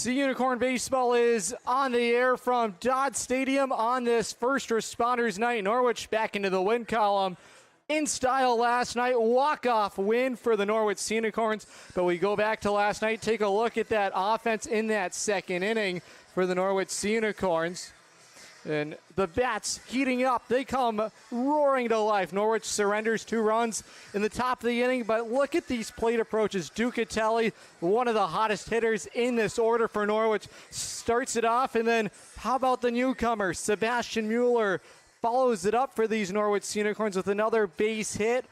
Sea Unicorn Baseball is on the air from Dodd Stadium on this First Responders Night. Norwich back into the win column in style last night. Walk-off win for the Norwich Sea Unicorns. But we go back to last night, take a look at that offense in that second inning for the Norwich Sea Unicorns. And the bats heating up. They come roaring to life. Norwich surrenders 2 runs in the top of the inning, but look at these plate approaches. Ducatelli, one of the hottest hitters in this order for Norwich, starts it off, and then how about the newcomer, Sebastian Mueller, follows it up for these Norwich Sea Unicorns with another base hit.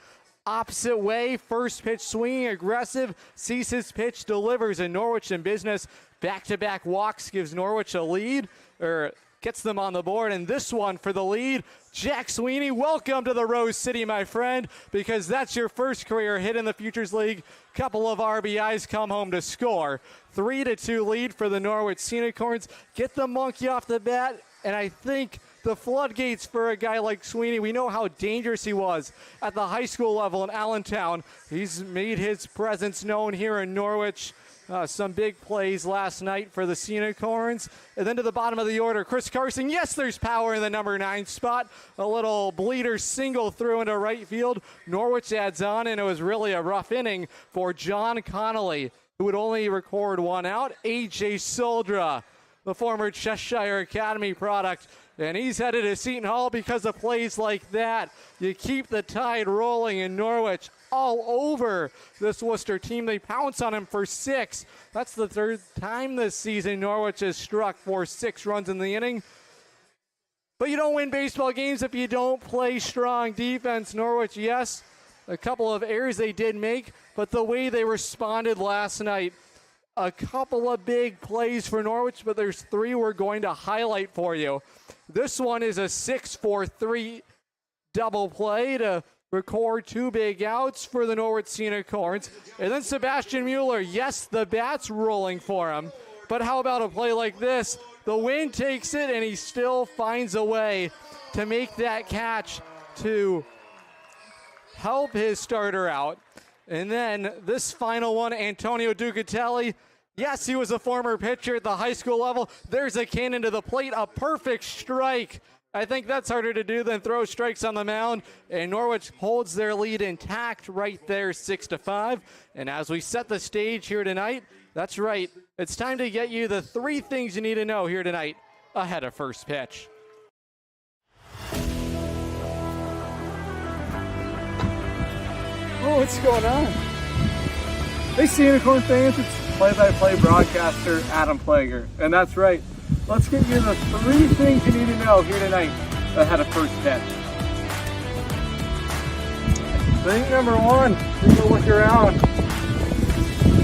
Opposite way, first pitch swinging, aggressive, sees his pitch, delivers, and Norwich in business. Back-to-back walks gives Norwich a lead, or gets them on the board, and this one for the lead, Jack Sweeney. Welcome to the Rose City, my friend, because that's your first career hit in the Futures League. Couple of RBIs come home to score. 3-2 lead for the Norwich Sea Unicorns. Get the monkey off the bat, and I think the floodgates for a guy like Sweeney. We know how dangerous he was at the high school level in Allentown. He's made his presence known here in Norwich. Some big plays last night for the Sea Unicorns. And then to the bottom of the order, Chris Carson. Yes, there's power in the number 9 spot. A little bleeder single through into right field. Norwich adds on, and it was really a rough inning for John Connolly, who would only record 1 out. A.J. Soldra, the former Cheshire Academy product, and he's headed to Seton Hall because of plays like that. You keep the tide rolling in Norwich. All over this Worcester team. They pounce on him for 6. That's the 3rd time this season Norwich has struck for 6 runs in the inning. But you don't win baseball games if you don't play strong defense. Norwich, yes, a couple of errors they did make, but the way they responded last night, a couple of big plays for Norwich, but there's 3 we're going to highlight for you. This one is a 6-4-3 double play to record 2 big outs for the Norwich Sea Unicorns. And then Sebastian Mueller, yes, the bat's rolling for him, but how about a play like this? The wind takes it, and he still finds a way to make that catch to help his starter out. And then this final one, Antonio Ducatelli. Yes, he was a former pitcher at the high school level. There's a cannon to the plate, a perfect strike. I think that's harder to do than throw strikes on the mound, and Norwich holds their lead intact right there, 6-5. And as we set the stage here tonight, that's right, it's time to get you the 3 things you need to know here tonight ahead of first pitch. Oh, what's going on? Hey, Sea Unicorn fans, it's play-by-play broadcaster Adam Plager, and that's right. Let's get you the 3 things you need to know here tonight ahead of first pitch. Thing number 1, we're gonna look around.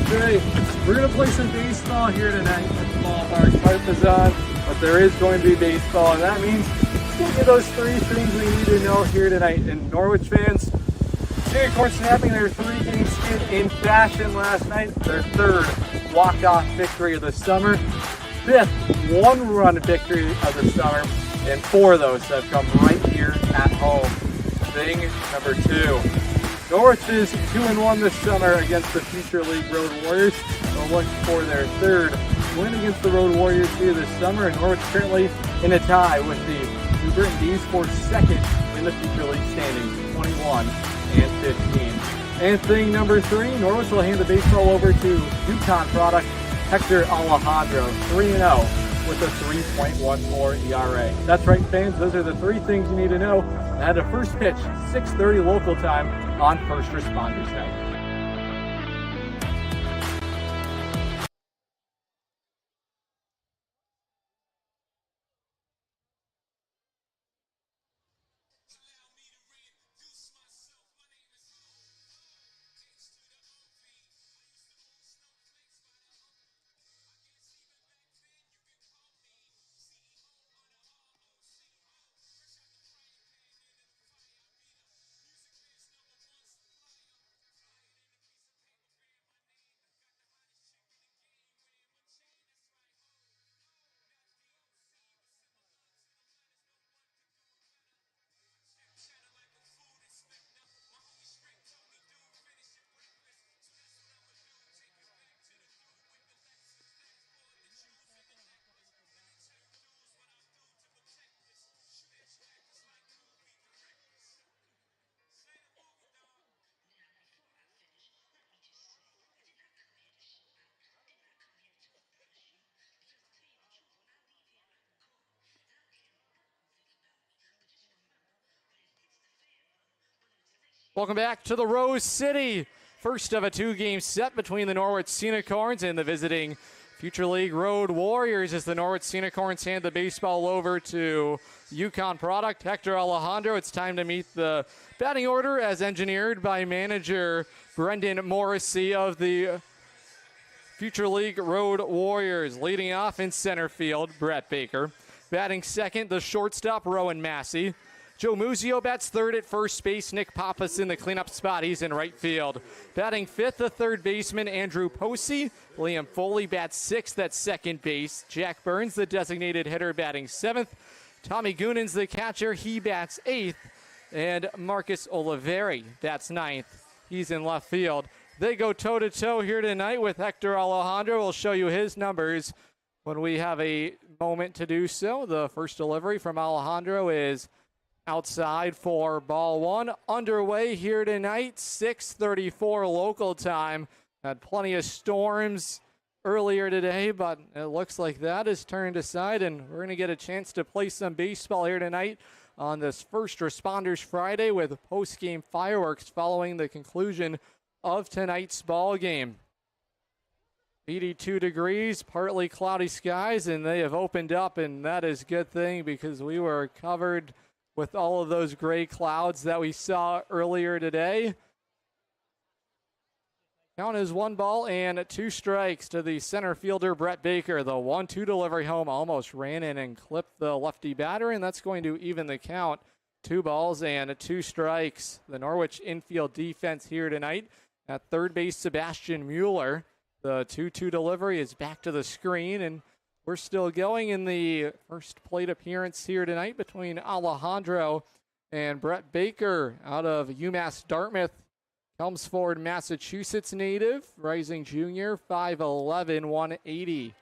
Okay, we're gonna play some baseball here tonight at the ballpark. Tarp is on, but there is going to be baseball, and that means let's get you those 3 things we need to know here tonight. And Norwich fans, Sea Unicorns snapping their 3-game skid in fashion last night. Their 3rd walk-off victory of the summer. 5th 1-run victory of the summer, and 4 of those have come right here at home. Thing number 2. Norwich is 2-1 this summer against the Future League Road Warriors. They'll look for their 3rd win against the Road Warriors here this summer, and Norwich currently in a tie with the New Britain Bees for 2nd in the Future League standings, 21-15. And thing number 3, Norwich will hand the baseball over to UConn product Hector Alejandro, 3-0 with a 3.14 ERA. That's right, fans. Those are the 3 things you need to know ahead of first pitch, 6:30 local time on First Responders Night. Welcome back to the Rose City. First of a two-game set between the Norwich Unicorns and the visiting Future League Road Warriors as the Norwich Unicorns hand the baseball over to Yukon product Hector Alejandro. It's time to meet the batting order as engineered by manager Brendan Morrissey of the Future League Road Warriors. Leading off in center field, Brett Baker. Batting second, the shortstop, Rowan Massey. Joe Muzio bats third at first base. Nick Pappas in the cleanup spot. He's in right field. Batting fifth, the third baseman, Andrew Posey. Liam Foley bats sixth at second base. Jack Burns, the designated hitter, batting seventh. Tommy Goonan's the catcher. He bats eighth. And Marcus Oliveri bats ninth. He's in left field. They go toe-to-toe here tonight with Hector Alejandro. We'll show you his numbers when we have a moment to do so. The first delivery from Alejandro is outside for ball one. Underway here tonight, 6:34 local time. Had plenty of storms earlier today, but it looks like that is turned aside, and we're going to get a chance to play some baseball here tonight on this First Responders Friday with post-game fireworks following the conclusion of tonight's ball game. 82 degrees, partly cloudy skies, and they have opened up, and that is a good thing because we were covered with all of those gray clouds that we saw earlier today. Count is 1 ball and 2 strikes to the center fielder, Brett Baker. The 1-2 delivery home almost ran in and clipped the lefty batter, and that's going to even the count. 2 balls and 2 strikes. The Norwich infield defense here tonight. At third base, Sebastian Mueller. The 2-2 delivery is back to the screen, and we're still going in the first plate appearance here tonight between Alejandro and Brett Baker out of UMass Dartmouth. Chelmsford, Massachusetts native, rising junior, 5'11", 180.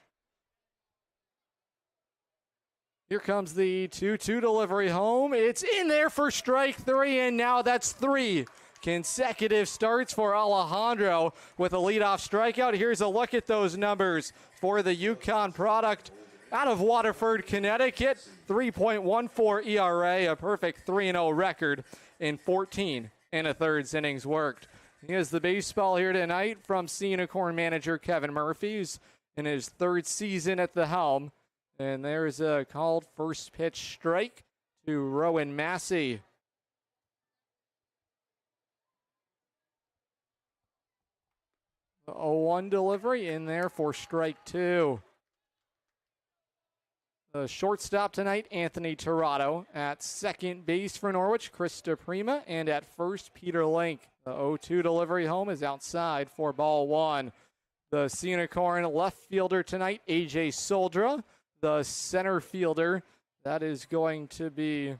Here comes the 2-2 delivery home. It's in there for strike 3, and now that's 3 consecutive starts for Alejandro with a leadoff strikeout. Here's a look at those numbers for the Yukon product out of Waterford, Connecticut. 3.14 ERA, a perfect 3-0 record in 14 1/3 innings worked. He has the baseball here tonight from Unicorn manager Kevin Murphy, who's in his 3rd season at the helm. And there's a called first pitch strike to Rowan Massey. The 0-1 delivery in there for strike 2. The shortstop tonight, Anthony Tirado. At second base for Norwich, Chris DePrima. And at first, Peter Link. The 0-2 delivery home is outside for ball 1. The Unicorn left fielder tonight, AJ Soldra. The center fielder, that is going to be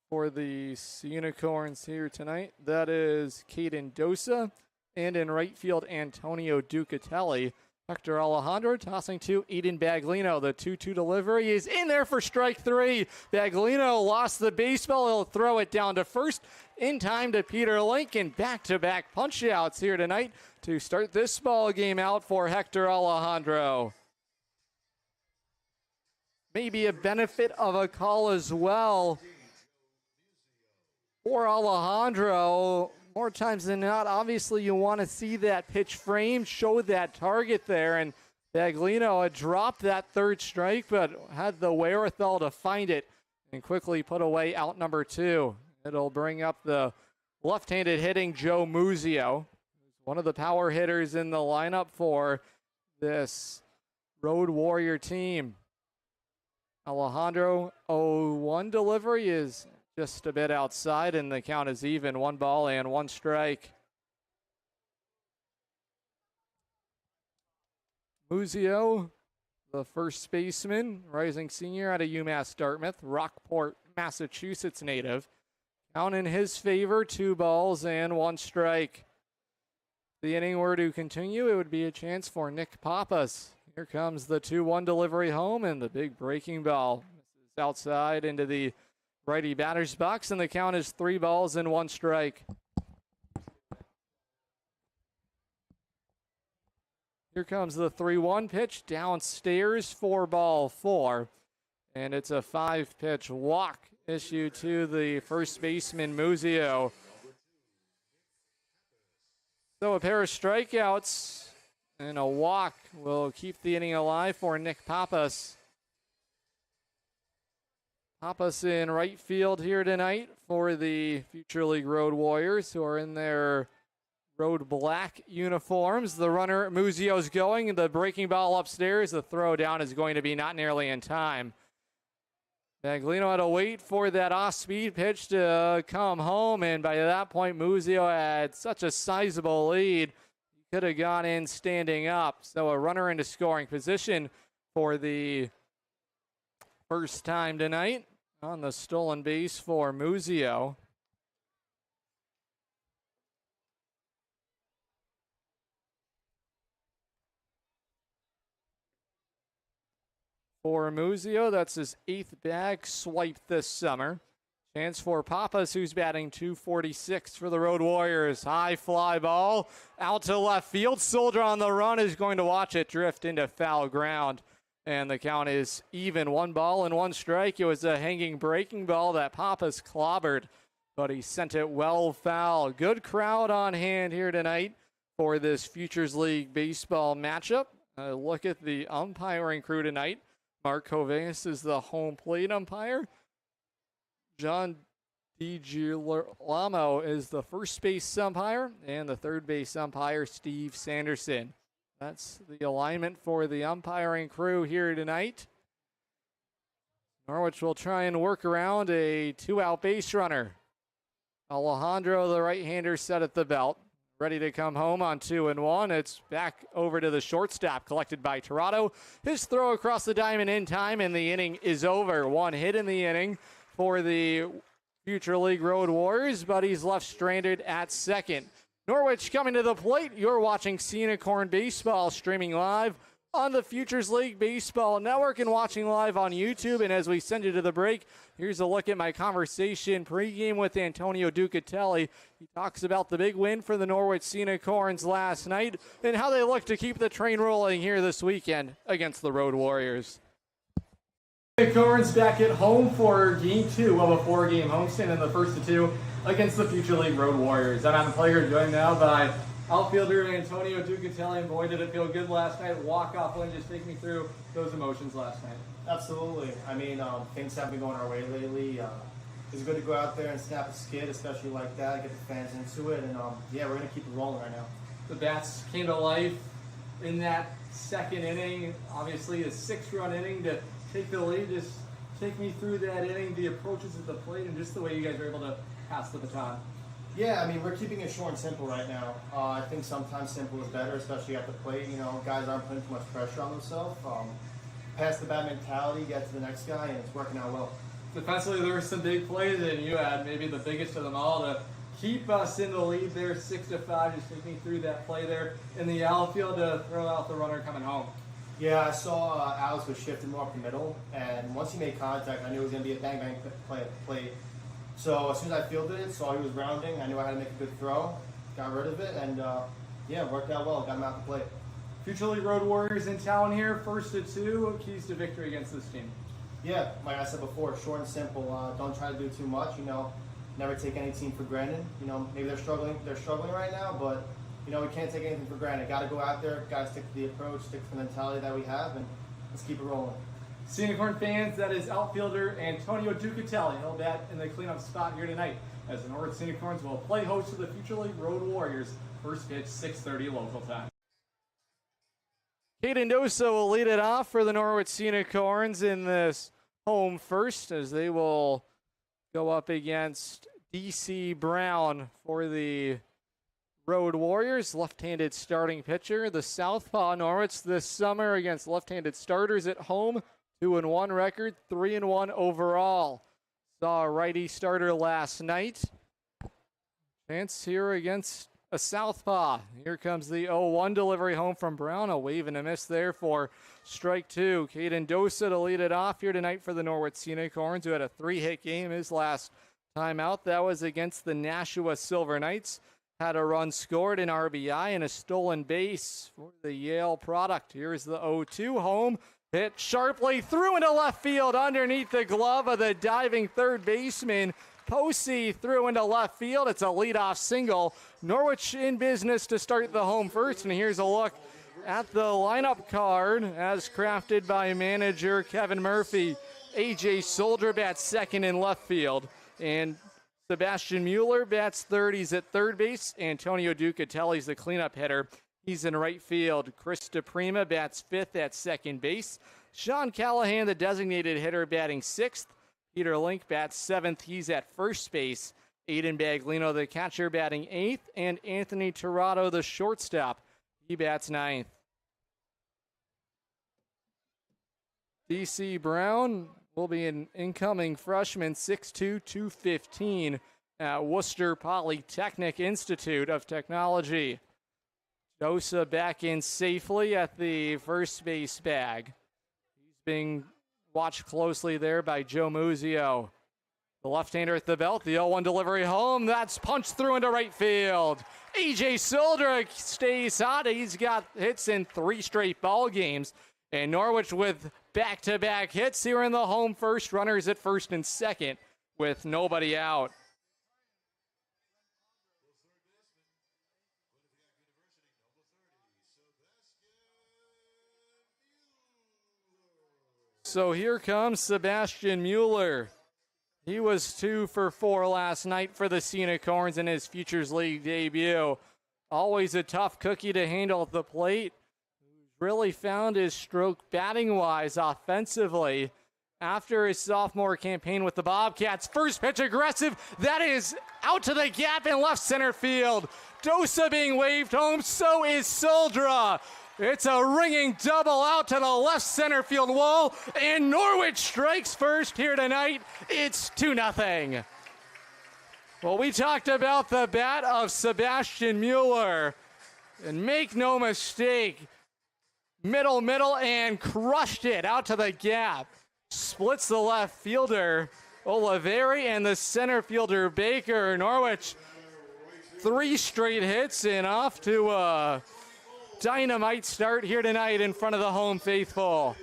for the Unicorns here tonight. That is Caden Dosa. And in right field, Antonio Ducatelli. Hector Alejandro tossing to Eden Baglino. The 2-2 delivery is in there for strike 3. Baglino lost the baseball. He'll throw it down to first in time to Peter Lincoln. Back-to-back punch-outs here tonight to start this ball game out for Hector Alejandro. Maybe a benefit of a call as well for Alejandro. More times than not, obviously you want to see that pitch frame, show that target there, and Baglino had dropped that 3rd strike, but had the wherewithal to find it and quickly put away out number 2. It'll bring up the left-handed hitting Joe Muzio, one of the power hitters in the lineup for this Road Warrior team. Alejandro 0-1 delivery is just a bit outside, and the count is even. 1 ball and 1 strike. Muzio, the first baseman, rising senior out of UMass Dartmouth, Rockport, Massachusetts native. Count in his favor, 2 balls and 1 strike. If the inning were to continue, it would be a chance for Nick Pappas. Here comes the 2-1 delivery home, and the big breaking ball. This is outside into the righty batter's box, and the count is 3 balls and 1 strike. Here comes the 3-1 pitch downstairs for ball 4, and it's a 5-pitch walk issue to the first baseman, Muzio. So a pair of strikeouts and a walk will keep the inning alive for Nick Pappas. Pappas in right field here tonight for the Future League Road Warriors, who are in their road black uniforms. The runner, Muzio's going. The breaking ball upstairs. The throw down is going to be not nearly in time. Baglino had to wait for that off-speed pitch to come home, and by that point, Muzio had such a sizable lead. He could have gone in standing up. So a runner into scoring position for the first time tonight on the stolen base for Muzio. For Muzio, that's his 8th bag swipe this summer. Chance for Pappas, who's batting .246 for the Road Warriors. High fly ball out to left field. Soldier on the run is going to watch it drift into foul ground. And the count is even. 1 ball and 1 strike. It was a hanging breaking ball that Pappas clobbered, but he sent it well foul. Good crowd on hand here tonight for this Futures League baseball matchup. Look at the umpiring crew tonight. Mark Kovanis is the home plate umpire. John DiGirolamo is the first base umpire, and the third base umpire, Steve Sanderson. That's the alignment for the umpiring crew here tonight. Norwich will try and work around a 2-out base runner. Alejandro, the right-hander, set at the belt. Ready to come home on 2-1. It's back over to the shortstop, collected by Tirado. His throw across the diamond in time, and the inning is over. 1 hit in the inning for the Future League Road Warriors, but he's left stranded at second. Norwich coming to the plate. You're watching Cinecorn Baseball, streaming live on the Futures League Baseball Network and watching live on YouTube. And as we send you to the break, here's a look at my conversation pregame with Antonio Ducatelli. He talks about the big win for the Norwich Cinecorns last night and how they look to keep the train rolling here this weekend against the Road Warriors. Cinecorns back at home for Game 2 of a 4-game homestand in the first of 2 against the Future League Road Warriors. I'm on the play here, joined now by outfielder Antonio Ducatelli, and boy, did it feel good last night. Walk-off win. Just take me through those emotions last night. Absolutely. I mean, things have been going our way lately. It's good to go out there and snap a skid, especially like that, get the fans into it, and yeah, we're going to keep it rolling right now. The bats came to life in that second inning. Obviously, a 6-run inning to take the lead. Just take me through that inning, the approaches at the plate, and just the way you guys were able to pass the baton. Yeah, I mean, we're keeping it short and simple right now. I think sometimes simple is better, especially at the plate. You know, guys aren't putting too much pressure on themselves. Pass the bat mentality, get to the next guy, and it's working out well. Defensively, there were some big plays, and you had maybe the biggest of them all to keep us in the lead there, 6-5. Just take me through that play there in the outfield to throw out the runner coming home. Yeah, I saw Alex was shifting more up the middle, and once he made contact, I knew it was going to be a bang-bang play at the plate. So as soon as I fielded it, saw he was rounding, I knew I had to make a good throw, got rid of it, and yeah, it worked out well, got him out the plate. Future League Road Warriors in town here, first of 2, keys to victory against this team. Yeah, like I said before, short and simple. Don't try to do too much. You know, never take any team for granted. You know, maybe they're struggling right now, but you know we can't take anything for granted. Got to go out there, got to stick to the approach, stick to the mentality that we have, and let's keep it rolling. Cinecorn fans, that is outfielder Antonio Ducatelli. He'll bat in the cleanup spot here tonight as the Norwich Cinecorns will play host to the Future League Road Warriors. First pitch, 6:30 local time. Caden Dosa will lead it off for the Norwich Cinecorns in this home first as they will go up against DC Brown for the Road Warriors. Left-handed starting pitcher. The Southpaw Norwich this summer against left-handed starters at home. 2-1 record, 3-1 overall. Saw a righty starter last night. Chance here against a Southpaw. Here comes the 0-1 delivery home from Brown. A wave and a miss there for strike 2. Caden Dosa to lead it off here tonight for the Norwich Cinecorns, who had a 3-hit game his last time out. That was against the Nashua Silver Knights. Had a run scored, an RBI, and a stolen base for the Yale product. Here's the 0-2 home. Hit sharply through into left field underneath the glove of the diving third baseman. Posey threw into left field. It's a leadoff single. Norwich in business to start the home first. And here's a look at the lineup card as crafted by manager Kevin Murphy. A.J. Soldier bats second in left field. And Sebastian Mueller bats third. He's at third base. Antonio Ducatelli's the cleanup hitter. He's in right field. Chris DePrima bats fifth at second base. Sean Callahan, the designated hitter, batting sixth. Peter Link bats seventh. He's at first base. Aiden Baglino, the catcher, batting eighth. And Anthony Tirado, the shortstop, he bats ninth. DC Brown will be an incoming freshman, 6'2", 215 at Worcester Polytechnic Institute of Technology. Dosa back in safely at the first base bag. He's being watched closely there by Joe Muzio. The left-hander at the belt, the 0-1 delivery home. That's punched through into right field. A.J. Soldier stays hot. He's got hits in 3 straight ball games. And Norwich with back-to-back hits here in the home first. Runners at first and second with nobody out. So here comes Sebastian Mueller. He was 2 for 4 last night for the Scenic Horns in his Futures League debut. Always a tough cookie to handle at the plate. Really found his stroke batting-wise offensively after his sophomore campaign with the Bobcats. First pitch aggressive. That is out to the gap in left center field. Dosa being waved home. So is Soldra. It's a ringing double out to the left center field wall, and Norwich strikes first here tonight. It's 2-0. Well, we talked about the bat of Sebastian Mueller, and make no mistake, middle, and crushed it out to the gap. Splits the left fielder, Oliveri, and the center fielder, Baker. Norwich, 3 straight hits and off to a dynamite start here tonight in front of the home faithful.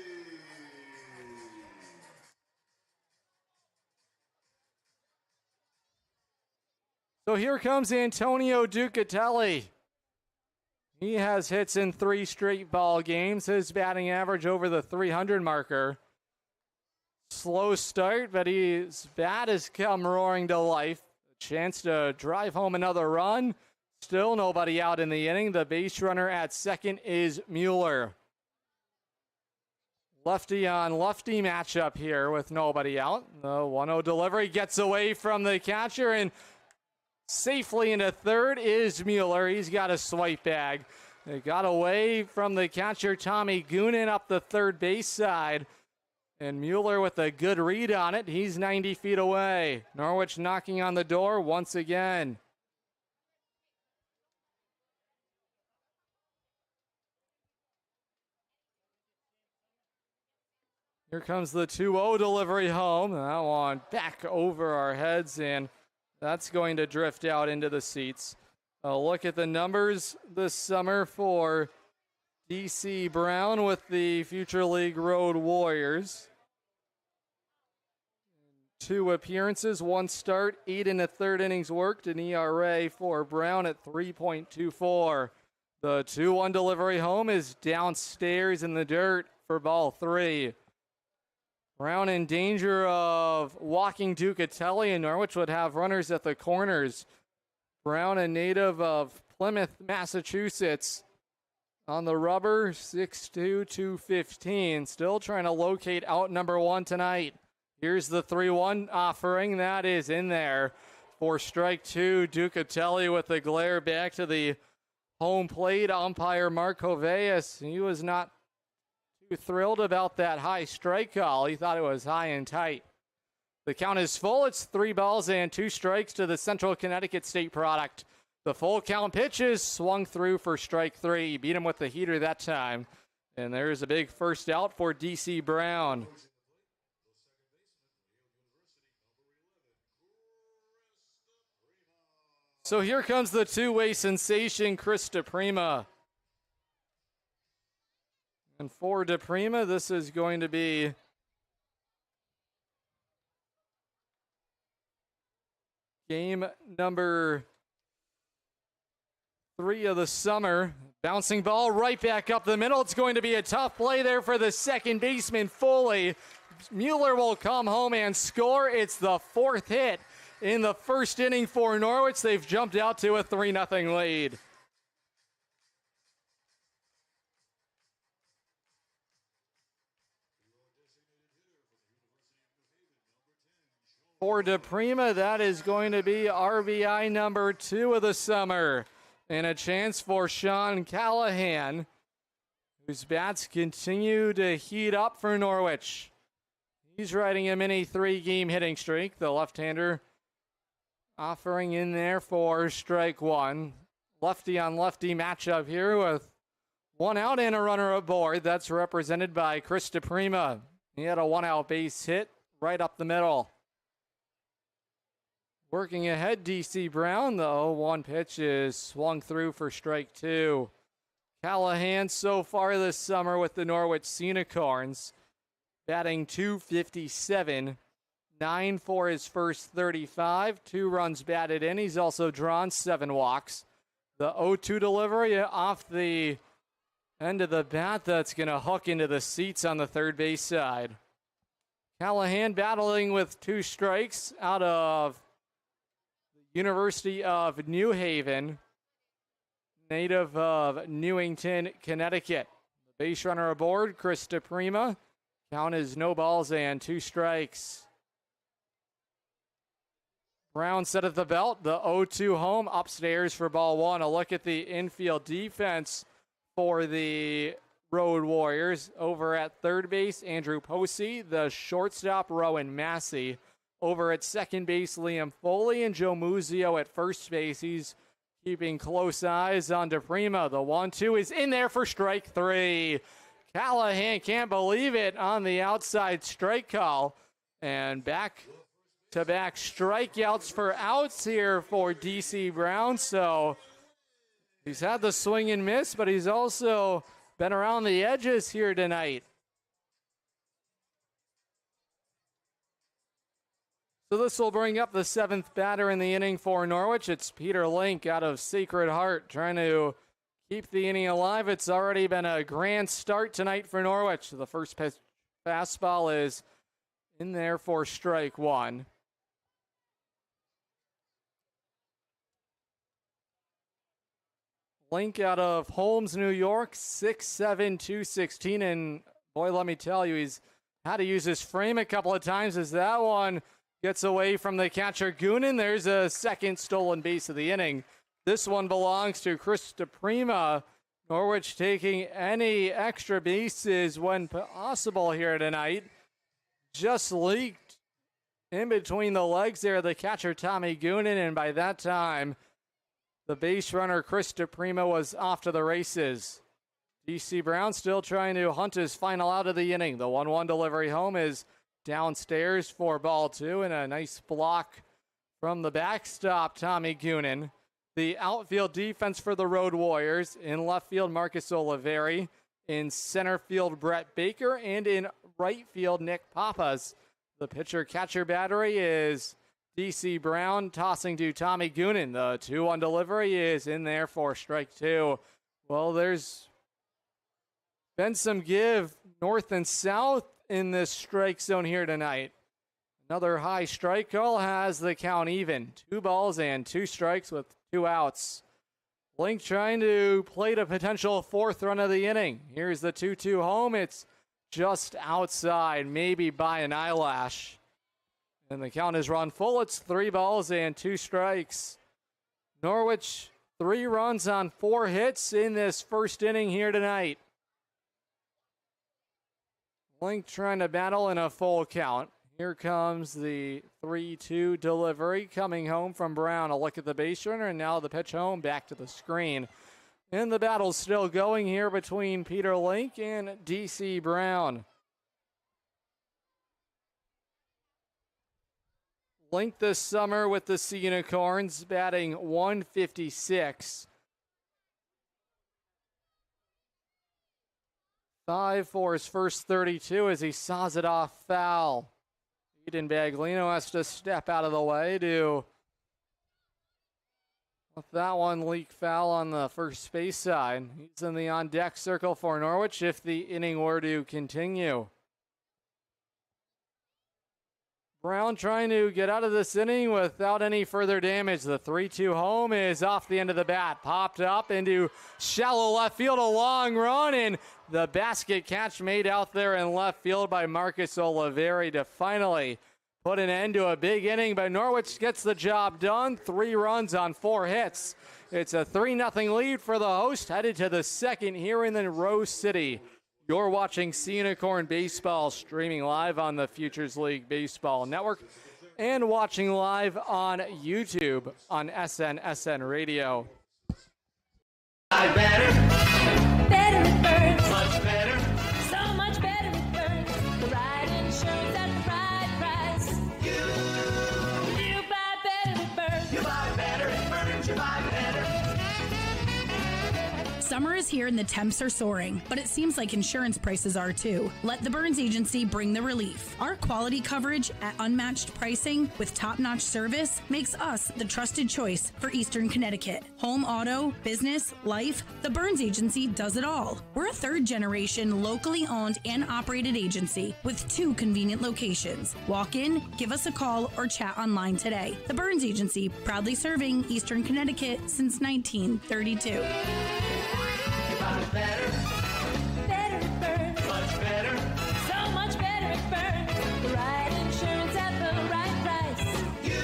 So here comes Antonio Ducatelli. He has hits in 3 straight ball games. His batting average over the 300 marker. Slow start, but his bat has come roaring to life. A chance to drive home another run. Still nobody out in the inning. The base runner at second is Mueller. Lefty on lefty matchup here with nobody out. The 1-0 delivery gets away from the catcher, and safely into third is Mueller. He's got a swipe bag. It got away from the catcher, Tommy Goonan, up the third base side. And Mueller with a good read on it. He's 90 feet away. Norwich knocking on the door once again. Here comes the 2-0 delivery home. That one back over our heads, and that's going to drift out into the seats. A look at the numbers this summer for DC Brown with the Future League Road Warriors. 2 appearances, 1 start, 8 1/3 innings worked, an ERA for Brown at 3.24. The 2-1 delivery home is downstairs in the dirt for ball 3. Brown in danger of walking Ducatelli, and Norwich would have runners at the corners. Brown, a native of Plymouth, Massachusetts, on the rubber, 6'2", 215. Still trying to locate out number 1 tonight. Here's the 3-1 offering. That is in there for strike 2. Ducatelli with the glare back to the home plate. Umpire Mark Hoveas, he was not too thrilled about that high strike call. He thought it was high and tight. The count is full. It's 3 balls and 2 strikes to the Central Connecticut State product. The full count pitches swung through for strike 3. Beat him with the heater that time. And there's a big first out for DC Brown. So here comes the two-way sensation, Chris DePrima. And for DePrima, this is going to be game number 3 of the summer. Bouncing ball right back up the middle. It's going to be a tough play there for the second baseman, Foley. Mueller will come home and score. It's the 4th hit in the first inning for Norwich. They've jumped out to a 3-0 lead. For DePrima, that is going to be RBI number 2 of the summer. And a chance for Sean Callahan, whose bats continue to heat up for Norwich. He's riding a mini 3-game hitting streak. The left-hander offering in there for strike 1. Lefty on lefty matchup here with 1 out and a runner aboard. That's represented by Chris DePrima. He had a 1-out base hit right up the middle. Working ahead, DC Brown, though. 1 pitch is swung through for strike 2. Callahan so far this summer with the Norwich Unicorns, batting .257, 9 for his first 35, 2 runs batted in. He's also drawn 7 walks. The 0-2 delivery off the end of the bat, that's going to hook into the seats on the third base side. Callahan battling with 2 strikes out of University of New Haven, native of Newington, Connecticut. The base runner aboard, Chris DePrima. Count is no balls and 2 strikes. Brown set at the belt, the 0-2 home, upstairs for ball 1. A look at the infield defense for the Road Warriors. Over at third base, Andrew Posey. The shortstop, Rowan Massey. Over at second base, Liam Foley, and Joe Muzio at first base. He's keeping close eyes on DePrima. The 1-2 is in there for strike 3. Callahan can't believe it on the outside strike call. And back-to-back strikeouts for outs here for DC Brown. So he's had the swing and miss, but he's also been around the edges here tonight. So this will bring up the 7th batter in the inning for Norwich. It's Peter Link out of Sacred Heart trying to keep the inning alive. It's already been a grand start tonight for Norwich. The first pitch fastball is in there for strike 1. Link out of Holmes, New York, 6'7", 216. And boy, let me tell you, he's had to use his frame a couple of times as that one gets away from the catcher, Goonan. There's a second stolen base of the inning. This one belongs to Chris DePrima. Norwich taking any extra bases when possible here tonight. Just leaked in between the legs there, the catcher, Tommy Goonan, and by that time, the base runner, Chris DePrima, was off to the races. DC Brown still trying to hunt his final out of the inning. The 1-1 delivery home is downstairs for ball 2, and a nice block from the backstop, Tommy Goonan. The outfield defense for the Road Warriors. In left field, Marcus Oliveri. In center field, Brett Baker. And in right field, Nick Papas. The pitcher-catcher battery is DC Brown tossing to Tommy Goonan. The 2-1 delivery is in there for strike 2. Well, there's been some give north and south in this strike zone here tonight. Another high strike call has the count even. 2 balls and 2 strikes with 2 outs. Link trying to play the potential 4th run of the inning. Here's the 2-2 home. It's just outside, maybe by an eyelash. And the count is run full. It's 3 balls and 2 strikes. Norwich, 3 runs on 4 hits in this first inning here tonight. Link trying to battle in a full count. Here comes the 3-2 delivery coming home from Brown. A look at the base runner, and now the pitch home back to the screen. And the battle's still going here between Peter Link and DC Brown. Link this summer with the Unicorns, batting .156. 5 for his first 32 as he saws it off foul. Eden Baglino has to step out of the way to let that one leak foul on the first base side. He's in the on-deck circle for Norwich if the inning were to continue. Brown trying to get out of this inning without any further damage. The 3-2 home is off the end of the bat. Popped up into shallow left field, a long run, and the basket catch made out there in left field by Marcus Oliveri to finally put an end to a big inning. But Norwich gets the job done. 3 runs on 4 hits. It's a 3-0 lead for the host, headed to the second here in the Rose City. You're watching Unicorn Baseball, streaming live on the Futures League Baseball Network and watching live on YouTube on SN Radio. Better it burns. Much better. So much better it burns. The right insurance at the right price. You buy better it burns. You buy better it burns. You buy better. Summer is here and the temps are soaring, but it seems like insurance prices are too. Let the Burns Agency bring the relief. Our quality coverage at unmatched pricing with top-notch service makes us the trusted choice for Eastern Connecticut. Home, auto, business, life, the Burns Agency does it all. We're a third-generation, locally owned and operated agency with 2 convenient locations. Walk in, give us a call, or chat online today. The Burns Agency, proudly serving Eastern Connecticut since 1932. Better. Better it burns. Much better. So much better it burns. The right insurance at the right price. You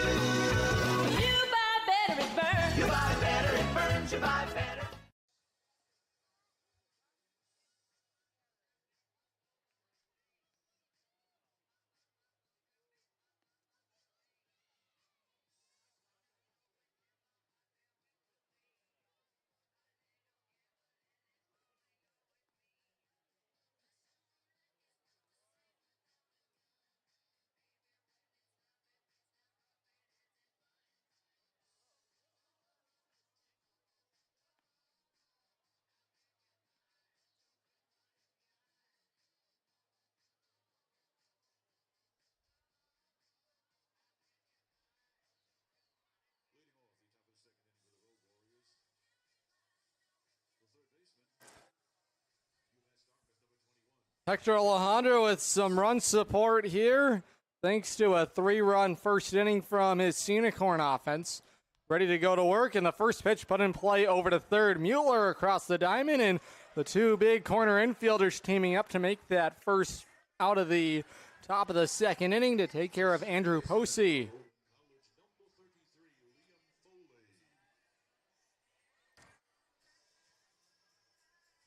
buy better it burns. You buy better it burns. You buy better. Hector Alejandro with some run support here, thanks to a 3-run first inning from his Unicorn offense. Ready to go to work, and the first pitch put in play over to third. Mueller across the diamond, and the 2 big corner infielders teaming up to make that first out of the top of the second inning to take care of Andrew Posey.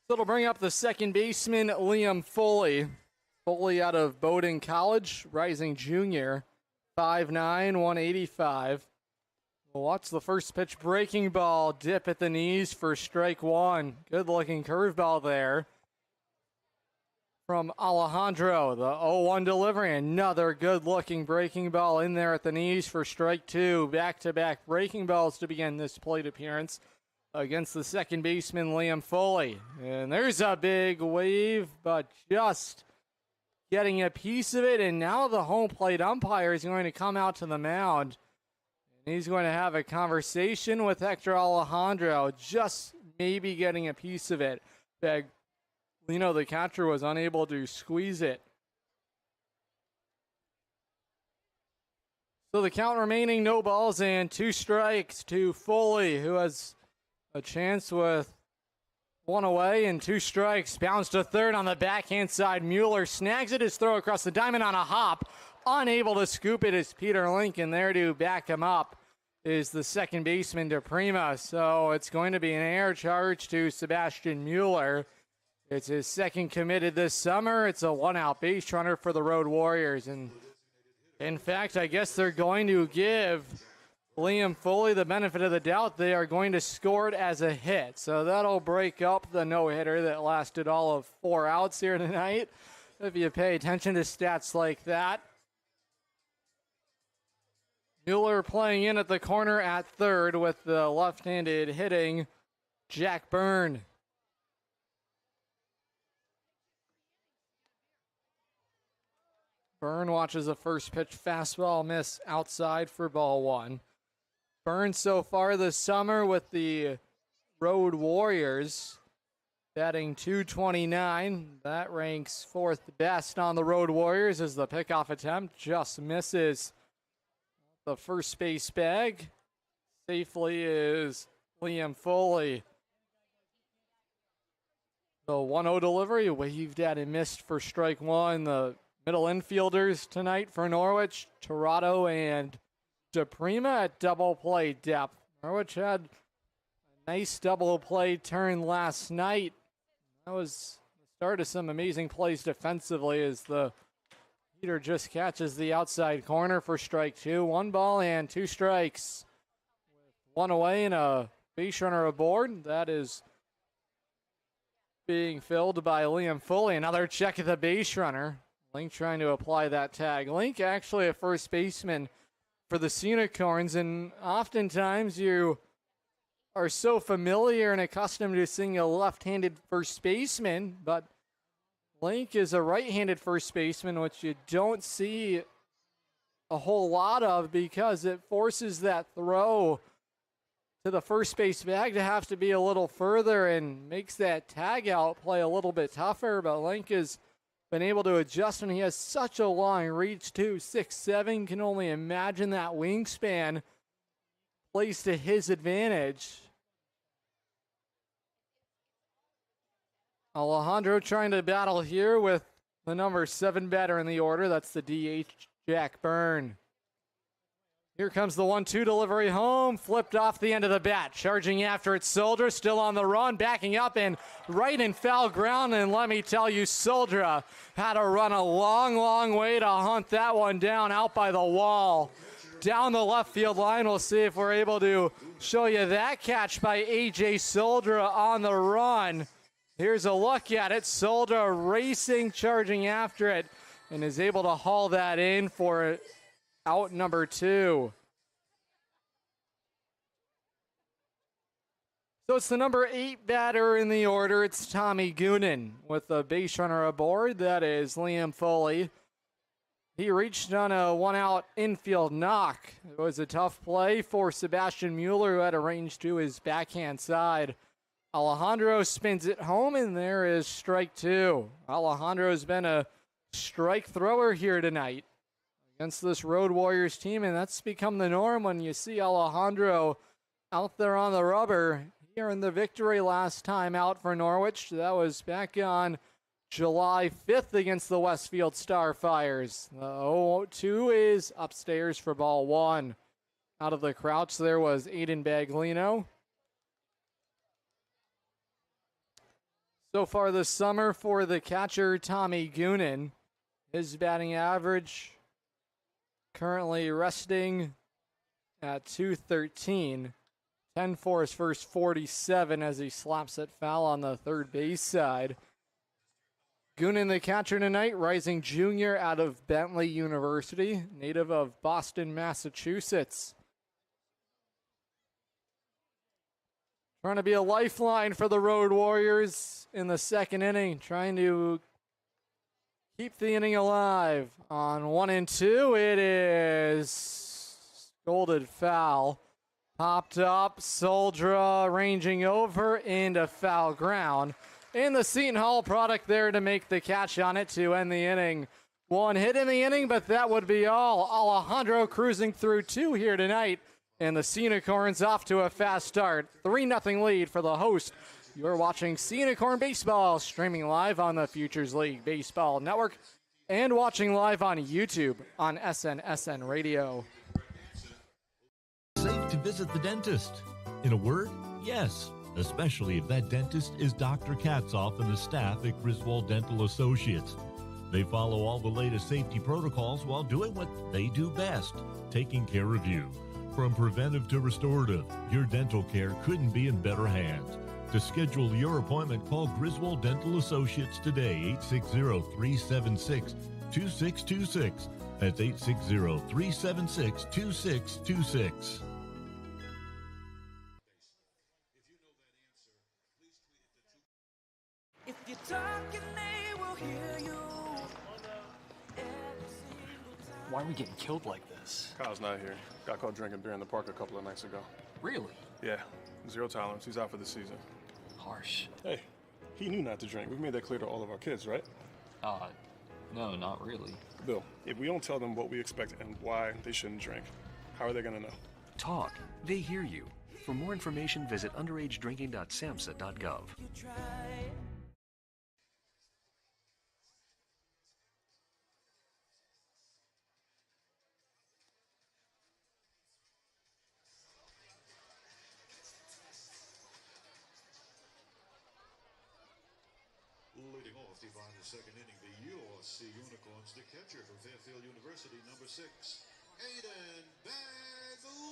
So it'll bring up the second baseman, Liam Foley. Foley out of Bowdoin College, rising junior, 5'9", 185. We'll watch the first pitch, breaking ball, dip at the knees for strike 1. Good-looking curveball there from Alejandro. The 0-1 delivery, another good-looking breaking ball in there at the knees for strike 2. Back-to-back breaking balls to begin this plate appearance against the second baseman, Liam Foley. And there's a big wave, but just getting a piece of it. And now the home plate umpire is going to come out to the mound. And he's going to have a conversation with Hector Alejandro, just maybe getting a piece of it. The catcher was unable to squeeze it. So the count remaining, no balls and 2 strikes to Foley, who has a chance with 1 away and 2 strikes. Bounce to third on the backhand side. Mueller snags it. His throw across the diamond on a hop. Unable to scoop it is Peter Lincoln. There to back him up is the second baseman, DePrima. So it's going to be an air charge to Sebastian Mueller. It's his second committed this summer. It's a 1-out base runner for the Road Warriors. And in fact, I guess they're going to give Liam Foley the benefit of the doubt. They are going to score it as a hit. So that'll break up the no-hitter that lasted all of 4 outs here tonight, if you pay attention to stats like that. Mueller playing in at the corner at third with the left-handed hitting Jack Byrne. Byrne watches a first pitch fastball miss outside for ball one. Byrne so far this summer with the Road Warriors batting .229. That ranks fourth best on the Road Warriors as the pickoff attempt just misses the first base bag. Safely is Liam Foley. The 1-0 delivery waved at and missed for strike one. The middle infielders tonight for Norwich, Torado and DePrima at double play depth. Norwich had a nice double play turn last night. That was the start of some amazing plays defensively as the Peter just catches the outside corner for strike two. 1 ball and 2 strikes. With 1 away and a base runner aboard. That is being filled by Liam Foley. Another check at the base runner. Link trying to apply that tag. Link actually a first baseman for the Unicorns, and oftentimes you are so familiar and accustomed to seeing a left-handed first baseman, but Link is a right-handed first baseman, which you don't see a whole lot of because it forces that throw to the first base bag to have to be a little further and makes that tag out play a little bit tougher. But Link has been able to adjust, and he has such a long reach too. 6'7", can only imagine that wingspan plays to his advantage. Alejandro trying to battle here with the number 7 batter in the order. That's the DH, Jack Byrne. Here comes the 1-2 delivery home, flipped off the end of the bat. Charging after it, Soldier still on the run, backing up and right in foul ground. And let me tell you, Soldier had to run a long, long way to hunt that one down out by the wall. Down the left field line, we'll see if we're able to show you that catch by A.J. Soldier on the run. Here's a look at it. Soldier racing, charging after it, and is able to haul that in for out number 2. So it's the number 8 batter in the order. It's Tommy Goonan with a base runner aboard. That is Liam Foley. He reached on a 1-out infield knock. It was a tough play for Sebastian Mueller, who had a range to his backhand side. Alejandro spins it home, and there is strike 2. Alejandro's been a strike thrower here tonight against this Road Warriors team, and that's become the norm when you see Alejandro out there on the rubber. Here in the victory last time out for Norwich. That was back on July 5th against the Westfield Starfires. The 0-2 is upstairs for ball 1. Out of the crouch there was Aiden Baglino. So far this summer for the catcher, Tommy Goonan, his batting average currently resting at .213. 10 for his first 47 as he slaps it foul on the third base side. Goonan, the catcher tonight, rising junior out of Bentley University, native of Boston, Massachusetts. Trying to be a lifeline for the Road Warriors in the second inning, trying to keep the inning alive. On 1 and 2, it is scolded foul. Popped up, Soldra ranging over into foul ground. And the Seton Hall product there to make the catch on it to end the inning. 1 hit in the inning, but that would be all. Alejandro cruising through 2 here tonight. And the Unicorns off to a fast start. 3-0 lead for the host. You're watching Unicorn Baseball, streaming live on the Futures League Baseball Network and watching live on YouTube on SNSN Radio. Safe to visit the dentist. In a word, yes, especially if that dentist is Dr. Katzoff and the staff at Griswold Dental Associates. They follow all the latest safety protocols while doing what they do best, taking care of you. From preventive to restorative, your dental care couldn't be in better hands. To schedule your appointment, call Griswold Dental Associates today, 860-376-2626. That's 860-376-2626. If you're talking, they will hear you. Why are we getting killed like this? Kyle's not here. Got caught drinking beer in the park a couple of nights ago. Really? Yeah, 0 tolerance. He's out for the season. Harsh. Hey, he knew not to drink. We've made that clear to all of our kids, right? No, not really. Bill, if we don't tell them what we expect and why they shouldn't drink, how are they gonna know? Talk. They hear you. For more information, visit underagedrinking.samhsa.gov. Leading off to find the second inning, the USC Unicorns, the catcher from Fairfield University, number 6, Aiden Baglino.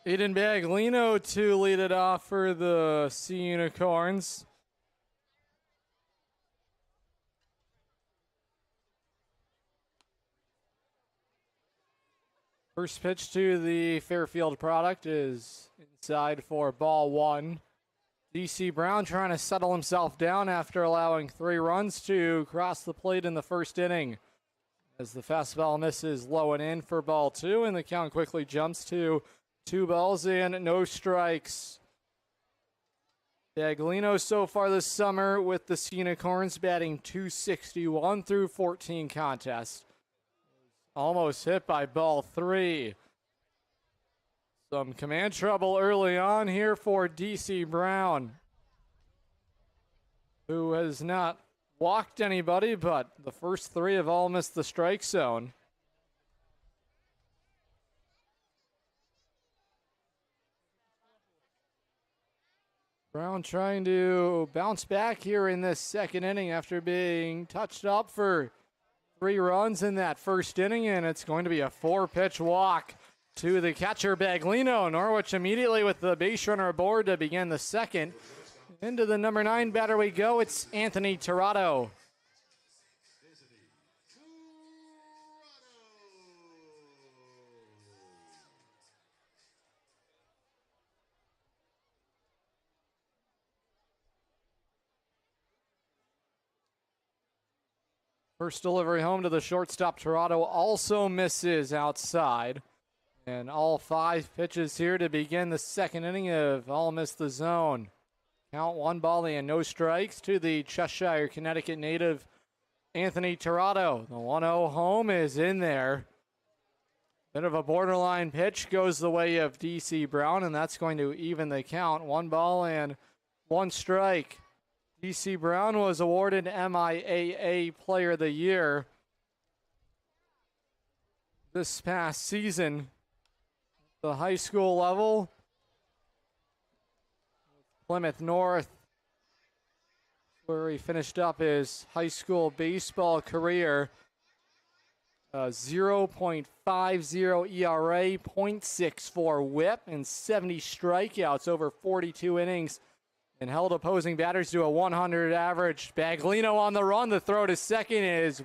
Aiden Baglino to lead it off for the Sea Unicorns. First pitch to the Fairfield product is inside for ball 1. DC Brown trying to settle himself down after allowing 3 runs to cross the plate in the first inning. As the fastball misses low and in for ball 2, and the count quickly jumps to 2 balls and no strikes. Baglino so far this summer with the Unicorns batting .261 through 14 contests. Almost hit by ball 3. Some command trouble early on here for DC Brown, who has not walked anybody, but the first 3 have all missed the strike zone. Brown trying to bounce back here in this second inning after being touched up for 3 runs in that first inning, and it's going to be a 4-pitch walk to the catcher Baglino. Norwich immediately with the base runner aboard to begin the second. Into the number 9 batter we go. It's Anthony Tirado. First delivery home to the shortstop. Tirado also misses outside. And all 5 pitches here to begin the second inning have all missed the zone. Count 1 ball and no strikes to the Cheshire, Connecticut native Anthony Tirado. The 1-0 home is in there. Bit of a borderline pitch goes the way of DC Brown, and that's going to even the count. 1 ball and 1 strike. DC Brown was awarded MIAA Player of the Year this past season. The high school level, Plymouth North, where he finished up his high school baseball career. 0.50 ERA, .64 whip, and 70 strikeouts over 42 innings, and held opposing batters to a 100 average. Baglino on the run. The throw to second is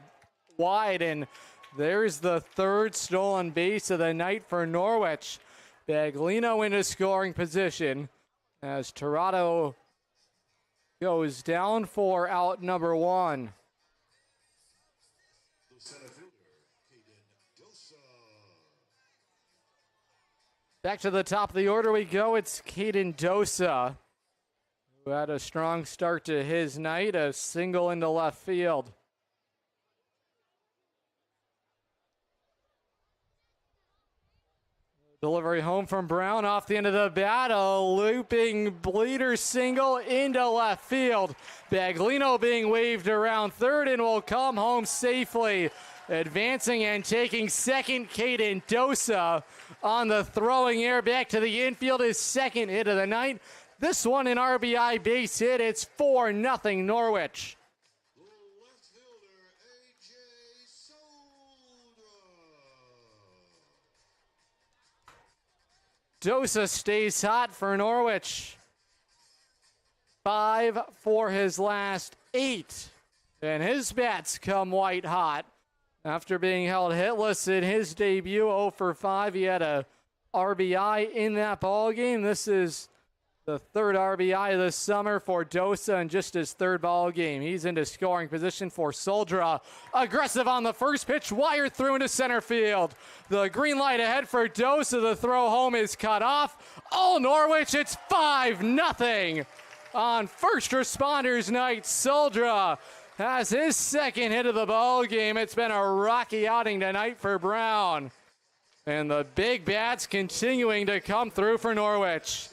wide, and there's the 3rd stolen base of the night for Norwich. Baglino into scoring position as Tirado goes down for out number 1. Back to the top of the order we go. It's Caden Dosa, who had a strong start to his night, a single into left field. Delivery home from Brown off the end of the bat. A looping bleeder single into left field. Baglino being waved around third and will come home safely. Advancing and taking second, Caden Dosa on the throwing air back to the infield. His second hit of the night. This one an RBI base hit. It's 4-0 Norwich. Dosa stays hot for Norwich. 5 for his last 8. And his bats come white hot. After being held hitless in his debut, 0 for 5. He had a RBI in that ball game. This is The third RBI of the summer for Dosa in just his third ball game. He's into scoring position for Soldra. Aggressive on the first pitch, wired through into center field. The green light ahead for Dosa. The throw home is cut off. Oh, Norwich, it's 5-0 on First Responders Night. Soldra has his second hit of the ball game. It's been a rocky outing tonight for Brown. And the big bats continuing to come through for Norwich.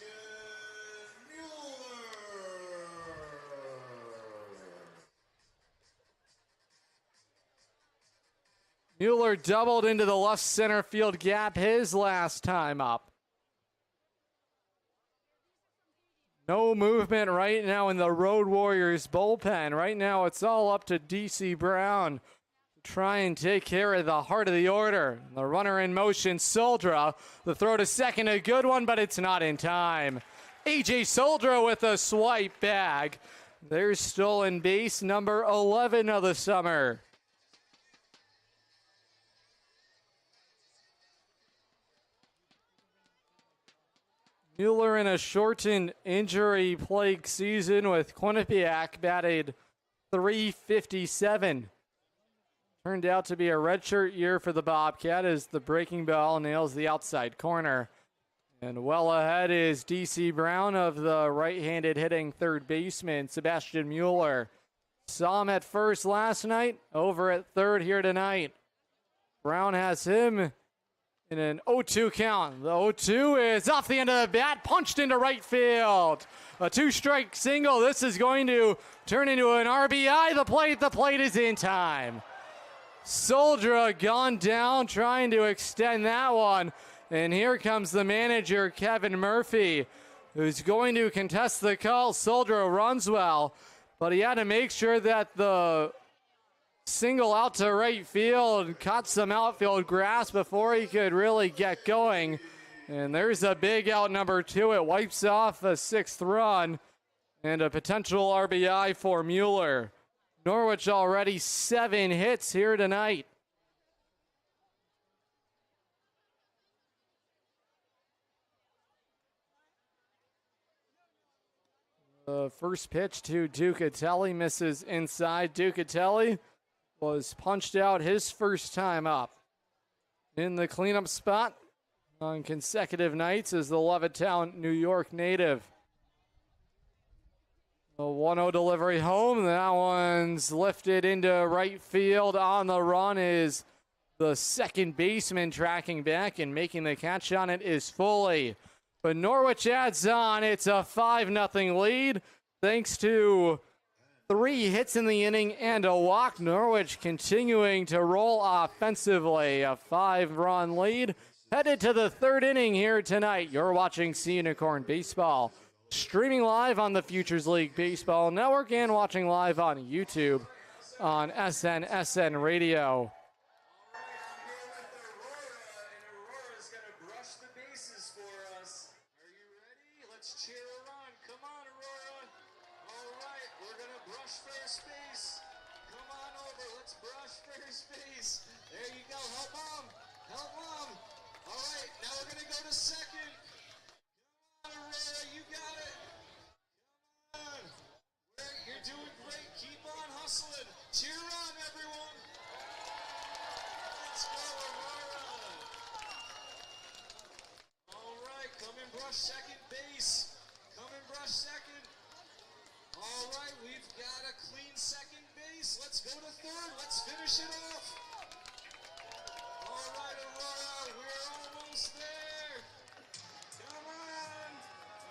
Mueller doubled into the left center field gap his last time up. No movement right now in the Road Warriors bullpen. Right now it's all up to DC Brown to try and take care of the heart of the order. The runner in motion, Soldra. The throw to second, a good one, but it's not in time. AJ Soldra with a swipe bag. There's stolen base number 11 of the summer. Mueller in a shortened injury-plagued season with Quinnipiac batted .357. Turned out to be a redshirt year for the Bobcat as the breaking ball nails the outside corner. And well ahead is DC Brown of the right-handed hitting third baseman, Sebastian Mueller. Saw him at first last night, over at third here tonight. Brown has him in an 0-2 count. The 0-2 is off the end of the bat, punched into right field. A two-strike single. This is going to turn into an RBI. The plate is in time. Soldra gone down, trying to extend that one. And here comes the manager, Kevin Murphy, who's going to contest the call. Soldra runs well, but he had to make sure that the single out to right field caught some outfield grass before he could really get going. And there's a big out number 2. It wipes off a 6th run and a potential RBI for Mueller. Norwich already 7 hits here tonight. The first pitch to Ducatelli misses inside. Ducatelli was punched out his first time up. In the cleanup spot on consecutive nights is the Levittown, New York native. A 1-0 delivery home. That one's lifted into right field. On the run is the second baseman tracking back, and making the catch on it is Foley. But Norwich adds on. It's a 5-0 lead thanks to 3 hits in the inning and a walk. Norwich continuing to roll offensively. A 5-run lead. Headed to the 3rd inning here tonight. You're watching Sea Unicorn Baseball. Streaming live on the Futures League Baseball Network and watching live on YouTube on SN Radio. Second base. Come and brush second. All right, we've got a clean second base. Let's go to third. Let's finish it off. All right, Aurora, we're almost there. Come on.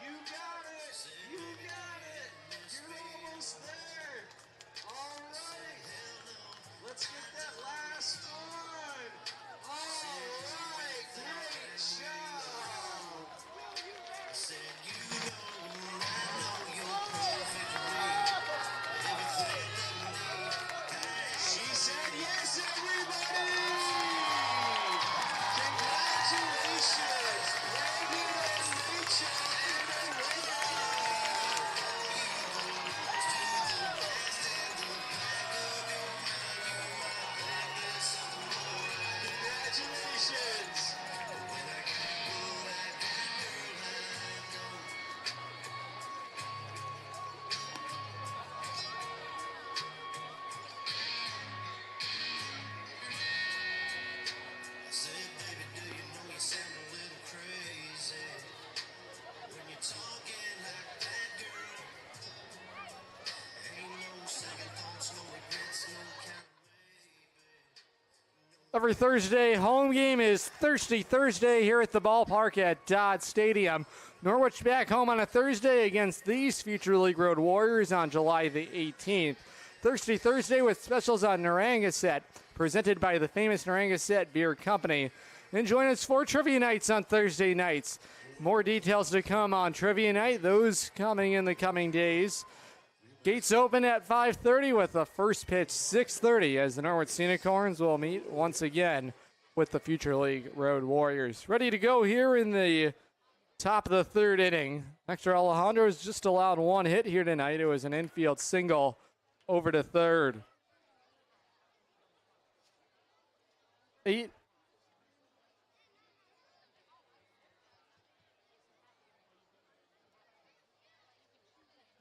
You got it. You got it. You're almost there. All right. Let's get that last one. All right, great job. Every Thursday home game is Thirsty Thursday here at the ballpark at Dodd Stadium. Norwich back home on a Thursday against these Future League Road Warriors on July the 18th. Thirsty Thursday with specials on Narragansett, presented by the famous Narragansett Beer Company. And join us for Trivia Nights on Thursday nights. More details to come on Trivia Night, those coming in the coming days. Gates open at 5:30 with the first pitch 6:30 as the Norwich Unicorns will meet once again with the Future League Road Warriors. Ready to go here in the top of the third inning. Hector Alejandro has just allowed one hit here tonight. It was an infield single over to third.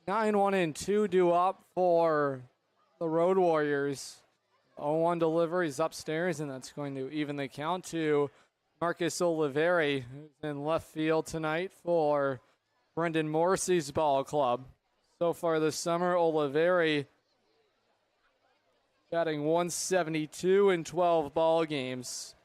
9-1-2 due up for the Road Warriors. 0-1 deliveries upstairs, and that's going to even the count to Marcus Oliveri, who's in left field tonight for Brendan Morrissey's ball club. So far this summer, Oliveri batting 172 in 12 ball games.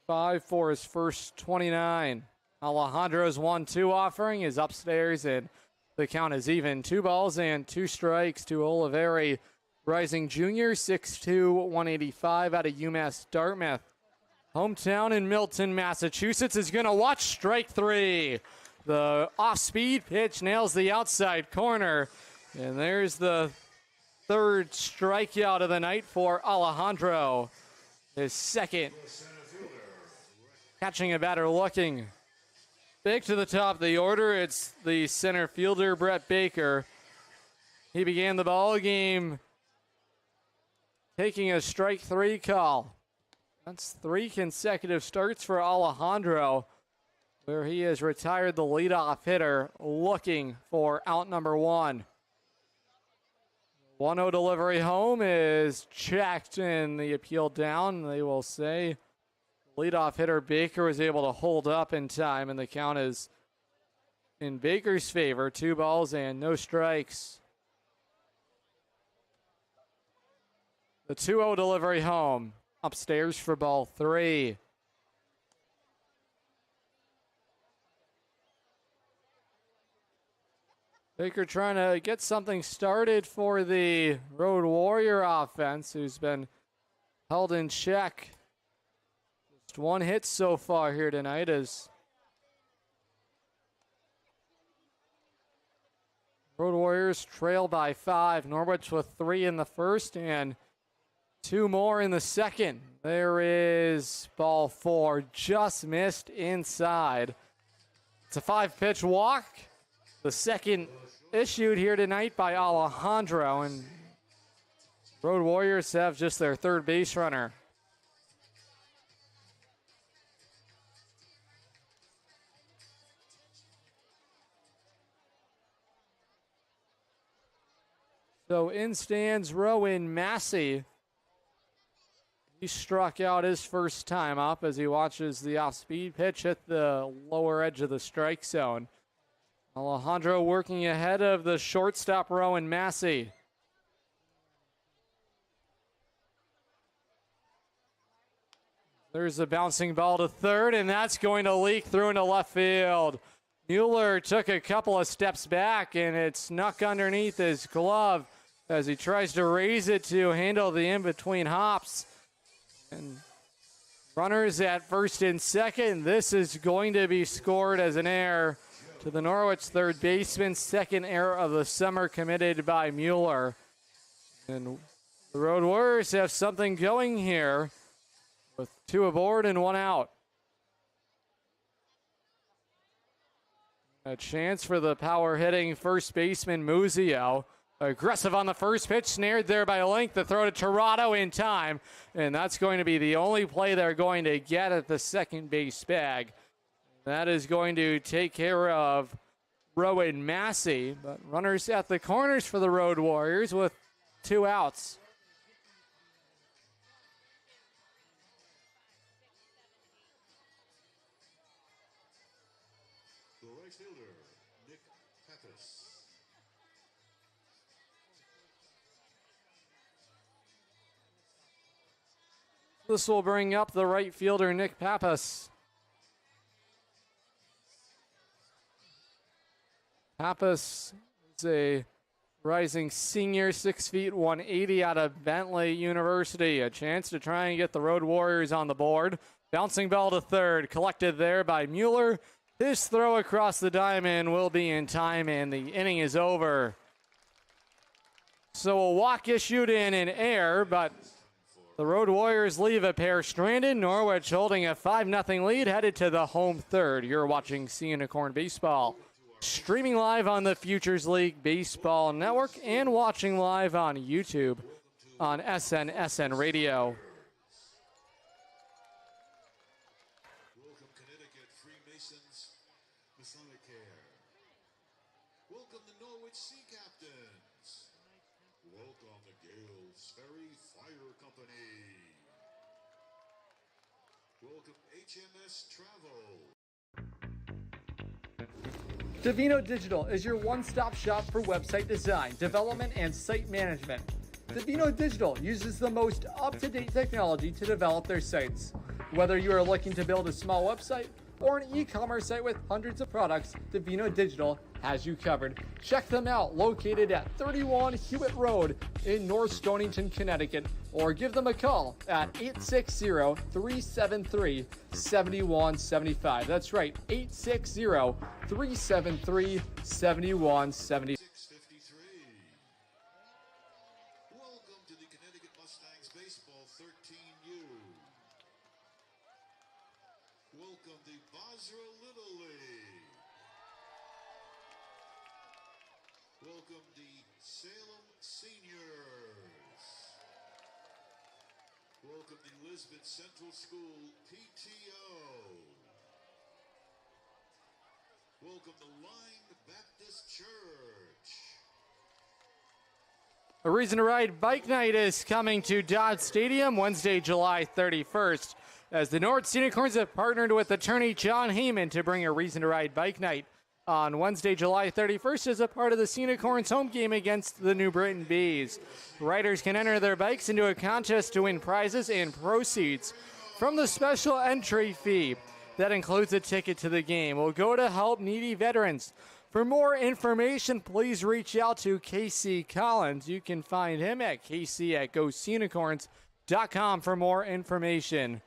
5 for his first 29. Alejandro's 1-2 offering is upstairs, and the count is even. 2 balls and 2 strikes to Oliveri. Rising junior, 6'2", 185 out of UMass Dartmouth. Hometown in Milton, Massachusetts is going to watch strike 3. The off-speed pitch nails the outside corner. And there's the third strikeout of the night for Alejandro. His second. Catching a batter looking. Big to the top of the order. It's the center fielder, Brett Baker. He began the ball game taking a strike 3 call. That's 3 consecutive starts for Alejandro, where he has retired the leadoff hitter looking for out number 1. 1-0 delivery home is checked and the appeal down. They will say leadoff hitter Baker was able to hold up in time, and the count is in Baker's favor. 2 balls and no strikes. The 2-0 delivery home. Upstairs for ball 3. Baker trying to get something started for the Road Warrior offense, who's been held in check. Just 1 hit so far here tonight as Road Warriors trail by 5. Norwich with 3 in the first and 2 more in the second. There is ball 4, just missed inside. It's a 5-pitch walk. The second issued here tonight by Alejandro, and Road Warriors have just their third base runner. So in stands Rowan Massey. He struck out his first time up as he watches the off-speed pitch hit the lower edge of the strike zone. Alejandro working ahead of the shortstop Rowan Massey. There's a bouncing ball to third, and that's going to leak through into left field. Mueller took a couple of steps back, and it snuck underneath his glove as he tries to raise it to handle the in-between hops. And runners at first and second. This is going to be scored as an error to the Norwich third baseman. Second error of the summer committed by Mueller. And the Road Warriors have something going here with 2 aboard and 1 out. A chance for the power hitting first baseman Muzio. Aggressive on the first pitch, snared there by Link. The throw to Torado in time, and that's going to be the only play they're going to get at the second base bag. That is going to take care of Rowan Massey, but runners at the corners for the Road Warriors with 2 outs. The right fielder, Nick Pappas. This will bring up the right fielder, Nick Pappas. Pappas is a rising senior, 6 feet 180 out of Bentley University. A chance to try and get the Road Warriors on the board. Bouncing ball to third, collected there by Mueller. His throw across the diamond will be in time, and the inning is over. So a walk issued in air, but the Road Warriors leave a pair stranded. Norwich holding a 5-0 lead, headed to the home third. You're watching Unicorn Baseball. Streaming live on the Futures League Baseball Network and watching live on YouTube on SN Radio. Welcome Connecticut Freemasons Masonic Care. Welcome the Norwich Sea Captains. Welcome the Gales Ferry Fire Company. Welcome HMS Travel. Divino Digital is your one-stop shop for website design, development, and site management. Divino Digital uses the most up-to-date technology to develop their sites. Whether you are looking to build a small website or an e-commerce site with hundreds of products, Divino Digital has you covered. Check them out, located at 31 Hewitt Road in North Stonington, Connecticut, or give them a call at 860-373-7175. That's right, 860-373-7175. Welcome to the Connecticut Mustangs Baseball 13U. Welcome the Basra Little League. Welcome the Salem Seniors. Welcome the Lisbon Central School PTO. Welcome the Line Baptist Church. A Reason to Ride Bike Night is coming to Dodd Stadium Wednesday, July 31st, as the Norwich Unicorns have partnered with attorney John Heyman to bring a Reason to Ride Bike Night on Wednesday, July 31st as a part of the Unicorns home game against the New Britain Bees. Riders can enter their bikes into a contest to win prizes and proceeds from the special entry fee that includes a ticket to the game will go to help needy veterans. For more information, please reach out to Casey Collins. You can find him at casey@ghostunicorns.com for more information.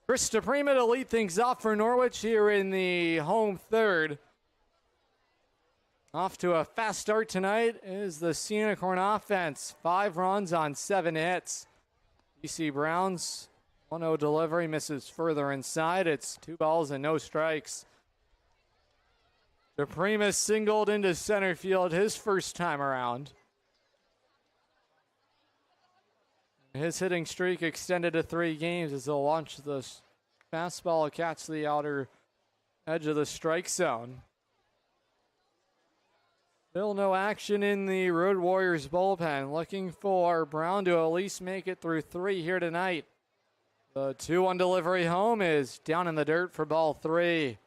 Chris DePrima to lead things off for Norwich here in the home third. Off to a fast start tonight is the Unicorn offense. 5 runs on 7 hits. BC Browns 1-0 delivery misses further inside. It's 2 balls and no strikes. DePrima singled into center field his first time around. His hitting streak extended to 3 games as he'll launch the fastball, catch the outer edge of the strike zone. Still no action in the Road Warriors bullpen. Looking for Brown to at least make it through 3 here tonight. The 2-1 delivery home is down in the dirt for ball 3.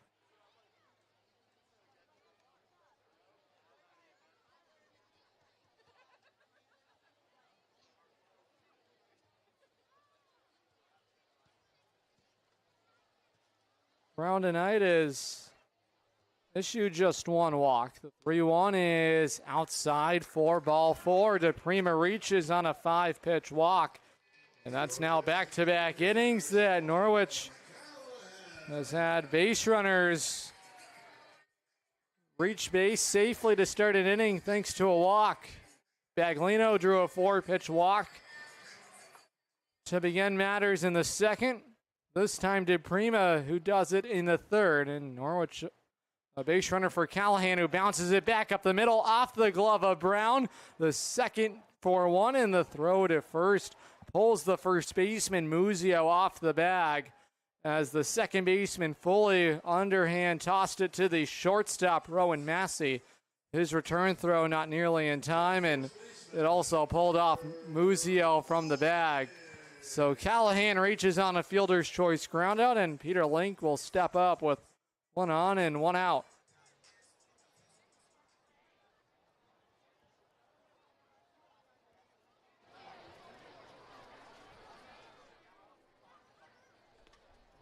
Brown tonight is issued just 1 walk. The 3-1 is outside for ball 4. DePrima reaches on a 5-pitch walk. And that's now back-to-back innings that Norwich has had base runners reach base safely to start an inning thanks to a walk. Baglino drew a 4-pitch walk to begin matters in the second. This time DePrima, who does it in the third. And Norwich, a base runner for Callahan, who bounces it back up the middle off the glove of Brown. The second for 1, and the throw to first pulls the first baseman Muzio off the bag as the second baseman fully underhand tossed it to the shortstop Rowan Massey. His return throw not nearly in time, and it also pulled off Muzio from the bag. So Callahan reaches on a fielder's choice groundout, and Peter Link will step up with 1 on and 1 out.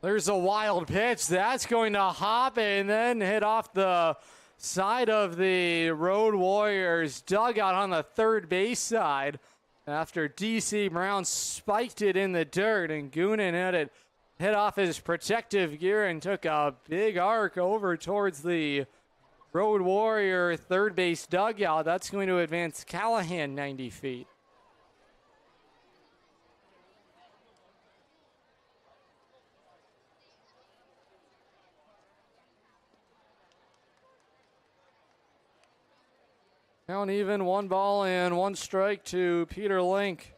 There's a wild pitch. That's going to hop and then hit off the side of the Road Warriors dugout on the third base side after DC Brown spiked it in the dirt, and Goonan had it hit off his protective gear and took a big arc over towards the Road Warrior third base dugout. That's going to advance Callahan 90 feet. Count even, 1 ball and 1 strike to Peter Link.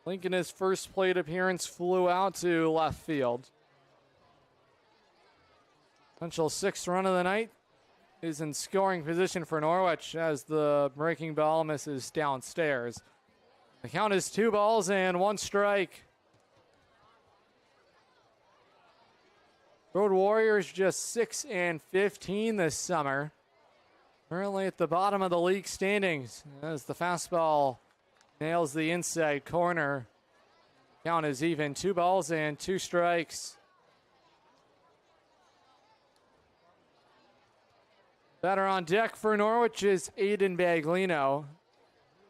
Link in his first plate appearance flew out to left field. Potential 6th run of the night is in scoring position for Norwich as the breaking ball misses downstairs. The count is 2 balls and 1 strike. Road Warriors just 6 and 15 this summer. Currently at the bottom of the league standings as the fastball nails the inside corner. Count is even, 2 balls and 2 strikes. Batter on deck for Norwich is Aiden Baglino.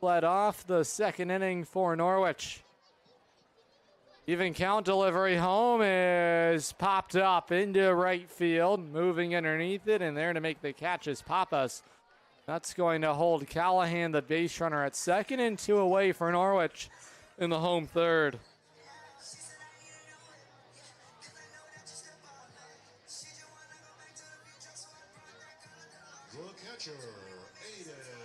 Led off the second inning for Norwich. Even count, delivery home is popped up into right field, moving underneath it, and there to make the catch is Pappas. That's going to hold Callahan, the base runner, at second, and 2 away for Norwich in the home third. The catcher, Aiden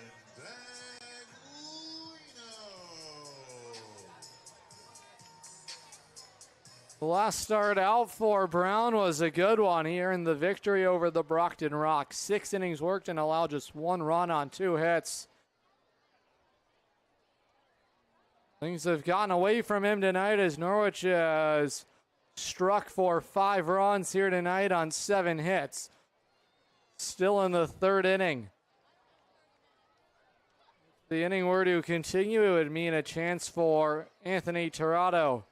The last start out for Brown was a good one. He earned the victory over the Brockton Rock. 6 innings worked and allowed just 1 run on 2 hits. Things have gotten away from him tonight as Norwich has struck for 5 runs here tonight on 7 hits. Still in the 3rd inning. If the inning were to continue, it would mean a chance for Anthony Tirado,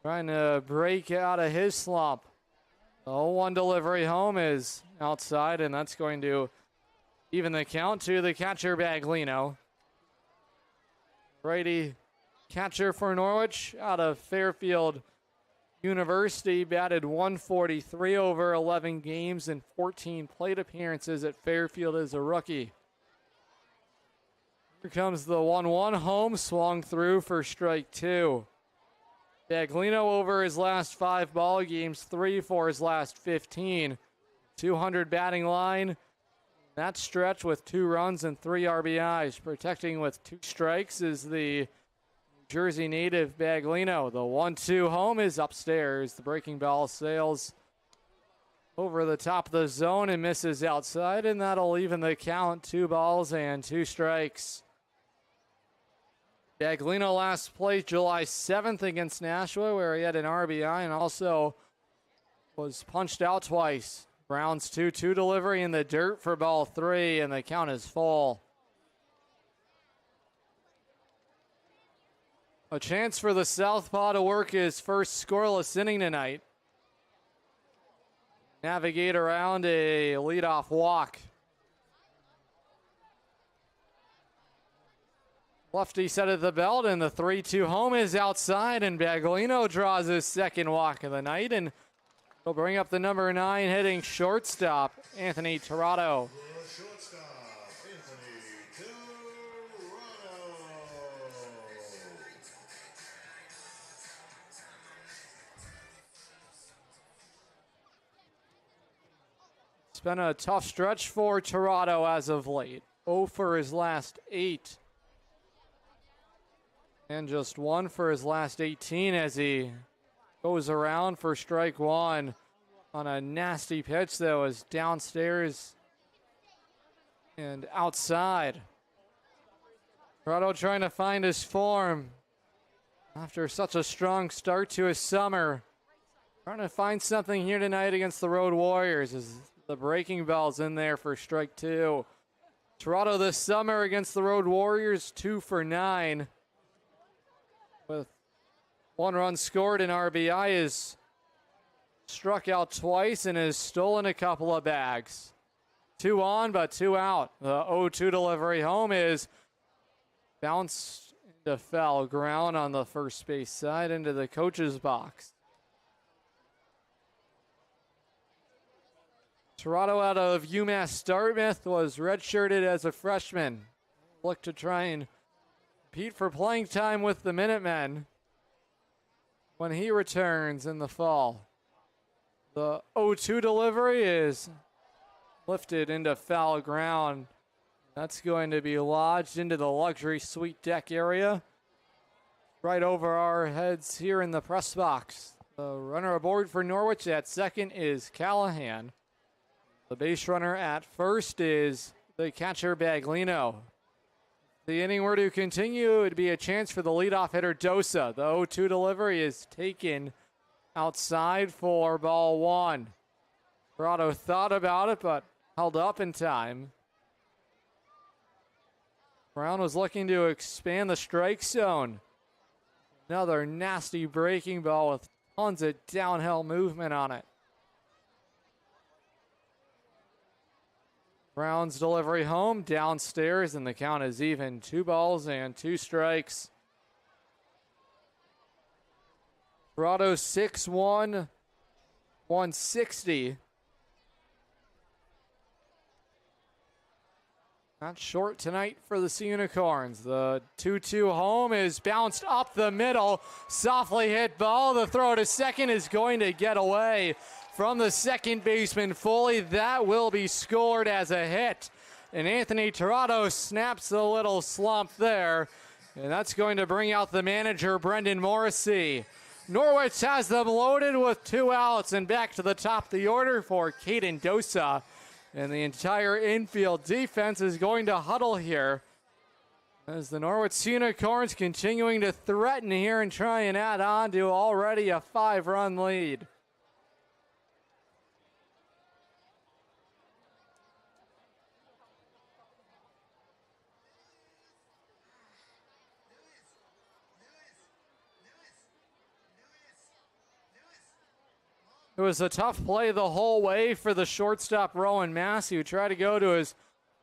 trying to break out of his slump. The 0-1 delivery home is outside, and that's going to even the count to the catcher Baglino. Righty catcher for Norwich out of Fairfield University, batted .143 over 11 games and 14 plate appearances at Fairfield as a rookie. Here comes the 1-1 home, swung through for strike 2. Baglino over his last 5 ball games, 3 for his last 15. 200 batting line. That stretch with 2 runs and 3 RBIs. Protecting with 2 strikes is the Jersey native Baglino. The 1-2 home is upstairs. The breaking ball sails over the top of the zone and misses outside, and that'll even the count. 2 balls and 2 strikes. Baglino last played July 7th against Nashua, where he had an RBI and also was punched out twice. Brown's 2-2 delivery in the dirt for ball 3, and the count is full. A chance for the Southpaw to work his first scoreless inning tonight. Navigate around a leadoff walk. Lefty set at the belt, and the 3-2 home is outside, and Baglino draws his second walk of the night, and he'll bring up the number 9 hitting shortstop, Anthony Tirado. It's been a tough stretch for Tirado as of late. 0 for his last 8. And just 1 for his last 18 as he goes around for strike 1 on a nasty pitch that was downstairs and outside. Tirado trying to find his form after such a strong start to his summer. Trying to find something here tonight against the Road Warriors as the breaking ball's in there for strike 2. Tirado this summer against the Road Warriors, 2 for 9. With 1 run scored, and RBI is struck out twice and has stolen a couple of bags. 2 on, but 2 out. The 0-2 delivery home is bounced into foul ground on the first base side into the coach's box. Toronto out of UMass Dartmouth was redshirted as a freshman. Looked to try and compete for playing time with the Minutemen when he returns in the fall. The 0-2 delivery is lifted into foul ground. That's going to be lodged into the luxury suite deck area right over our heads here in the press box. The runner aboard for Norwich at second is Callahan. The base runner at first is the catcher Baglino. If the inning were to continue, it would be a chance for the leadoff hitter Dosa. The 0-2 delivery is taken outside for ball 1. Corrado thought about it, but held up in time. Brown was looking to expand the strike zone. Another nasty breaking ball with tons of downhill movement on it. Brown's delivery home downstairs, and the count is even. 2 balls and 2 strikes. Corrado 6'1", 160. Not short tonight for the Sea Unicorns. The 2-2 home is bounced up the middle. Softly hit ball. The throw to second is going to get away from the second baseman Foley. That will be scored as a hit. And Anthony Torrado snaps a little slump there. And that's going to bring out the manager, Brendan Morrissey. Norwich has them loaded with 2 outs, and back to the top of the order for Caden Dosa. And the entire infield defense is going to huddle here as the Norwich Unicorns continuing to threaten here and try and add on to already a 5-run lead. It was a tough play the whole way for the shortstop Rowan Massey, who tried to go to his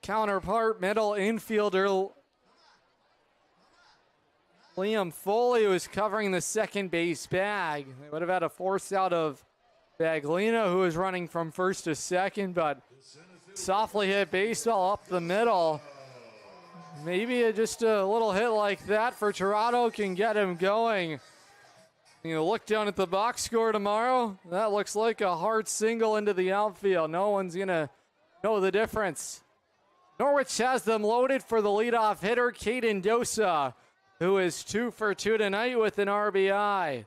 counterpart middle infielder Liam Foley, who was covering the second base bag. They would have had a force out of Baglino, who was running from first to second, but softly hit baseball up the middle. Maybe just a little hit like that for Toronto can get him going. You look down at the box score tomorrow, that looks like a hard single into the outfield. No one's going to know the difference. Norwich has them loaded for the leadoff hitter, Caden Dosa, who is 2 for 2 tonight with an RBI.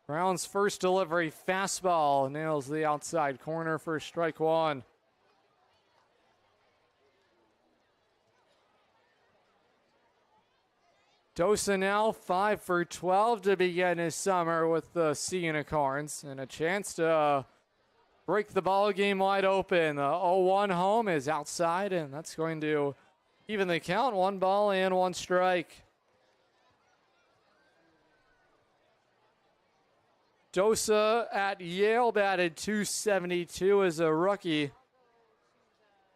Brown's first delivery fastball nails the outside corner for strike 1. Dosa now 5 for 12 to begin his summer with the Sea Unicorns, and a chance to break the ball game wide open. The 0-1 home is outside, and that's going to even the count. 1 ball and 1 strike. Dosa at Yale batted .272 as a rookie.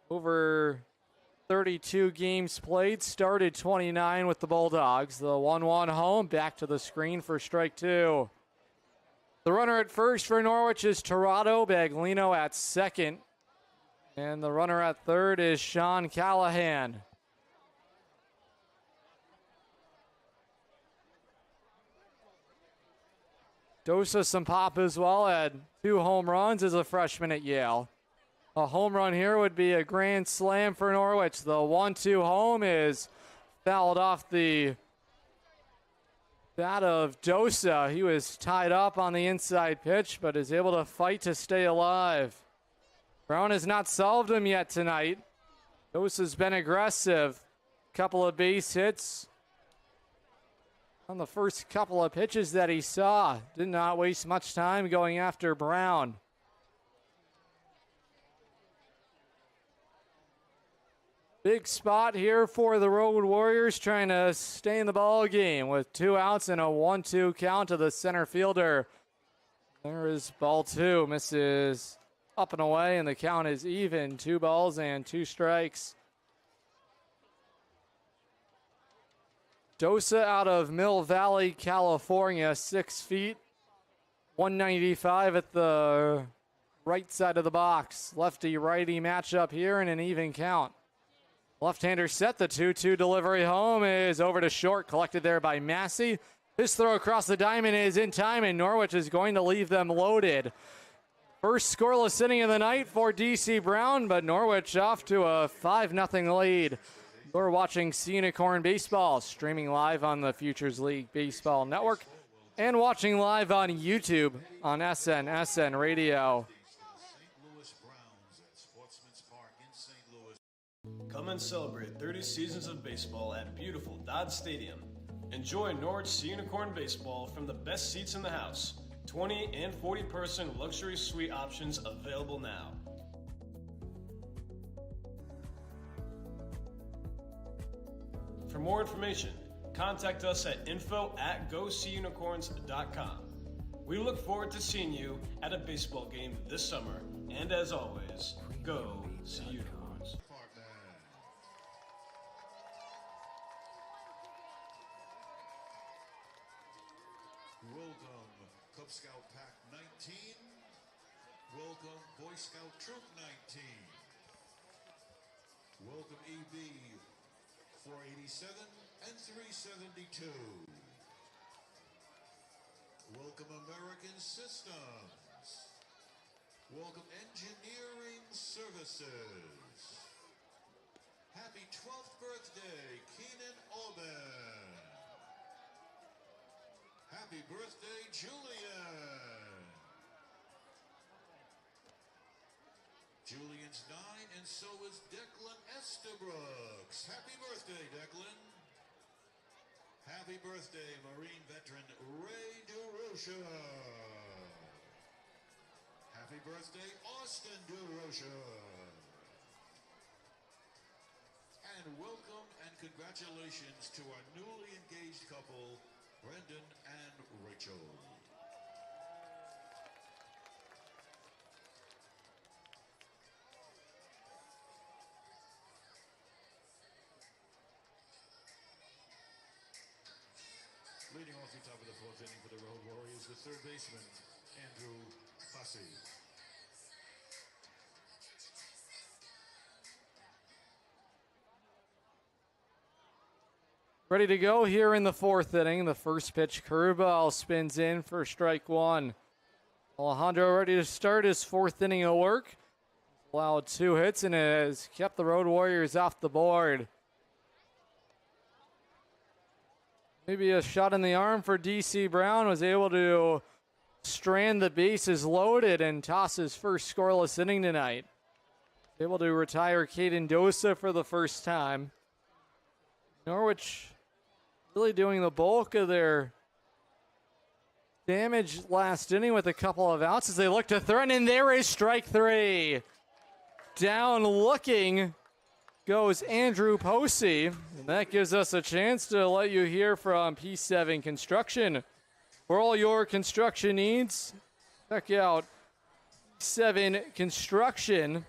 Over 32 games played, started 29 with the Bulldogs. The 1-1 home, back to the screen for strike 2. The runner at first for Norwich is Torrado, Baglino at second. And the runner at third is Sean Callahan. Dosa some pop as well, had 2 home runs as a freshman at Yale. A home run here would be a grand slam for Norwich. The 1-2 home is fouled off the bat of Dosa. He was tied up on the inside pitch, but is able to fight to stay alive. Brown has not solved him yet tonight. Dosa's been aggressive. Couple of base hits on the first couple of pitches that he saw. Did not waste much time going after Brown. Big spot here for the Road Warriors, trying to stay in the ball game with 2 outs and a 1-2 count to the center fielder. There is ball 2, misses up and away, and the count is even. 2 balls and 2 strikes. Dosa out of Mill Valley, California, 6 feet, 195 at the right side of the box. Lefty-righty matchup here in an even count. Left-hander set, the 2-2 delivery home is over to short, collected there by Massey. His throw across the diamond is in time, and Norwich is going to leave them loaded. First scoreless inning of the night for DC Brown, but Norwich off to a 5-0 lead. You're watching Unicorn Baseball, streaming live on the Futures League Baseball Network and watching live on YouTube on SN Radio. Come and celebrate 30 seasons of baseball at beautiful Dodd Stadium. Enjoy Norwich Unicorn Baseball from the best seats in the house. 20 and 40-person luxury suite options available now. For more information, contact us at info@goseeunicorns.com. We look forward to seeing you at a baseball game this summer. And as always, go see Unicorns. Welcome, Cub Scout Pack 19. Welcome, Boy Scout Troop 19. Welcome, EB 487 and 372. Welcome, American Systems. Welcome, Engineering Services. Happy 12th birthday, Keenan Auburn. Happy birthday, Julian. Julian's 9, and so is Declan Estabrooks. Happy birthday, Declan. Happy birthday, Marine veteran Ray DeRocha. Happy birthday, Austin DeRocha. And welcome and congratulations to our newly engaged couple, Brendan and Rachel. Leading off the top of the 4th inning for the Road Warriors, the third baseman, Andrew Fossey. Ready to go here in the 4th inning. The first pitch curveball spins in for strike 1. Alejandro ready to start his 4th inning of work. Allowed 2 hits and has kept the Road Warriors off the board. Maybe a shot in the arm for DC Brown. Was able to strand the bases loaded and toss his first scoreless inning tonight. Able to retire Caden Dosa for the first time. Norwich really doing the bulk of their damage last inning with a couple of outs as they look to threaten, and there is strike 3. Down looking goes Andrew Posey, and that gives us a chance to let you hear from P7 Construction. For all your construction needs, check out P7 Construction.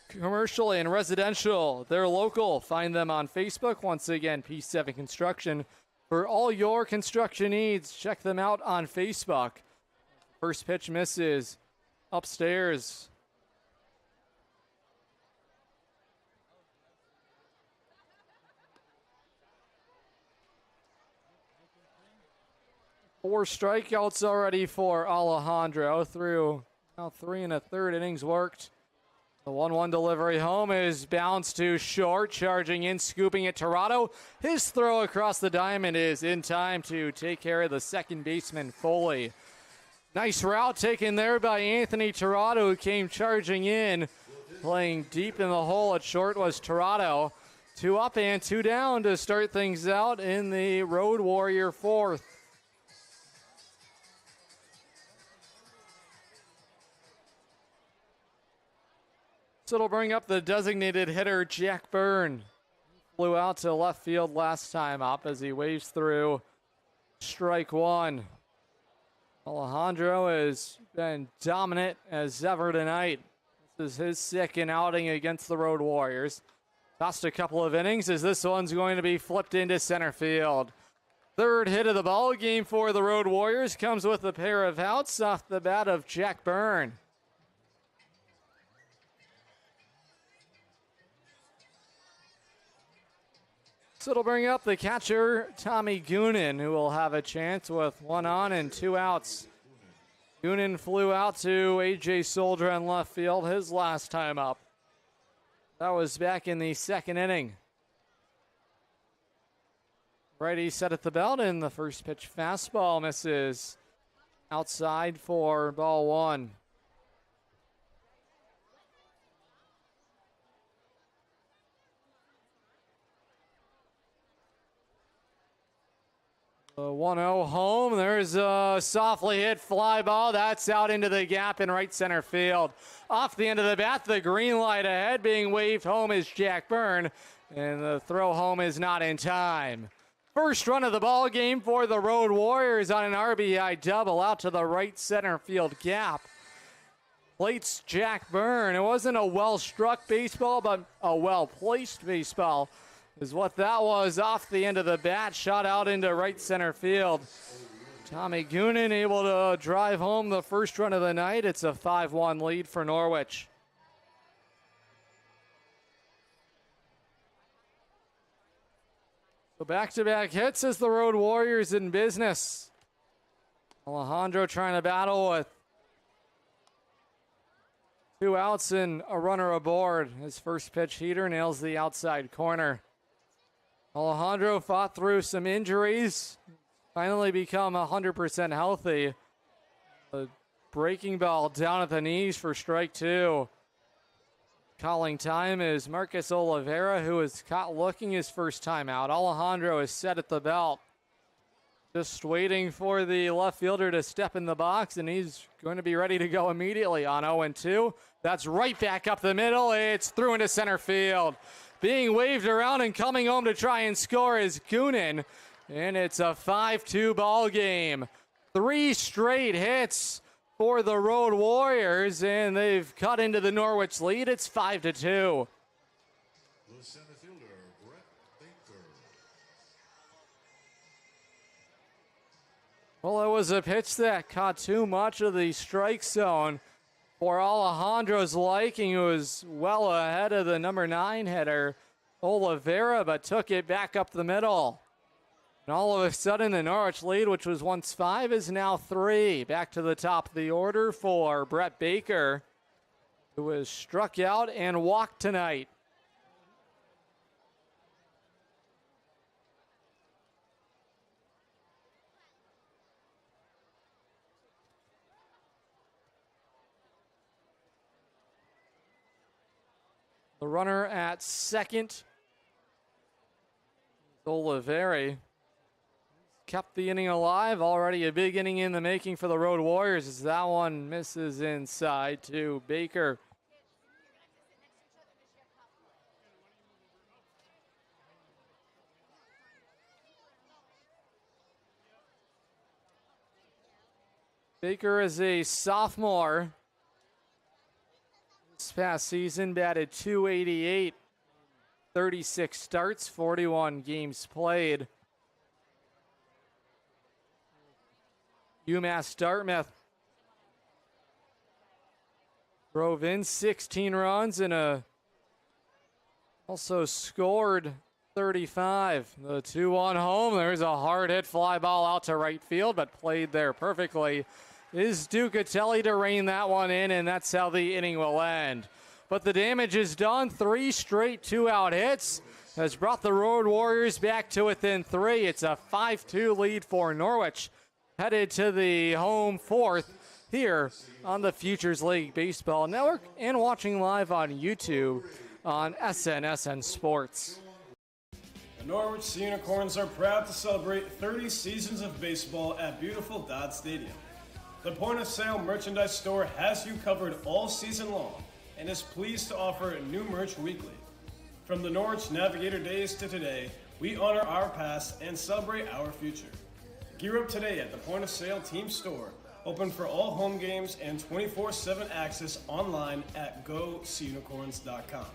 Commercial and residential, they're local. Find them on Facebook. Once again, P7 Construction. For all your construction needs, check them out on Facebook. First pitch misses upstairs. Four strikeouts already for Alejandro through now 3 1/3 innings worked. The 1-1 delivery home is bounced to short, charging in, scooping it Tirado. His throw across the diamond is in time to take care of the second baseman Foley. Nice route taken there by Anthony Tirado, who came charging in. Playing deep in the hole at short was Tirado. 2 up and 2 down to start things out in the Road Warrior 4th. So it'll bring up the designated hitter, Jack Byrne. Flew out to left field last time up as he waves through strike one. Alejandro has been dominant as ever tonight. This is his second outing against the Road Warriors. Tossed a couple of innings as this one's going to be flipped into center field. Third hit of the ball game for the Road Warriors comes with a pair of outs off the bat of Jack Byrne. So it'll bring up the catcher, Tommy Goonan, who will have a chance with one on and two outs. Goonan flew out to A.J. Soldier in left field his last time up. That was back in the second inning. Righty set at the belt, and the first pitch fastball misses outside for ball one. The 1-0 home. There's a softly hit fly ball. That's out into the gap in right center field. Off the end of the bat, the green light ahead. Being waved home is Jack Byrne, and the throw home is not in time. First run of the ball game for the Road Warriors on an RBI double out to the right center field gap. Plates Jack Byrne. It wasn't a well-struck baseball, but a well-placed baseball is what that was. Off the end of the bat, shot out into right center field. Tommy Goonan able to drive home the first run of the night. It's a 5-1 lead for Norwich. So back-to-back hits as the Road Warriors in business. Alejandro trying to battle with two outs and a runner aboard. His first pitch heater nails the outside corner. Alejandro fought through some injuries, finally become 100% healthy. A breaking ball down at the knees for strike two. Calling time is Marcus Oliveira, who is caught looking his first time out. Alejandro is set at the belt. Just waiting for the left fielder to step in the box, and he's going to be ready to go immediately on 0-2. That's right back up the middle. It's through into center field. Being waved around and coming home to try and score is Goonan, and it's a 5-2 ball game. 3 straight hits for the Road Warriors, and they've cut into the Norwich lead. It's 5-2. The center fielder, Brett Baker. Well, it was a pitch that caught too much of the strike zone for Alejandro's liking. It was well ahead of the number 9 hitter, Oliveira, but took it back up the middle. And all of a sudden, the Norwich lead, which was once 5, is now 3. Back to the top of the order for Brett Baker, who was struck out and walked tonight. The runner at second, Oliveira, kept the inning alive. Already a big inning in the making for the Road Warriors as that one misses inside to Baker. Baker is a sophomore. This past season batted .288, 36 starts, 41 games played. UMass Dartmouth drove in 16 runs and also scored 35. The 2-1 home. There's a hard hit fly ball out to right field, but played there perfectly is Ducatelli to rein that one in, and that's how the inning will end. But the damage is done. 3 straight 2-out hits has brought the Road Warriors back to within 3. It's a 5-2 lead for Norwich, headed to the home fourth here on the Futures League Baseball Network and watching live on YouTube on SNSN Sports. The Norwich Sea Unicorns are proud to celebrate 30 seasons of baseball at beautiful Dodd Stadium. The point-of-sale merchandise store has you covered all season long, and is pleased to offer new merch weekly. From the Norwich Navigator days to today, we honor our past and celebrate our future. Gear up today at the point of sale team store, open for all home games and 24/7 access online at GoSeeUnicorns.com.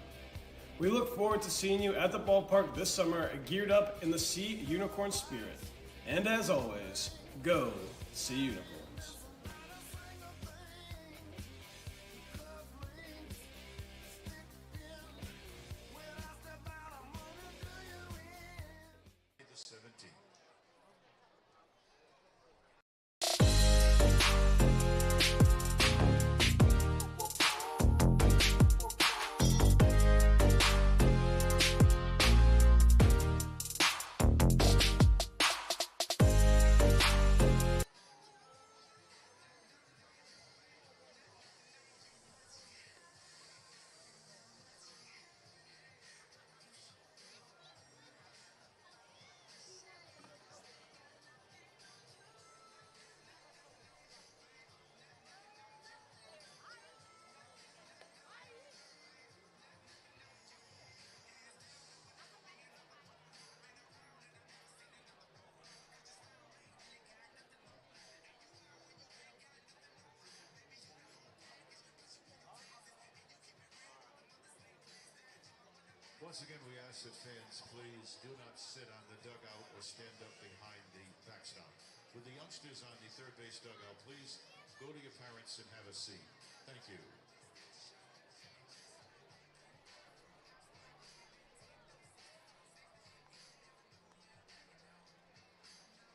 We look forward to seeing you at the ballpark this summer, geared up in the Sea Unicorn spirit. And as always, go Sea Unicorns. The 17. Once again, we ask that fans please do not sit on the dugout or stand up behind the backstop. With the youngsters on the third base dugout, please go to your parents and have a seat. Thank you.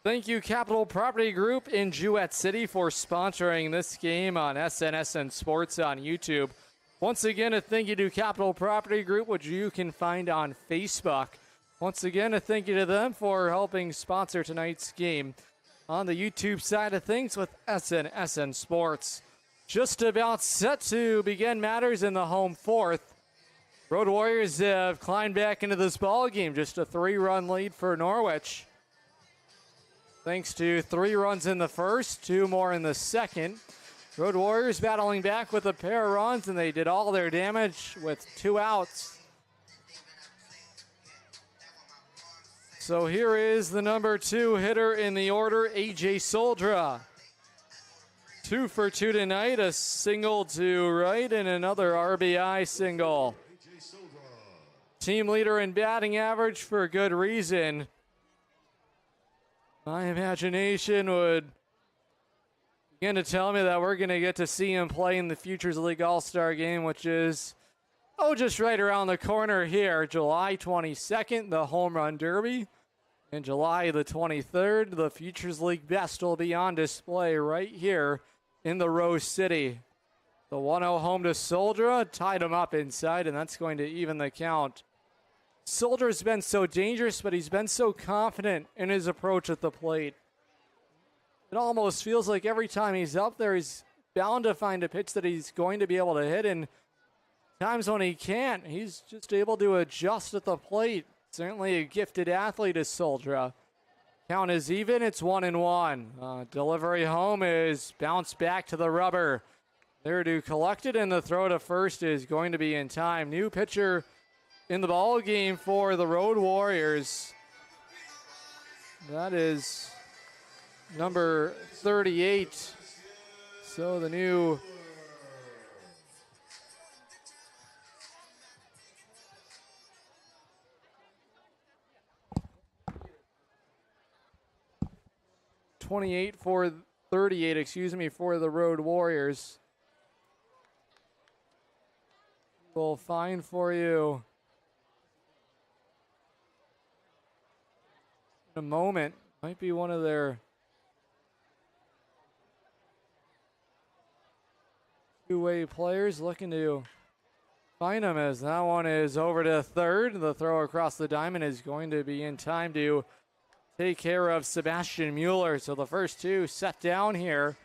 Thank you, Capital Property Group in Jewett City, for sponsoring this game on SNSN Sports on YouTube. Once again, a thank you to Capital Property Group, which you can find on Facebook. Once again, a thank you to them for helping sponsor tonight's game on the YouTube side of things with SNSN Sports. Just about set to begin matters in the home fourth. Road Warriors have climbed back into this ball game. Just a 3-run lead for Norwich. Thanks to 3 runs in the first, 2 more in the second. Road Warriors battling back with a pair of runs, and they did all their damage with 2 outs. So here is the number 2 hitter in the order, A.J. Soldra. 2 for 2 tonight, a single to right and another RBI single. Team leader in batting average for good reason. My imagination would begin to tell me that we're going to get to see him play in the Futures League All-Star Game, which is, just right around the corner here. July 22nd, the Home Run Derby. And July the 23rd, the Futures League Best will be on display right here in the Rose City. The 1-0 home to Soldra, tied him up inside, and that's going to even the count. Soldra's been so dangerous, but he's been so confident in his approach at the plate. It almost feels like every time he's up there, he's bound to find a pitch that he's going to be able to hit. And times when he can't, he's just able to adjust at the plate. Certainly a gifted athlete is Soldra. Count is even. It's 1-1. Delivery home is bounced back to the rubber. There to collect it, and the throw to first is going to be in time. New pitcher in the ball game for the Road Warriors. That is number 38. So the new for 38, for the Road Warriors. We'll find for you in a moment. Might be one of their two-way players looking to find him, as that one is over to third. The throw across the diamond is going to be in time to take care of Sebastian Mueller. So the first 2 set down here.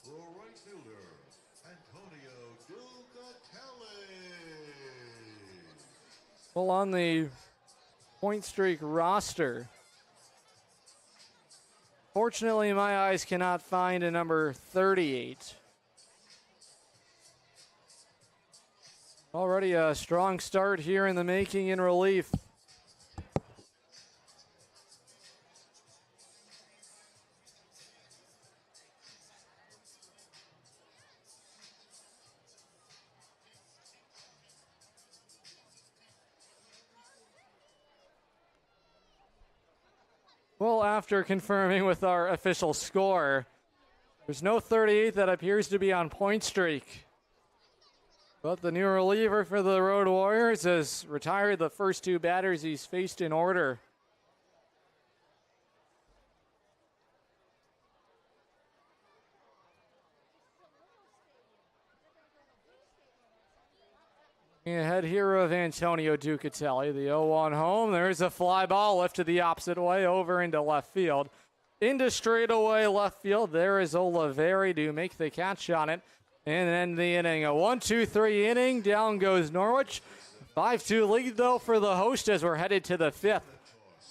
For right fielder, Antonio Ducatelli. Well, on the point streak roster Fortunately, my eyes cannot find a number 38. Already a strong start here in the making in relief. Well, after confirming with our official score, there's no 38 that appears to be on point streak. But the new reliever for the Road Warriors has retired the first two batters he's faced in order. Ahead here of Antonio Ducatelli, the 0-1 home. There's a fly ball lifted the opposite way over into left field. Into straightaway left field, there is Oliveri to make the catch on it. And then the inning, a 1-2-3 inning. Down goes Norwich. 5-2 lead, though, for the host as we're headed to the fifth.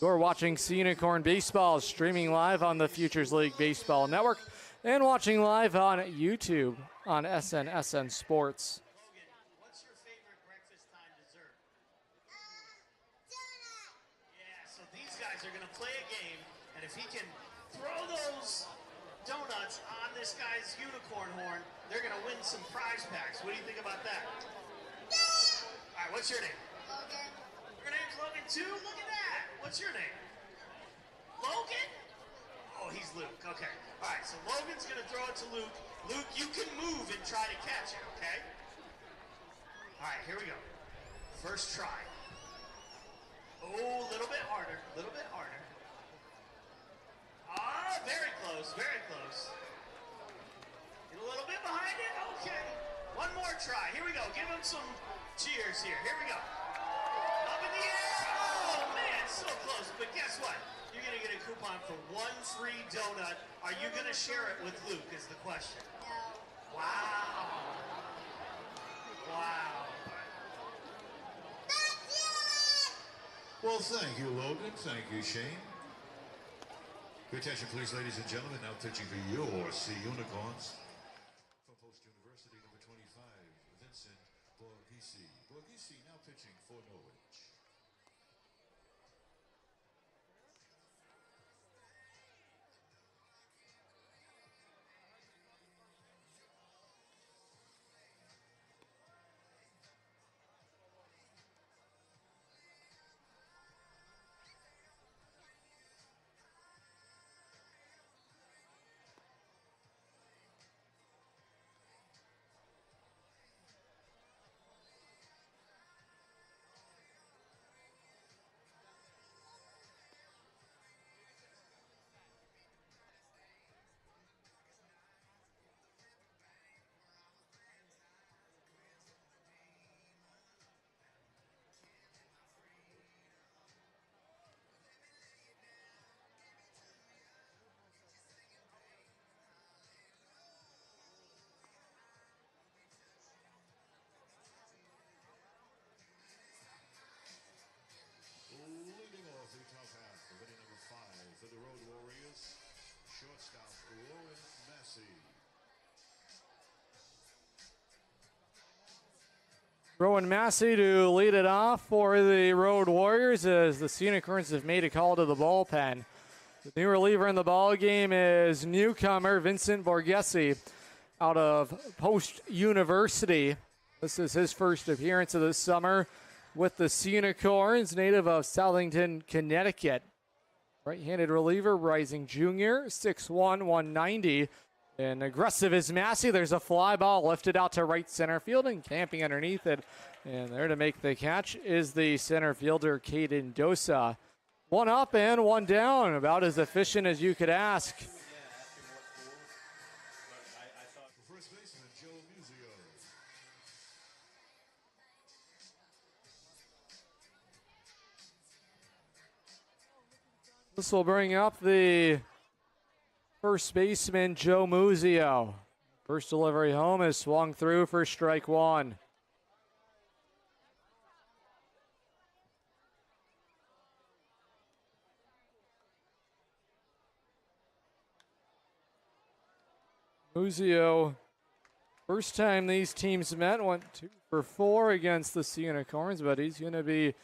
You're watching Unicorn Baseball, streaming live on the Futures League Baseball Network and watching live on YouTube on SNSN Sports. What's your favorite breakfast time dessert? Yeah, so these guys are going to play a game, and if he can throw those donuts on this guy's unicorn horn, they're going to win some prize packs. What do you think about that? All right, what's your name? Logan. Your name's Logan too? Look at that. What's your name? Logan? Oh, he's Luke. Okay. All right, so Logan's going to throw it to Luke. Luke, you can move and try to catch it, okay? All right, here we go. First try. Oh, a little bit harder. A little bit harder. Ah, very close. Very close. Get a little bit behind it. Okay. One more try. Here we go. Give him some cheers here. Here we go. Up in the air. Oh, man, so close. But guess what? You're going to get a coupon for one free donut. Are you going to share it with Luke is the question. No. Wow. Wow. Well, thank you, Logan. Thank you, Shane. Your attention, please, ladies and gentlemen. Now pitching for your Sea Unicorns. From Post University, number 25, Vincent Borghese. Borghese now pitching for Norwich. Leading off the top half of inning number 5 for the Road Warriors, shortstop Rowan Massey. Rowan Massey to lead it off for the Road Warriors as the Unicorns have made a call to the bullpen. The new reliever in the ball game is newcomer Vincent Borghese out of Post University. This is his first appearance of the summer with the Unicorns, native of Southington, Connecticut. Right-handed reliever, rising junior, 6'1", 190. And aggressive is Massey. There's a fly ball lifted out to right center field and camping underneath it. And there to make the catch is the center fielder, Caden Dosa. One up and one down, about as efficient as you could ask. First baseman Joe Musio. This will bring up the first baseman, Joe Muzio. First delivery home is swung through for strike one. Muzio, first time these teams met, went 2 for 4 against the Sea Unicorns, but he's going to be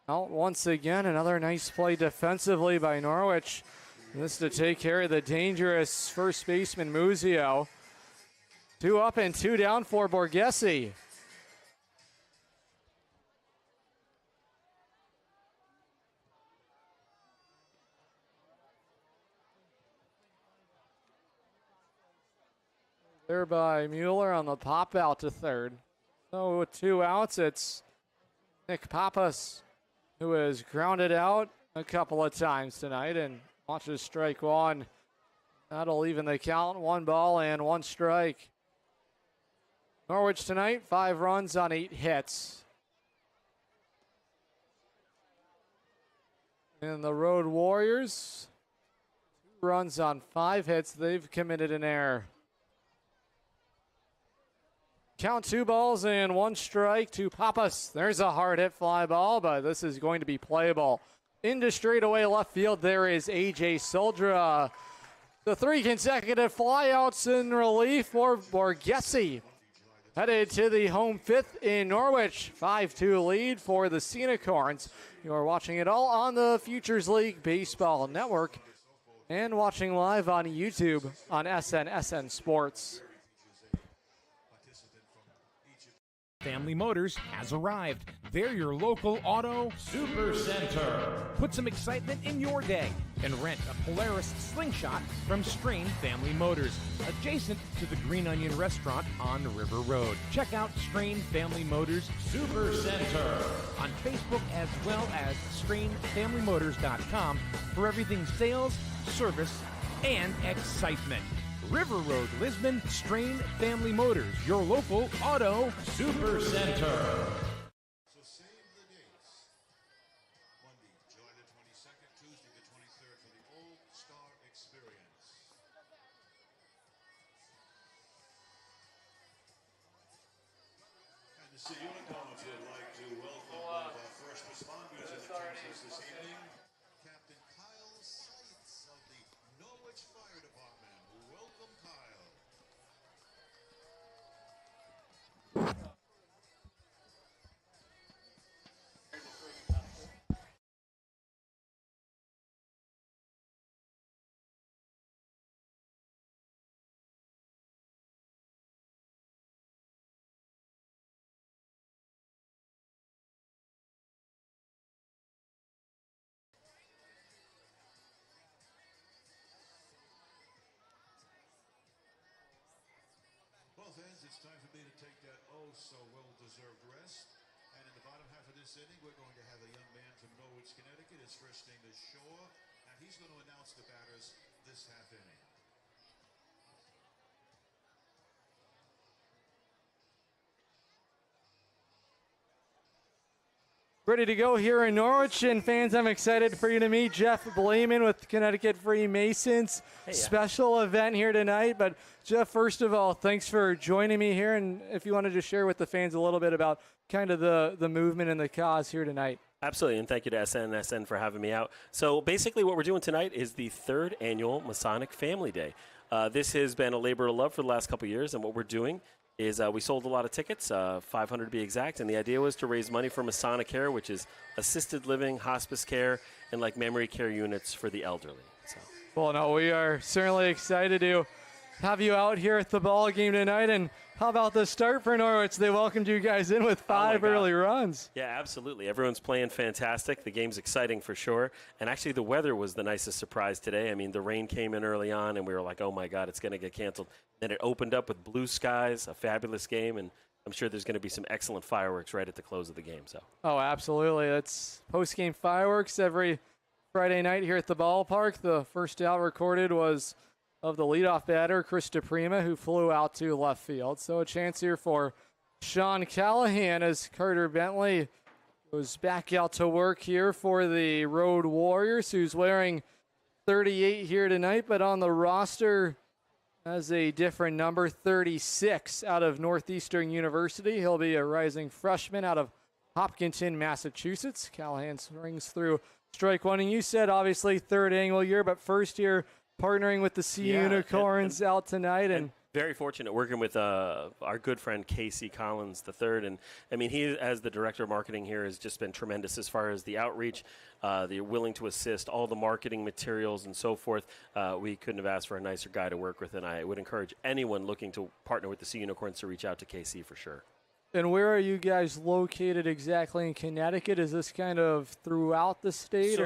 out once again. Another nice play defensively by Norwich. This to take care of the dangerous first baseman Muzio. 2 up and 2 down for Borghese. There by Mueller on the pop out to third. So with 2 outs, it's Nick Pappas who has grounded out a couple of times tonight and watches strike 1. That'll even the count. 1 ball and 1 strike. Norwich tonight, 5 runs on 8 hits. And the Road Warriors, 2 runs on 5 hits. They've committed an error. Count 2 balls and 1 strike to Pappas. There's a hard hit fly ball, but this is going to be playable. Into straightaway left field, there is A.J. Soldra. The 3 consecutive flyouts in relief for Borghese. Headed to the home 5th in Norwich. 5-2 lead for the Sea Unicorns. You are watching it all on the Futures League Baseball Network and watching live on YouTube on SN Sports. Family Motors has arrived. They're your local auto super center. Put some excitement in your day and rent a Polaris Slingshot from Strain Family Motors, adjacent to the Green Onion Restaurant on River Road. Check out Strain Family Motors Super Center on Facebook as well as strainfamilymotors.com for everything sales, service, and excitement. River Road, Lisbon, Strain Family Motors, your local auto super center. So save the dates. Monday, July the 22nd, Tuesday the 23rd for the Old Star Experience. And the Sea Unicorns would like to welcome one of our first responders in attendance this evening, Captain Kyle Seitz of the Norwich Fire Department. Welcome, Kyle. Well, fans, it's time for me to take that well-deserved rest. And in the bottom half of this inning, we're going to have a young man from Norwich, Connecticut. His first name is Shaw, and he's going to announce the batters this half inning. Ready to go here in Norwich, and fans, I'm excited for you to meet Jeff Blayman with Connecticut Freemasons. Special event here tonight. But Jeff, first of all, thanks for joining me here, and if you wanted to share with the fans a little bit about kind of the movement and the cause here tonight. Absolutely, and thank you to SN for having me out. So basically what we're doing tonight is the 3rd annual Masonic Family Day. This has been a labor of love for the last couple of years, and what we're doing is we sold a lot of tickets, 500 to be exact, and the idea was to raise money for Masonic Care, which is assisted living, hospice care, and like memory care units for the elderly. So. Well, no, we are certainly excited to have you out here at the ball game tonight. And how about the start for Norwich? They welcomed you guys in with 5 early runs. Yeah, absolutely. Everyone's playing fantastic. The game's exciting for sure. And actually, the weather was the nicest surprise today. I mean, the rain came in early on, and we were like, oh, my God, it's going to get canceled. Then it opened up with blue skies, a fabulous game, and I'm sure there's going to be some excellent fireworks right at the close of the game. So. Oh, absolutely. That's post-game fireworks every Friday night here at the ballpark. The first out recorded was of the leadoff batter, Chris DePrima, who flew out to left field. So a chance here for Sean Callahan as Carter Bentley goes back out to work here for the Road Warriors, who's wearing 38 here tonight, but on the roster as a different number, 36 out of Northeastern University. He'll be a rising freshman out of Hopkinton, Massachusetts. Callahan swings through strike 1. And you said, obviously, 3rd annual year, but first year partnering with the Sea Unicorns out tonight. And Very fortunate working with our good friend Casey Collins III, and I mean he, as the director of marketing here, has just been tremendous as far as the outreach, the willing to assist, all the marketing materials and so forth. We couldn't have asked for a nicer guy to work with, and I would encourage anyone looking to partner with the Sea Unicorns to reach out to Casey for sure. And where are you guys located exactly in Connecticut? Is this kind of throughout the state?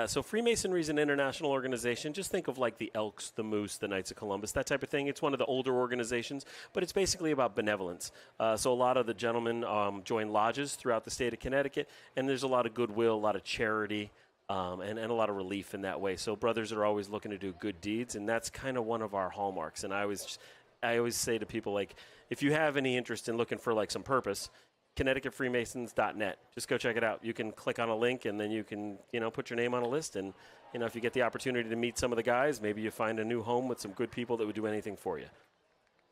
So Freemasonry is an international organization. Just think of like the Elks, the Moose, the Knights of Columbus, that type of thing. It's one of the older organizations, but it's basically about benevolence. So a lot of the gentlemen join lodges throughout the state of Connecticut, and there's a lot of goodwill, a lot of charity, and a lot of relief in that way. So brothers are always looking to do good deeds, and that's kind of one of our hallmarks. And I always say to people, like, if you have any interest in looking for like some purpose, ConnecticutFreemasons.net. Just go check it out. You can click on a link, and then you can, put your name on a list. And, if you get the opportunity to meet some of the guys, maybe you find a new home with some good people that would do anything for you.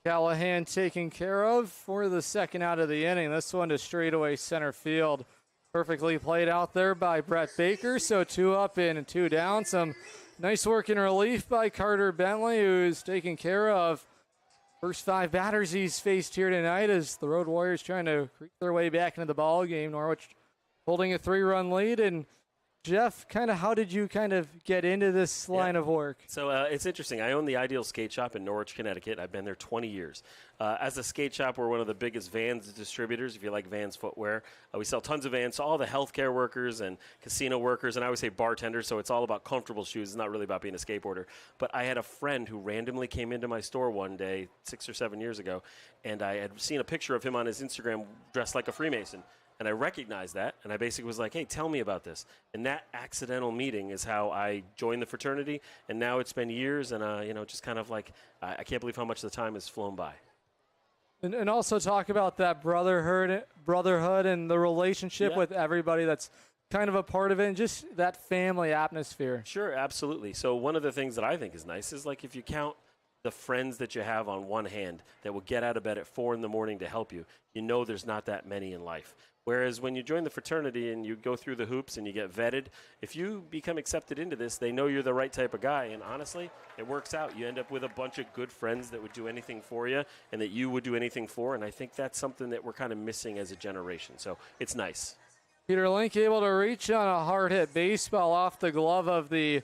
Callahan taken care of for the second out of the inning. This one to straightaway center field. Perfectly played out there by Brett Baker. So 2 up and 2 down. Some nice work in relief by Carter Bentley, who's taken care of first 5 batters he's faced here tonight as the Road Warriors trying to creep their way back into the ball game. Norwich holding a 3-run lead. And Jeff, how did you get into this line of work? So it's interesting. I own the Ideal Skate Shop in Norwich, Connecticut. I've been there 20 years. As a skate shop, we're one of the biggest Vans distributors, if you like Vans footwear. We sell tons of Vans to all the healthcare workers and casino workers, and I always say bartenders, so it's all about comfortable shoes. It's not really about being a skateboarder. But I had a friend who randomly came into my store one day 6 or 7 years ago, and I had seen a picture of him on his Instagram dressed like a Freemason. And I recognized that, and I basically was like, hey, tell me about this. And that accidental meeting is how I joined the fraternity, and now it's been years, and, just kind of like, I can't believe how much the time has flown by. And also talk about that brotherhood and the relationship with everybody that's kind of a part of it, and just that family atmosphere. Sure, absolutely. So one of the things that I think is nice is, like, if you count the friends that you have on one hand that will get out of bed at 4 in the morning to help you, there's not that many in life. Whereas when you join the fraternity and you go through the hoops and you get vetted, if you become accepted into this, they know you're the right type of guy. And honestly, it works out. You end up with a bunch of good friends that would do anything for you and that you would do anything for. And I think that's something that we're kind of missing as a generation. So it's nice. Peter Link able to reach on a hard-hit baseball off the glove of the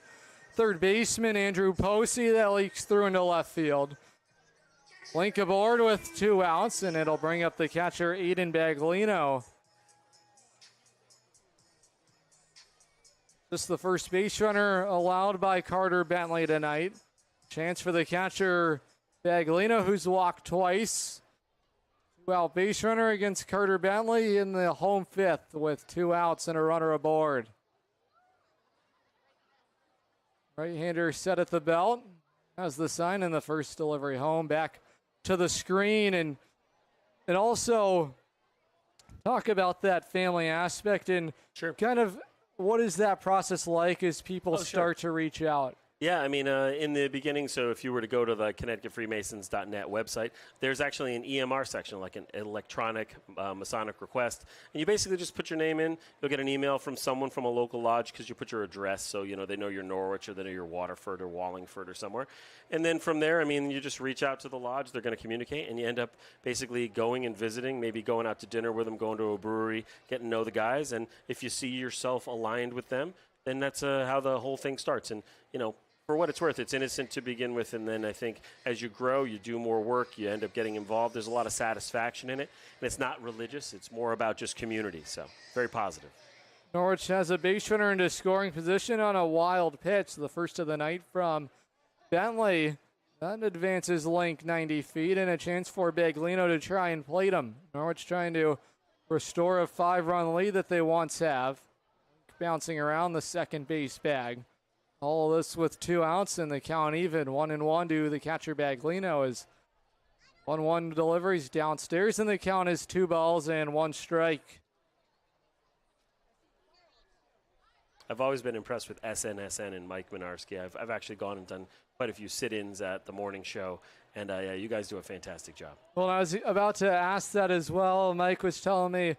third baseman, Andrew Posey, that leaks through into left field. Link aboard with 2 outs, and it'll bring up the catcher, Aiden Baglino. Just the first base runner allowed by Carter Bentley tonight. Chance for the catcher, Baglino, who's walked twice. 2-out base runner against Carter Bentley in the home 5th with 2 outs and a runner aboard. Right-hander set at the belt. Has the sign in the first delivery home. Back to the screen. And also talk about that family aspect and kind of what is that process like as people start to reach out? Yeah, I mean, in the beginning, so if you were to go to the ConnecticutFreemasons.net website, there's actually an EMR section, like an electronic Masonic request. And you basically just put your name in. You'll get an email from someone from a local lodge because you put your address, so, they know you're Norwich or they know you're Waterford or Wallingford or somewhere. And then from there, I mean, you just reach out to the lodge. They're going to communicate, and you end up basically going and visiting, maybe going out to dinner with them, going to a brewery, getting to know the guys. And if you see yourself aligned with them, then that's how the whole thing starts. And, for what it's worth, it's innocent to begin with, and then I think as you grow, you do more work, you end up getting involved. There's a lot of satisfaction in it, and it's not religious. It's more about just community, so very positive. Norwich has a base runner into scoring position on a wild pitch, the first of the night from Bentley. That advances Link 90 feet, and a chance for Baglino to try and plate him. Norwich trying to restore a 5-run lead that they once have. Bouncing around the second base bag. All of this with 2 outs and the count even. 1-1 to the catcher Baglino is 1-1 deliveries downstairs, and the count is 2 balls and 1 strike. I've always been impressed with SNSN and Mike Minarski. I've actually gone and done quite a few sit-ins at the morning show, and you guys do a fantastic job. Well, I was about to ask that as well. Mike was telling me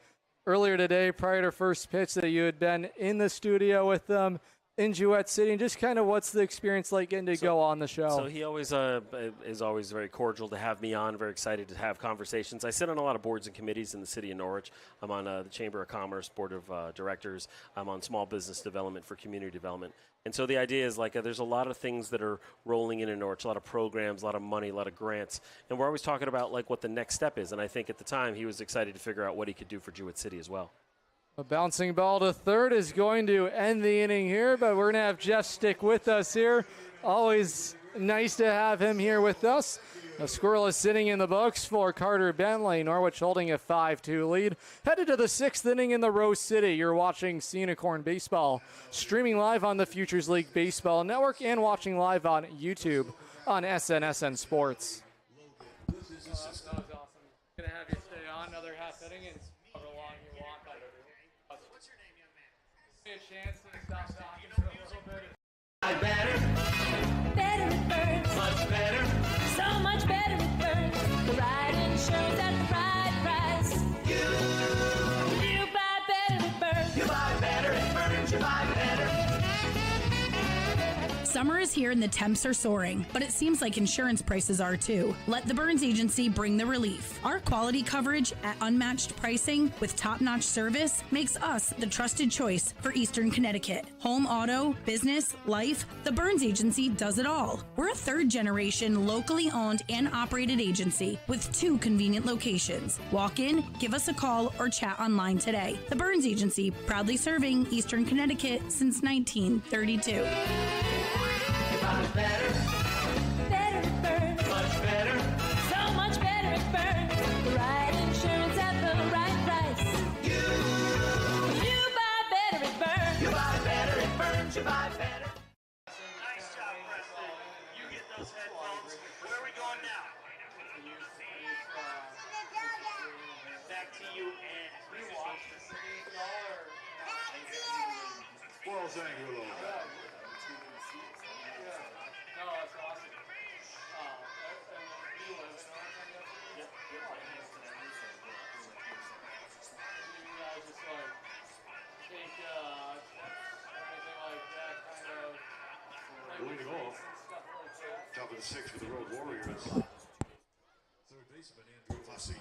earlier today, prior to first pitch, that you had been in the studio with them. in Jewett City, and just kind of what's the experience like getting to go on the show? So he always is always very cordial to have me on, very excited to have conversations. I sit on a lot of boards and committees in the city of Norwich. I'm on the Chamber of Commerce Board of Directors. I'm on Small Business Development for Community Development. And so the idea is there's a lot of things that are rolling in Norwich, a lot of programs, a lot of money, a lot of grants. And we're always talking about what the next step is. And I think at the time he was excited to figure out what he could do for Jewett City as well. A bouncing ball to third is going to end the inning here, but we're going to have Jeff stick with us here. Always nice to have him here with us. A scoreless inning in the books for Carter Bentley. Norwich holding a 5-2 lead. Headed to the 6th inning in the Rose City. You're watching Unicorn Baseball, streaming live on the Futures League Baseball Network and watching live on YouTube on SNSN Sports. That was awesome. Going to have you stay on another half inning and however long you want. What's your name, young man? Give me a chance to stop talking for a little bit. Better it burns. Much better. So much better it burns. The right insurance at the right price. You buy better it burns. You buy better it burns. You buy better. Summer is here and the temps are soaring, but it seems like insurance prices are too. Let the Burns Agency bring the relief. Our quality coverage at unmatched pricing with top-notch service makes us the trusted choice for Eastern Connecticut. Home, auto, business, life, the Burns Agency does it all. We're a third-generation, locally owned and operated agency with 2 convenient locations. Walk in, give us a call, or chat online today. The Burns Agency, proudly serving Eastern Connecticut since 1932. Better. Better it burns. Much better. So much better it burns. The right insurance at the right price. You buy better it burns. You buy better it burns. You buy better. Nice job, Presley. You get those headphones. Where are we going now? Back to you and we watch the city Well, Angulo. No, that's awesome. Leading off, top of the 6th for the Road Warriors. Third baseman Andrew Fassi.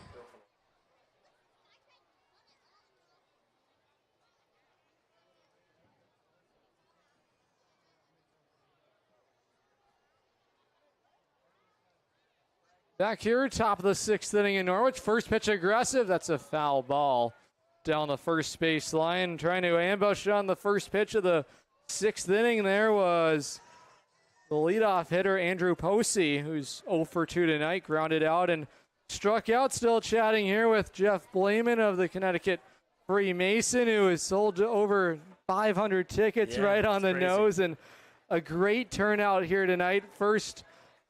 Back here, top of the 6th inning in Norwich. First pitch aggressive. That's a foul ball down the first base line. Trying to ambush on the first pitch of the 6th inning there was the leadoff hitter, Andrew Posey, who's 0 for 2 tonight. Grounded out and struck out. Still chatting here with Jeff Blaman of the Connecticut Freemason, who has sold over 500 tickets right on the nose. And a great turnout here tonight. First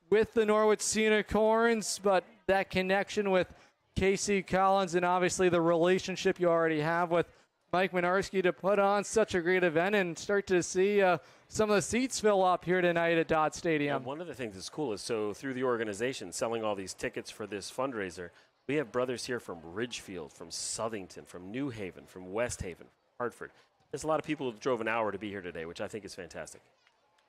with the Norwich Unicorns, but that connection with Casey Collins and obviously the relationship you already have with Mike Minarski to put on such a great event and start to see some of the seats fill up here tonight at Dodd Stadium. One of the things that's cool is through the organization selling all these tickets for this fundraiser, we have brothers here from Ridgefield, from Southington, from New Haven, from West Haven, Hartford. There's a lot of people who drove an hour to be here today, which I think is fantastic.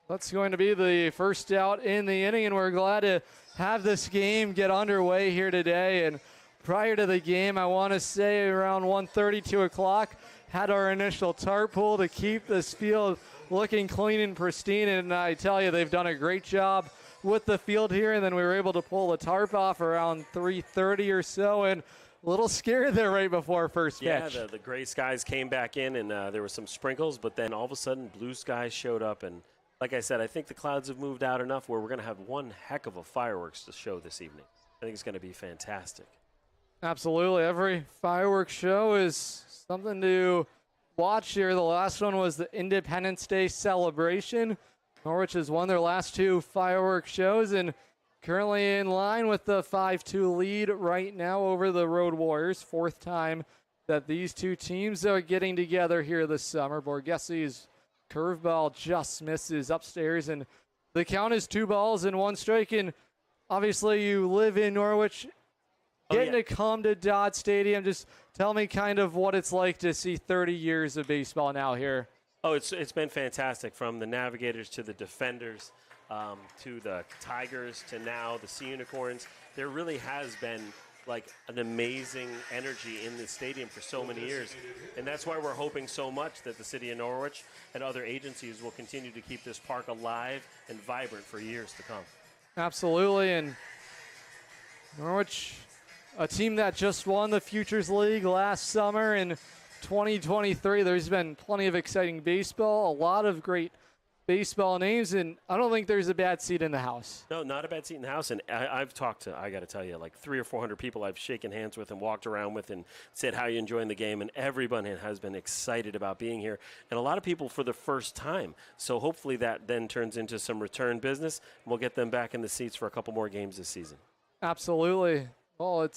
That's going to be the first out in the inning, and we're glad to have this game get underway here today. And prior to the game, I want to say around 1:30, 2 o'clock, had our initial tarp pull to keep this field looking clean and pristine. And I tell you, they've done a great job with the field here. And then we were able to pull the tarp off around 3:30 or so. And a little scared there right before first pitch. Yeah, the gray skies came back in, and there were some sprinkles, but then all of a sudden blue skies showed up. And like I said, I think the clouds have moved out enough where we're going to have one heck of a fireworks to show this evening. I think it's going to be fantastic. Absolutely. Every fireworks show is something to watch here. The last one was the Independence Day celebration. Norwich has won their last 2 fireworks shows and currently in line with the 5-2 lead right now over the Road Warriors. 4th time that these 2 teams are getting together here this summer. Borghesi's curveball just misses upstairs, and the count is 2 balls and 1 strike. And obviously, you live in Norwich, getting to come to Dodd Stadium. Just tell me kind of what it's like to see 30 years of baseball now here. Oh, it's been fantastic, from the Navigators to the Defenders, to the Tigers to now the Sea Unicorns. There really has been like an amazing energy in this stadium for so many years, and that's why we're hoping so much that the city of Norwich and other agencies will continue to keep this park alive and vibrant for years to come. Absolutely, and Norwich, a team that just won the Futures League last summer in 2023. There's been plenty of exciting baseball, a lot of great baseball names, and I don't think there's a bad seat in the house. No, not a bad seat in the house. And I've talked to, I got to tell you, like 300 or 400 people I've shaken hands with and walked around with and said, how are you enjoying the game? And everyone has been excited about being here. And a lot of people for the first time. So hopefully that then turns into some return business. And we'll get them back in the seats for a couple more games this season. Absolutely. Well,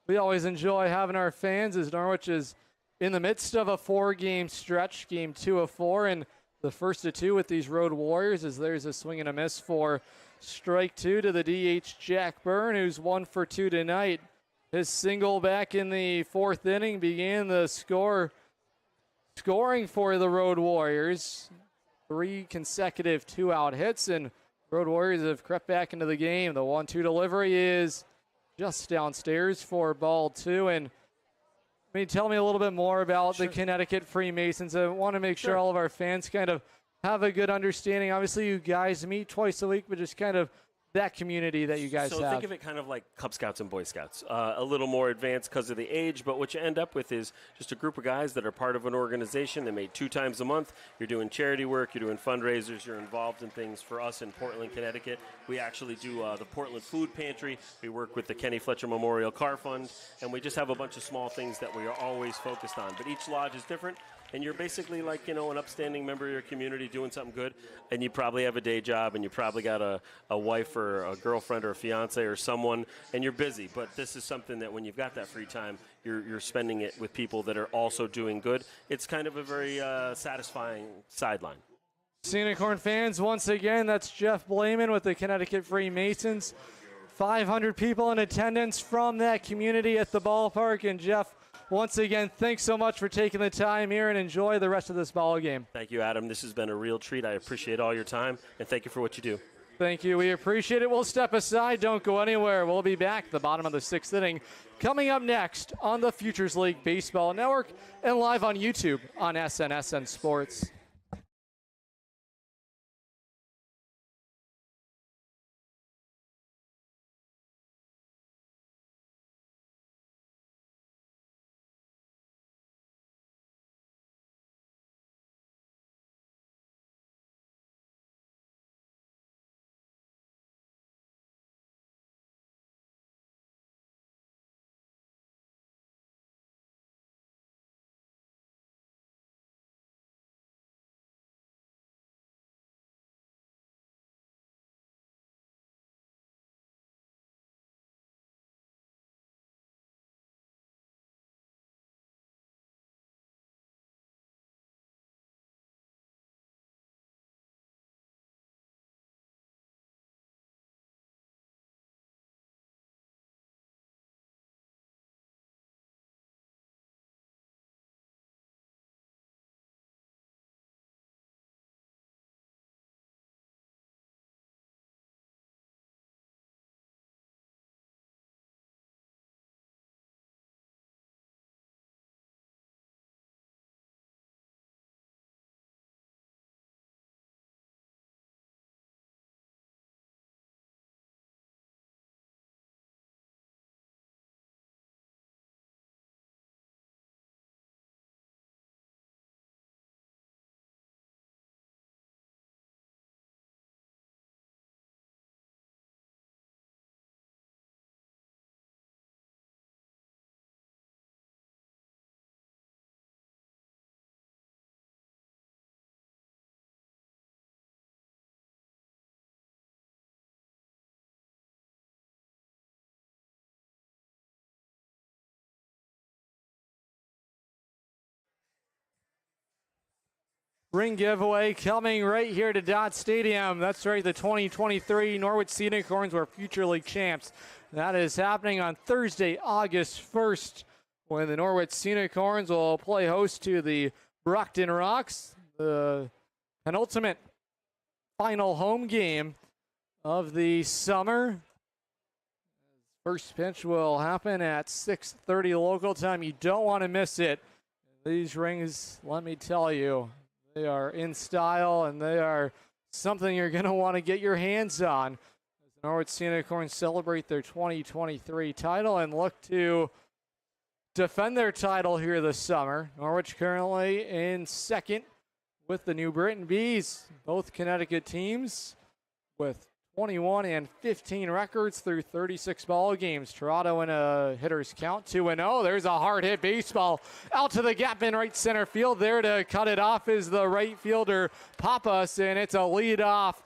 we always enjoy having our fans, as Norwich is in the midst of a 4-game stretch, game 2 of 4, and the first of 2 with these Road Warriors, as there's a swing and a miss for strike 2 to the DH Jack Byrne, who's 1 for 2 tonight. His single back in the 4th inning began the scoring for the Road Warriors. 3 consecutive 2-out hits, and Road Warriors have crept back into the game. The 1-2 delivery is just downstairs for ball 2, and tell me a little bit more about the Connecticut Freemasons. I want to make sure all of our fans kind of have a good understanding. Obviously, you guys meet twice a week, but just kind of that community that you guys have. So think of it kind of like Cub Scouts and Boy Scouts, a little more advanced because of the age, but what you end up with is just a group of guys that are part of an organization. They meet 2 times a month. You're doing charity work, you're doing fundraisers, you're involved in things. For us in Portland, Connecticut, we actually do the Portland Food Pantry. We work with the Kenny Fletcher Memorial Car Fund, and we just have a bunch of small things that we are always focused on. But each lodge is different. And you're basically like, an upstanding member of your community doing something good, and you probably have a day job, and you probably got a wife or a girlfriend or a fiance or someone, and you're busy. But this is something that when you've got that free time, you're spending it with people that are also doing good. It's kind of a very satisfying sideline. Unicorn fans, once again, that's Jeff Blayman with the Connecticut Freemasons. 500 people in attendance from that community at the ballpark, and Jeff, once again, thanks so much for taking the time here, and enjoy the rest of this ball game. Thank you, Adam. This has been a real treat. I appreciate all your time, and thank you for what you do. Thank you. We appreciate it. We'll step aside. Don't go anywhere. We'll be back at the bottom of the 6th inning. Coming up next on the Futures League Baseball Network and live on YouTube on SNSN Sports. Ring giveaway coming right here to Dodd Stadium. That's right, the 2023 Norwich Unicorns were Future League champs. That is happening on Thursday, August 1st, when the Norwich Unicorns will play host to the Brockton Rocks. the penultimate final home game of the summer. First pitch will happen at 6:30 local time. You don't want to miss it. These rings, let me tell you, they are in style and they are something you're going to want to get your hands on as the Norwich Unicorns celebrate their 2023 title and look to defend their title here this summer. Norwich currently in second with the New Britain Bees, both Connecticut teams with 21 and 15 records through 36 ball games. Toronto in a hitter's count 2-0. There's a hard hit baseball out to the gap in right center field. There to cut it off is the right fielder Pappas, and it's a leadoff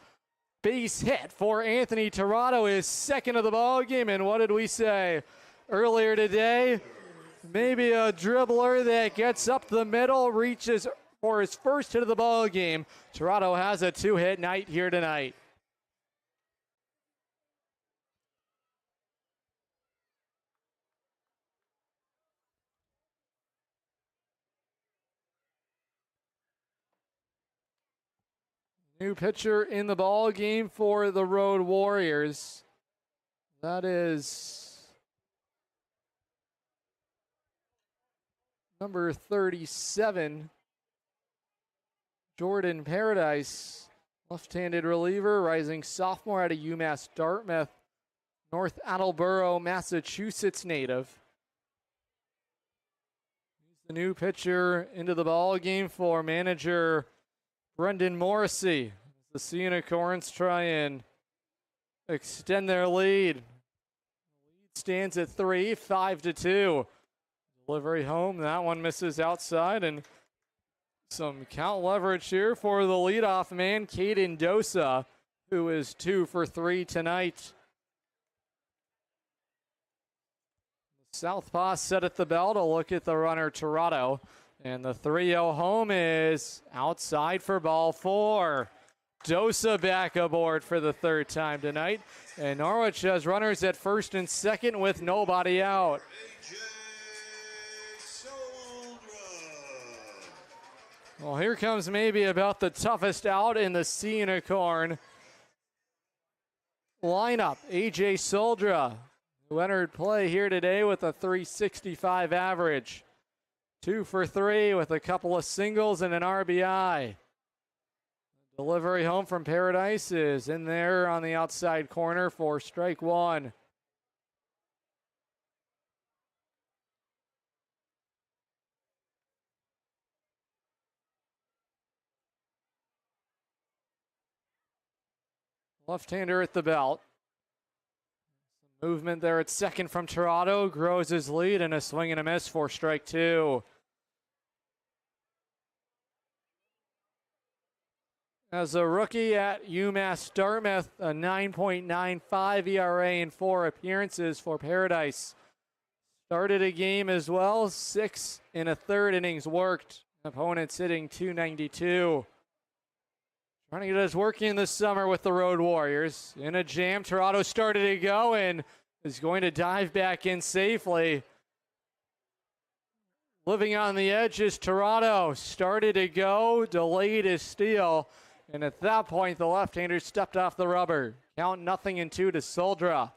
base hit for Anthony Toronto, his second of the ball game. And what did we say earlier today? Maybe a dribbler that gets up the middle, reaches for his first hit of the ball game. Toronto has a 2-hit night here tonight. New pitcher in the ball game for the Road Warriors. That is number 37, Jordan Paradise, left-handed reliever, rising sophomore out of UMass Dartmouth, North Attleboro, Massachusetts native. He's the new pitcher into the ball game for manager Brendan Morrissey. The Sea Unicorns try and extend their lead. Lead stands at 3, 5-2. Delivery home. That one misses outside, and some count leverage here for the leadoff man, Caden Dosa, who is 2 for 3 tonight. Southpaw set at the bell to look at the runner, Toronto. And the 3-0 home is outside for ball 4. Dosa back aboard for the third time tonight. And Norwich has runners at first and second with nobody out. Well, here comes maybe about the toughest out in the Sea Unicorn lineup. AJ Soldra, who entered play here today with a .365 average. 2 for 3 with a couple of singles and an RBI. Delivery home from Paradise is in there on the outside corner for strike 1. Left-hander at the belt. Some movement there at second from Toronto. Grows his lead and a swing and a miss for strike 2. As a rookie at UMass Dartmouth, a 9.95 ERA in 4 appearances for Paradise. Started a game as well, 6 1/3 innings worked. Opponents hitting .292. Trying to get us working this summer with the Road Warriors. In a jam, Toronto started to go and is going to dive back in safely. Living on the edge is Toronto. Started to go, delayed his steal. And at that point, the left-hander stepped off the rubber. Count 0-2 to Soldra.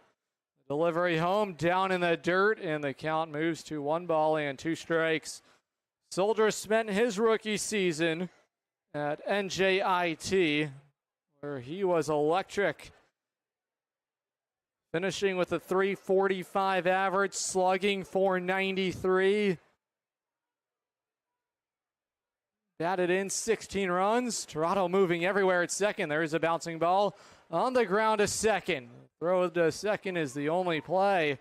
Delivery home, down in the dirt, and the count moves to 1 ball and 2 strikes. Soldra spent his rookie season at NJIT, where he was electric. Finishing with a .345 average, slugging .493. Batted in 16 runs. Toronto moving everywhere at second. There's a bouncing ball on the ground to second. Throw to second is the only play.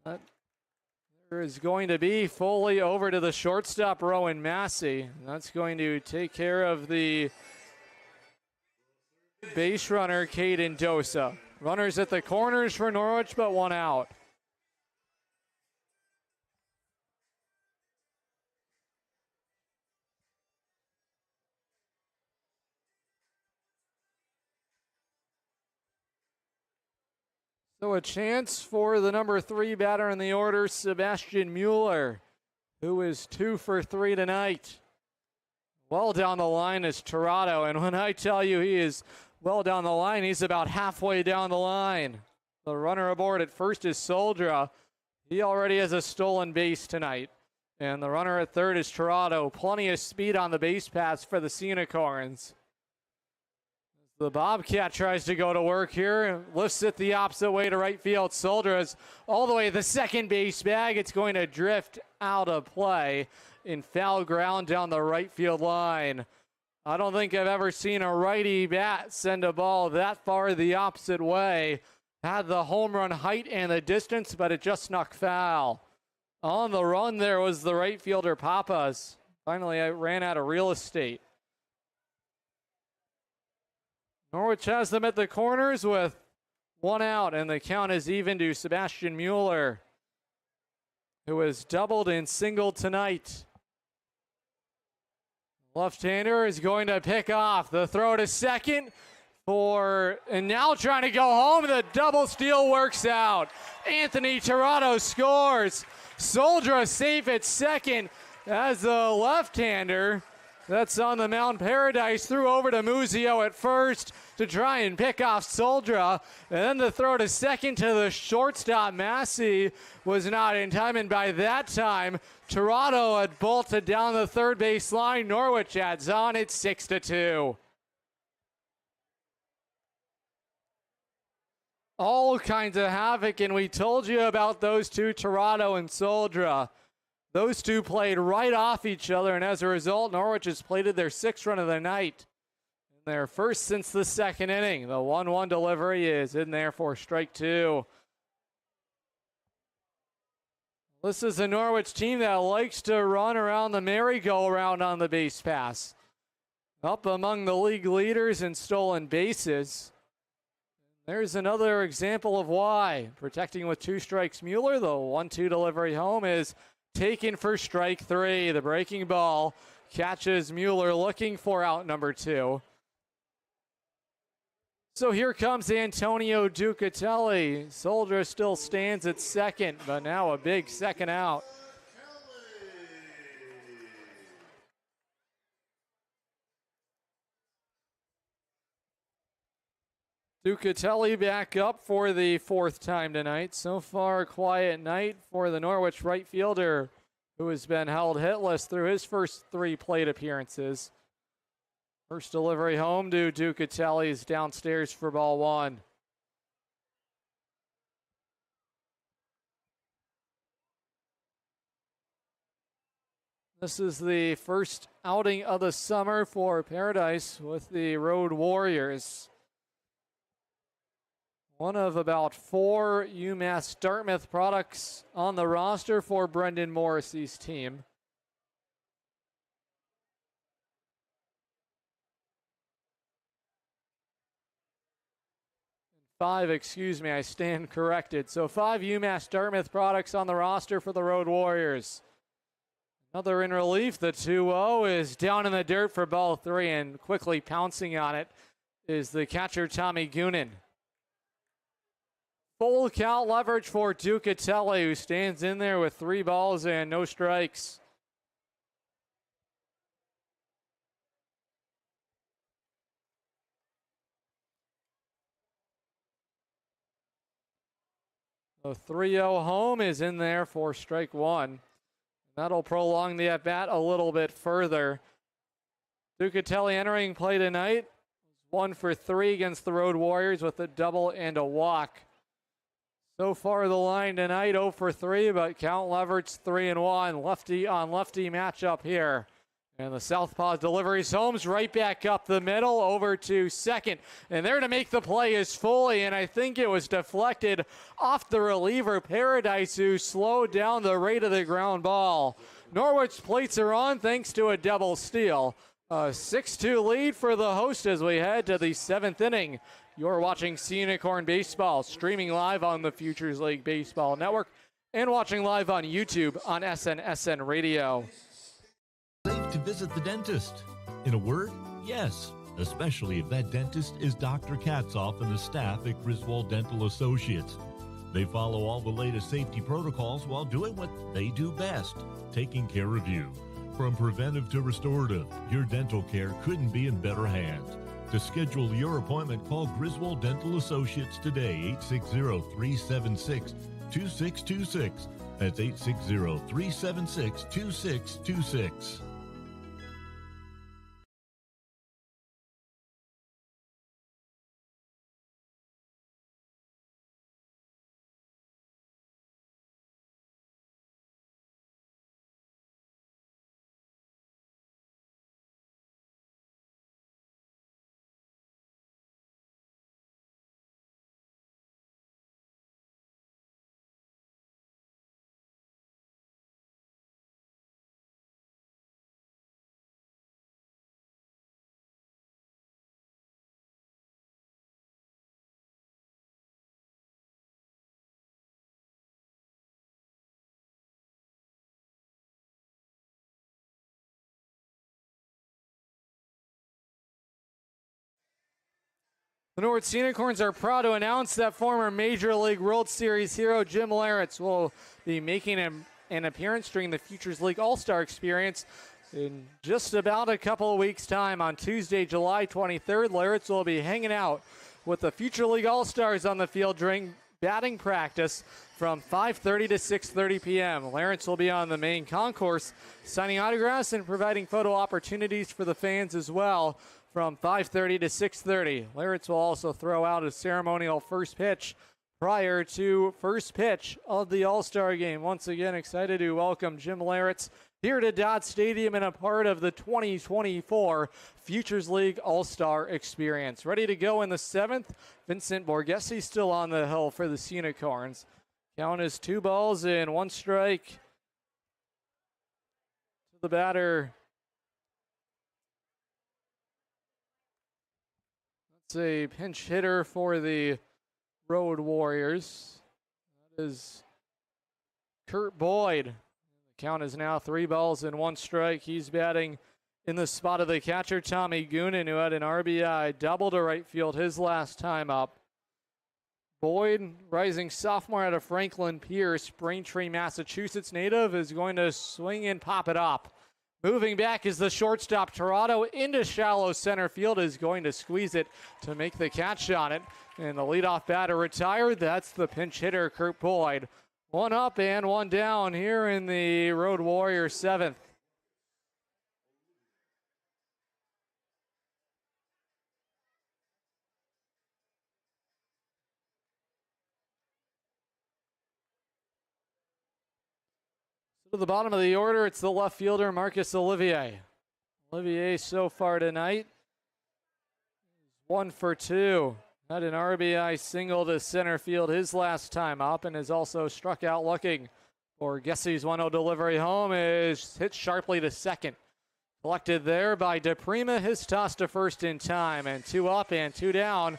There is going to be fully over to the shortstop, Rowan Massey. That's going to take care of the base runner, Caden Dosa. Runners at the corners for Norwich, but 1 out. So a chance for the number 3 batter in the order, Sebastian Mueller, who is 2 for 3 tonight. Well down the line is Tirado, and when I tell you he is well down the line, he's about halfway down the line. The runner aboard at first is Soldra. He already has a stolen base tonight. And the runner at third is Tirado. Plenty of speed on the base paths for the Unicorns. The Bobcat tries to go to work here, lifts it the opposite way to right field. Soldra is all the way to the second base bag. It's going to drift out of play in foul ground down the right field line. I don't think I've ever seen a righty bat send a ball that far the opposite way. Had the home run height and the distance, but it just snuck foul. On the run there was the right fielder Papas. Finally, I ran out of real estate. Norwich has them at the corners with one out, and the count is even to Sebastian Mueller, who has doubled and singled tonight. Left-hander is going to pick off. The throw to second and now trying to go home. The double steal works out. Anthony Tirado scores. Soldra safe at second as the left-hander that's on the Mount Paradise threw over to Muzio at first to try and pick off Soldra. And then the throw to second to the shortstop, Massey, was not in time. And by that time, Tirado had bolted down the third base line. Norwich adds on. It's 6-2. All kinds of havoc, and we told you about those two, Tirado and Soldra. Those two played right off each other, and as a result, Norwich has plated their sixth run of the night. Their first since the second inning. The 1-1 delivery is in there for strike two. This is a Norwich team that likes to run around the merry-go-round on the base pass. Up among the league leaders in stolen bases. There's another example of why. Protecting with two strikes, Mueller. The 1-2 delivery home is taken for strike three. The breaking ball catches Mueller looking for out number two. So here comes Antonio Ducatelli. Soldra still stands at second, but now a big second out. Ducatelli back up for the fourth time tonight. So far, a quiet night for the Norwich right fielder, who has been held hitless through his first three plate appearances. First delivery home to Ducatelli is downstairs for ball one. This is the first outing of the summer for Paradise with the Road Warriors. One of about four UMass Dartmouth products on the roster for Brendan Morrissey's team. I stand corrected. So 5 UMass Dartmouth products on the roster for the Road Warriors. Another in relief, the 2-0 is down in the dirt for ball three, and quickly pouncing on it is the catcher Tommy Goonan. Full count leverage for Ducatelli, who stands in there with 3 balls and no strikes. The 3-0 home is in there for strike one. That'll prolong the at-bat a little bit further. Ducatelli entering play tonight. 1 for 3 against the Road Warriors with a double and a walk. So far the line tonight 0 for 3, but count leverage 3-1. Lefty on lefty matchup here. And the southpaw delivers Holmes right back up the middle over to second. And there to make the play is Foley, and I think it was deflected off the reliever Paradise, who slowed down the rate of the ground ball. Norwich plates are on thanks to a double steal. A 6-2 lead for the host as we head to the 7th inning. You're watching Unicorn Baseball, streaming live on the Futures League Baseball Network and watching live on YouTube on SNSN Radio. Safe to visit the dentist. In a word, yes, especially if that dentist is Dr. Katzoff and the staff at Griswold Dental Associates. They follow all the latest safety protocols while doing what they do best, taking care of you. From preventive to restorative, your dental care couldn't be in better hands. To schedule your appointment, call Griswold Dental Associates today, 860-376-2626. That's 860-376-2626. The Norwich Unicorns are proud to announce that former Major League World Series hero Jim Lawrence will be making an appearance during the Futures League All-Star Experience in just about a couple of weeks' time. On Tuesday, July 23rd, Lawrence will be hanging out with the Future League All-Stars on the field during batting practice from 5:30 to 6:30 p.m. Lawrence will be on the main concourse signing autographs and providing photo opportunities for the fans as well from 5:30 to 6:30. Lawrence will also throw out a ceremonial first pitch prior to first pitch of the All-Star Game. Once again, excited to welcome Jim Lawrence here to Dodd Stadium and a part of the 2024 Futures League All-Star Experience. Ready to go in the seventh. Vincent Borghese still on the hill for the Unicorns. Count is 2 balls and 1 strike to the batter. That's a pinch hitter for the Road Warriors. That is Kurt Boyd. The count is now 3 balls and 1 strike. He's batting in the spot of the catcher, Tommy Goonan, who had an RBI double to right field his last time up. Boyd, rising sophomore out of Franklin Pierce, Braintree, Massachusetts native, is going to swing and pop it up. Moving back is the shortstop, Torado, into shallow center field, is going to squeeze it to make the catch on it. And the leadoff batter retired. That's the pinch hitter, Kurt Boyd. 1 up and 1 down here in the Road Warriors 7th. To the bottom of the order, it's the left fielder, Marcus Olivier. Olivier so far tonight, 1 for 2. Had an RBI single to center field his last time up and is also struck out looking. Borghese's 1-0 delivery home is hit sharply to second. Collected there by DePrima, his toss to first in time. And 2 up and 2 down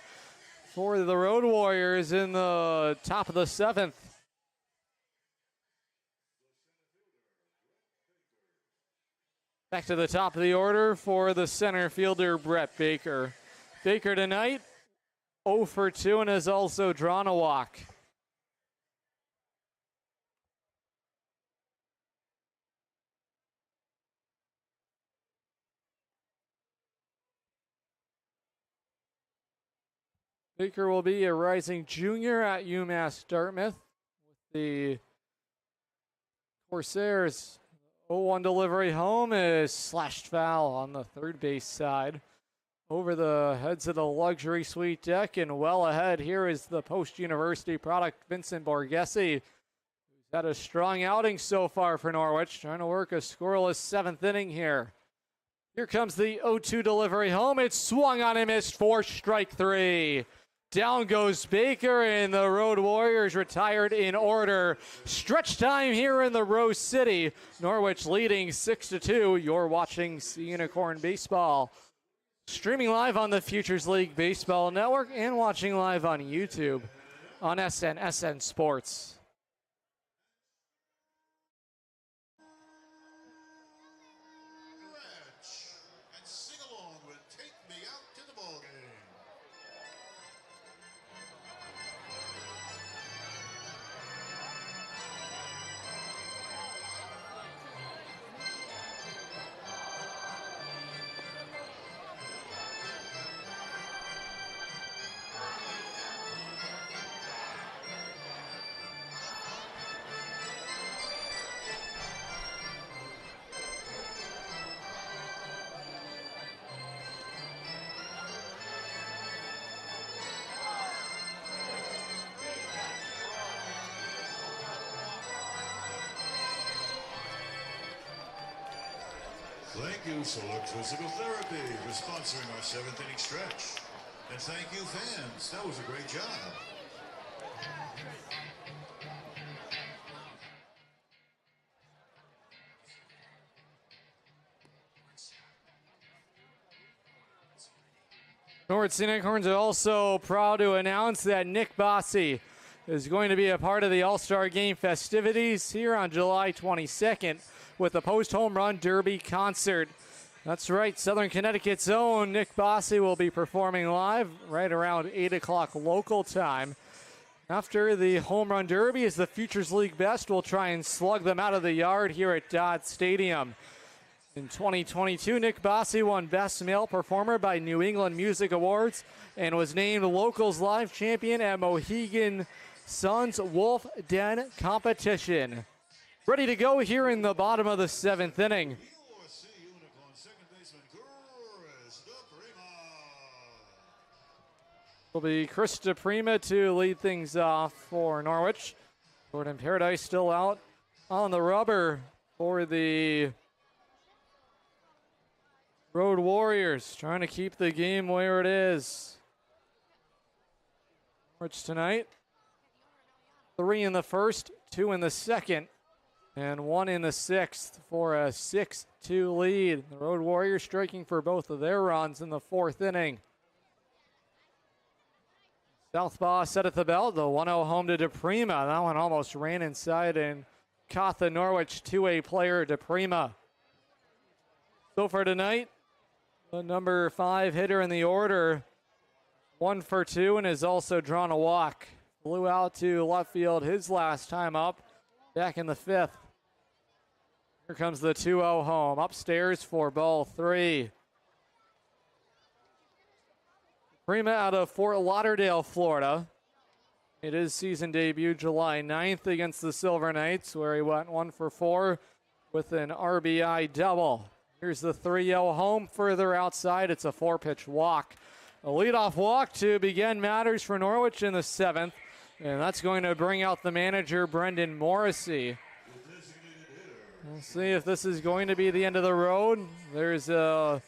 for the Road Warriors in the top of the 7th. Back to the top of the order for the center fielder, Brett Baker. Baker tonight, 0 for 2 and has also drawn a walk. Baker will be a rising junior at UMass Dartmouth with the Corsairs. 0-1 delivery home is slashed foul on the third base side. Over the heads of the luxury suite deck and well ahead here is the post-university product, Vincent Borghese, who's had a strong outing so far for Norwich, trying to work a scoreless 7th inning here. Here comes the 0-2 delivery home. It's swung on and missed for strike 3. Down goes Baker, and the Road Warriors retired in order. Stretch time here in the Rose City. Norwich leading 6-2. You're watching Unicorn Baseball. Streaming live on the Futures League Baseball Network and watching live on YouTube on SN Sports. And sing along with Take Me Out to the Ball Game. Thank you, Select Physical Therapy, for sponsoring our 7th inning stretch. And thank you, fans. That was a great job. Norwich Scenic Horns are also proud to announce that Nick Bossy is going to be a part of the All-Star Game festivities here on July 22nd with the post-home run derby concert. That's right, Southern Connecticut's own Nick Bossy will be performing live right around 8 o'clock local time. After the home run derby, as the Futures League best will try and slug them out of the yard here at Dodd Stadium. In 2022, Nick Bossy won Best Male Performer by New England Music Awards and was named Locals Live Champion at Mohegan Sun's Wolf Den competition. Ready to go here in the bottom of the 7th inning. Will be Chris DePrima to lead things off for Norwich. Jordan Paradise still out on the rubber for the Road Warriors, trying to keep the game where it is. Norwich tonight, 3 in the first, 2 in the second, and 1 in the 6th for a 6-2 lead. The Road Warriors striking for both of their runs in the 4th inning. Southpaw set at the belt, the 1-0 home to DePrima. That one almost ran inside and caught the Norwich 2A player, DePrima. So for tonight, the number 5 hitter in the order, 1 for 2, and has also drawn a walk. Flew out to left field his last time up, back in the 5th. Here comes the 2-0 home. Upstairs for ball 3. Prima out of Fort Lauderdale, Florida. It is season debut July 9th against the Silver Knights, where he went 1 for 4 with an RBI double. Here's the 3-0 home. Further outside, it's a 4-pitch walk. A leadoff walk to begin matters for Norwich in the 7th, and that's going to bring out the manager, Brendan Morrissey. We'll see if this is going to be the end of the road. There's a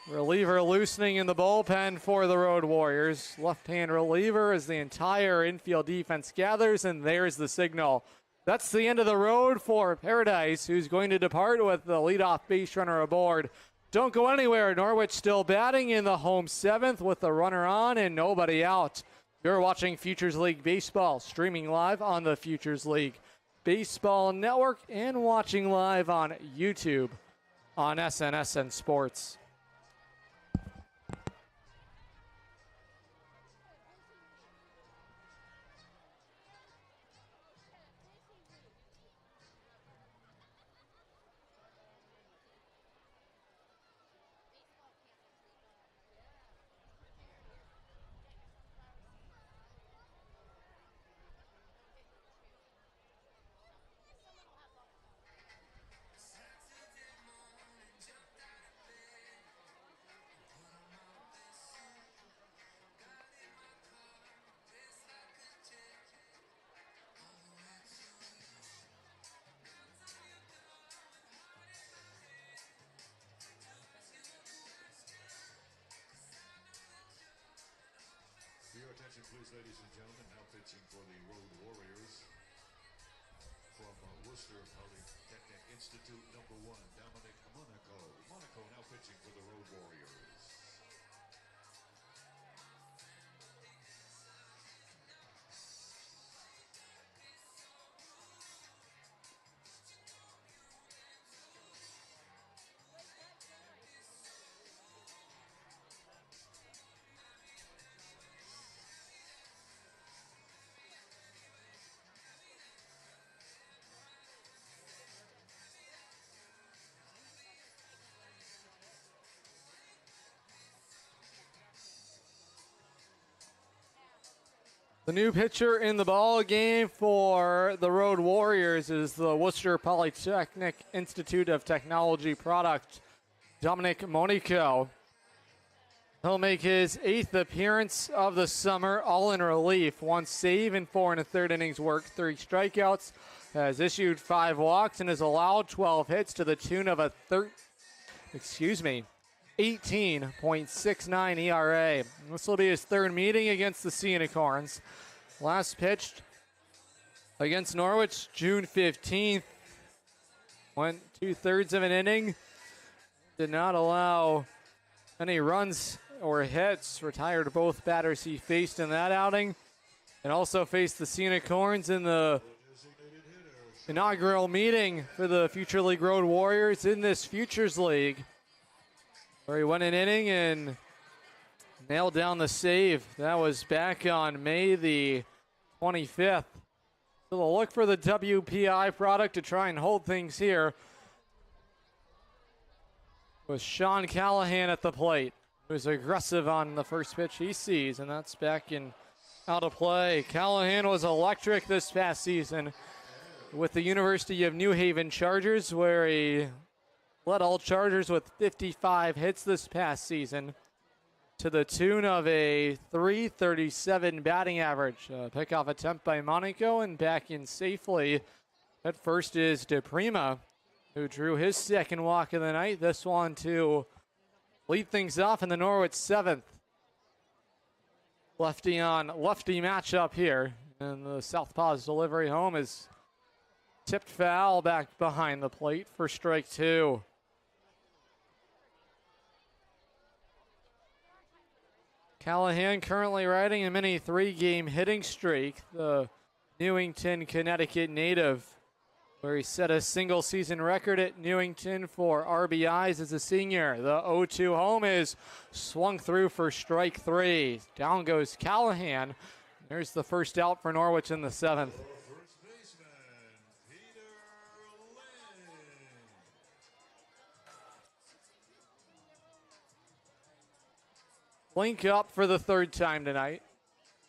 reliever loosening in the bullpen for the Road Warriors. Left-hand reliever as the entire infield defense gathers, and there's the signal. That's the end of the road for Paradise, who's going to depart with the leadoff base runner aboard. Don't go anywhere. Norwich still batting in the home 7th with the runner on and nobody out. You're watching Futures League Baseball, streaming live on the Futures League Baseball Network and watching live on YouTube on SNSN Sports. Your attention, please, ladies and gentlemen. Now pitching for the Road Warriors from Worcester Polytechnic Institute, number 1, Dominic Monaco. Monaco now pitching for the Road Warriors. The new pitcher in the ball game for the Road Warriors is the Worcester Polytechnic Institute of Technology product, Dominic Monico. He'll make his 8th appearance of the summer, all in relief. 1 save in 4 1/3 innings work, 3 strikeouts, has issued 5 walks, and has allowed 12 hits to the tune of a 18.69 ERA. This will be his third meeting against the Unicorns. Last pitched against Norwich June 15th. Went 2/3 of an inning. Did not allow any runs or hits. Retired both batters he faced in that outing. And also faced the Unicorns in the inaugural meeting for the Future League Road Warriors in this Futures League, where he went an inning and nailed down the save. That was back on May the 25th. So they'll look for the WPI product to try and hold things here, with Sean Callahan at the plate, who's aggressive on the first pitch he sees, and that's back in out of play. Callahan was electric this past season with the University of New Haven Chargers, where he led all Chargers with 55 hits this past season, to the tune of a .337 batting average. Pickoff attempt by Monaco, and back in safely at first is DePrima, who drew his second walk of the night. This one to lead things off in the Norwich 7th. Lefty on lefty matchup here, and the Southpaw's delivery home is tipped foul back behind the plate for strike two. Callahan currently riding a mini 3-game hitting streak. The Newington, Connecticut native, where he set a single season record at Newington for RBIs as a senior. The 0-2 home is swung through for strike three. Down goes Callahan. There's the first out for Norwich in the 7th. Link up for the third time tonight.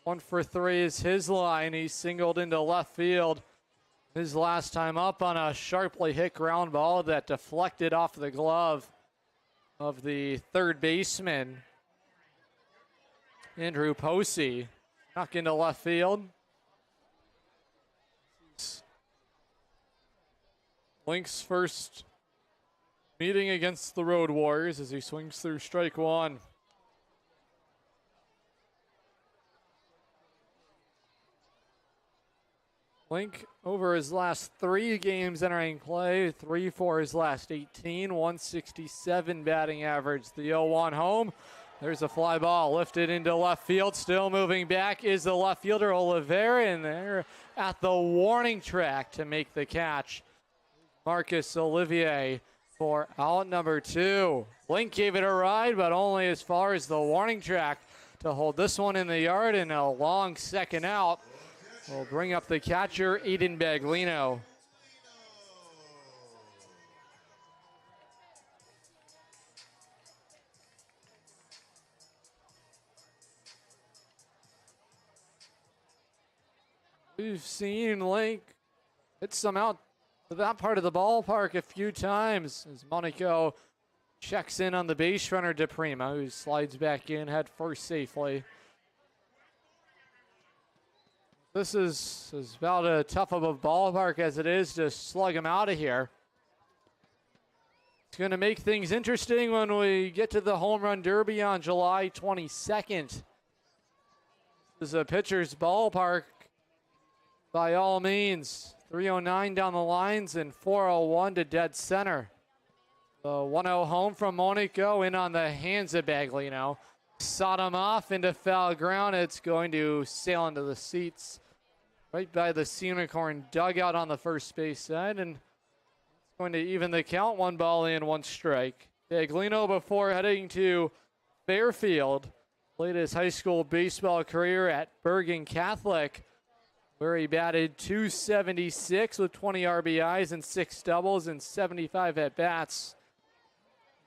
1 for 3 is his line. He singled into left field his last time up on a sharply hit ground ball that deflected off the glove of the third baseman, Andrew Posey. Knock into left field. Link's first meeting against the Road Warriors as he swings through strike one. Link over his last 3 games entering play, 3 for his last 18, 167 batting average. The 0-1 home. There's a fly ball lifted into left field. Still moving back is the left fielder Oliveira, and they're at the warning track to make the catch. Marcus Olivier for out number 2. Link gave it a ride, but only as far as the warning track to hold this one in the yard, and a long second out will bring up the catcher, Aiden Baglino. We've seen Link hit some out to that part of the ballpark a few times as Monaco checks in on the base runner, DePrima, who slides back in head first safely. This is about as tough of a ballpark as it is to slug him out of here. It's going to make things interesting when we get to the Home Run Derby on July 22nd. This is a pitcher's ballpark by all means. 309 down the lines and 401 to dead center. The 1-0 home from Monaco in on the hands of Baglino. Sawed him off into foul ground. It's going to sail into the seats right by the Unicorn dugout on the first base side, and it's going to even the count. 1 ball in, 1 strike. Baglino, before heading to Fairfield, played his high school baseball career at Bergen Catholic, where he batted .276 with 20 RBIs and 6 doubles and 75 at-bats.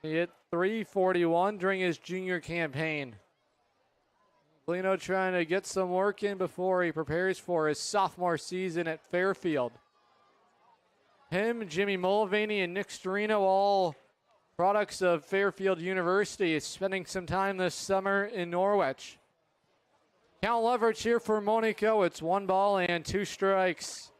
He hit .341 during his junior campaign. Baglino trying to get some work in before he prepares for his sophomore season at Fairfield. Him, Jimmy Mulvaney, and Nick Storino, all products of Fairfield University, is spending some time this summer in Norwich. Count leverage here for Monaco. It's 1 ball and 2 strikes.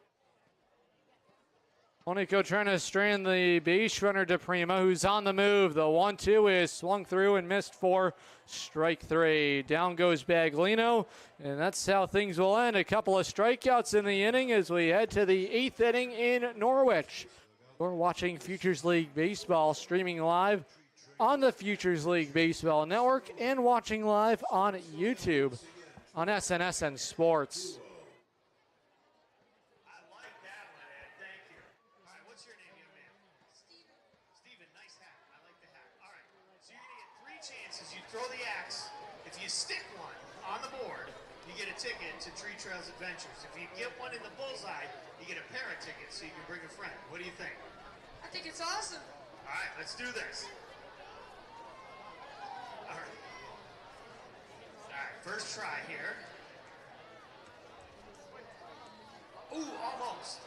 Monico trying to strand the base runner to Prima, who's on the move. The 1-2 is swung through and missed for strike 3. Down goes Baglino, and that's how things will end. A couple of strikeouts in the inning as we head to the 8th inning in Norwich. We're watching Futures League Baseball streaming live on the Futures League Baseball Network and watching live on YouTube on SNSN Sports. Chances you throw the axe. If you stick one on the board, you get a ticket to Tree Trails Adventures. If you get one in the bullseye, you get a pair of tickets so you can bring a friend. What do you think? I think it's awesome. All right, let's do this. All right. All right, first try here. Ooh, almost.